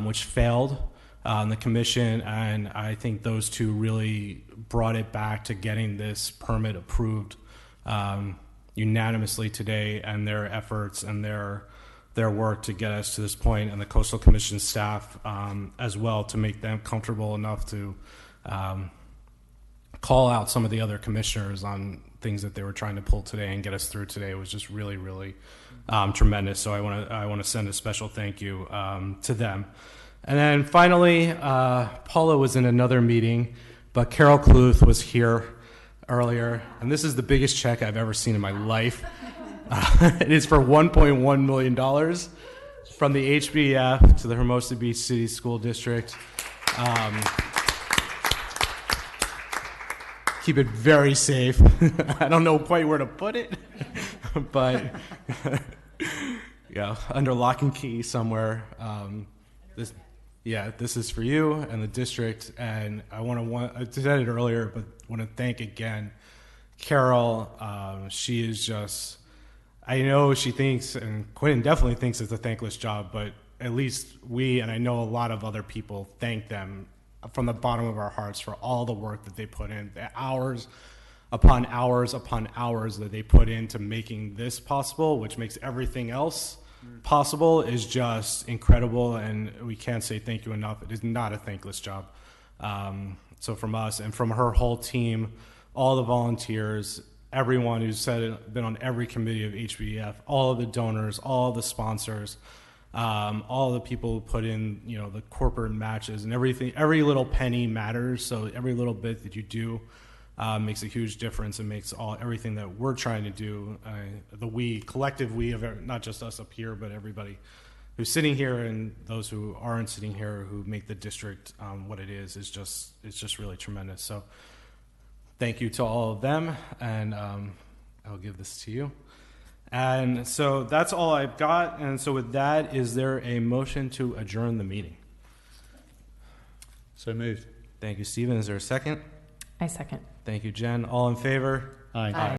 which failed on the commission, and I think those two really brought it back to getting this permit approved unanimously today, and their efforts and their work to get us to this point, and the Coastal Commission staff as well, to make them comfortable enough to call out some of the other commissioners on things that they were trying to pull today and get us through today. It was just really, really tremendous. So I want to send a special thank you to them. And then finally, Paula was in another meeting, but Carol Cluth was here earlier, and this is the biggest check I've ever seen in my life. It is for $1.1 million from the HBF to the Hermosa Beach City School District. Keep it very safe. I don't know quite where to put it, but yeah, under lock and key somewhere. This is for you and the district, and I said it earlier, but want to thank again Carol. She is just, I know she thinks, and Quinn definitely thinks it's a thankless job, but at least we, and I know a lot of other people, thank them from the bottom of our hearts for all the work that they put in, the hours upon hours upon hours that they put into making this possible, which makes everything else possible, is just incredible, and we can't say thank you enough. It is not a thankless job. So from us and from her whole team, all the volunteers, everyone who's been on every committee of HBF, all of the donors, all of the sponsors, all the people who put in, the corporate matches and everything, every little penny matters. So every little bit that you do makes a huge difference and makes everything that we're trying to do, the collective we of not just us up here, but everybody who's sitting here and those who aren't sitting here who make the district what it is just really tremendous. So thank you to all of them, and I'll give this to you. And so that's all I've got. And so with that, is there a motion to adjourn the meeting? So moved. Thank you, Stephen. Is there a second? I second. Thank you, Jen. All in favor? Aye.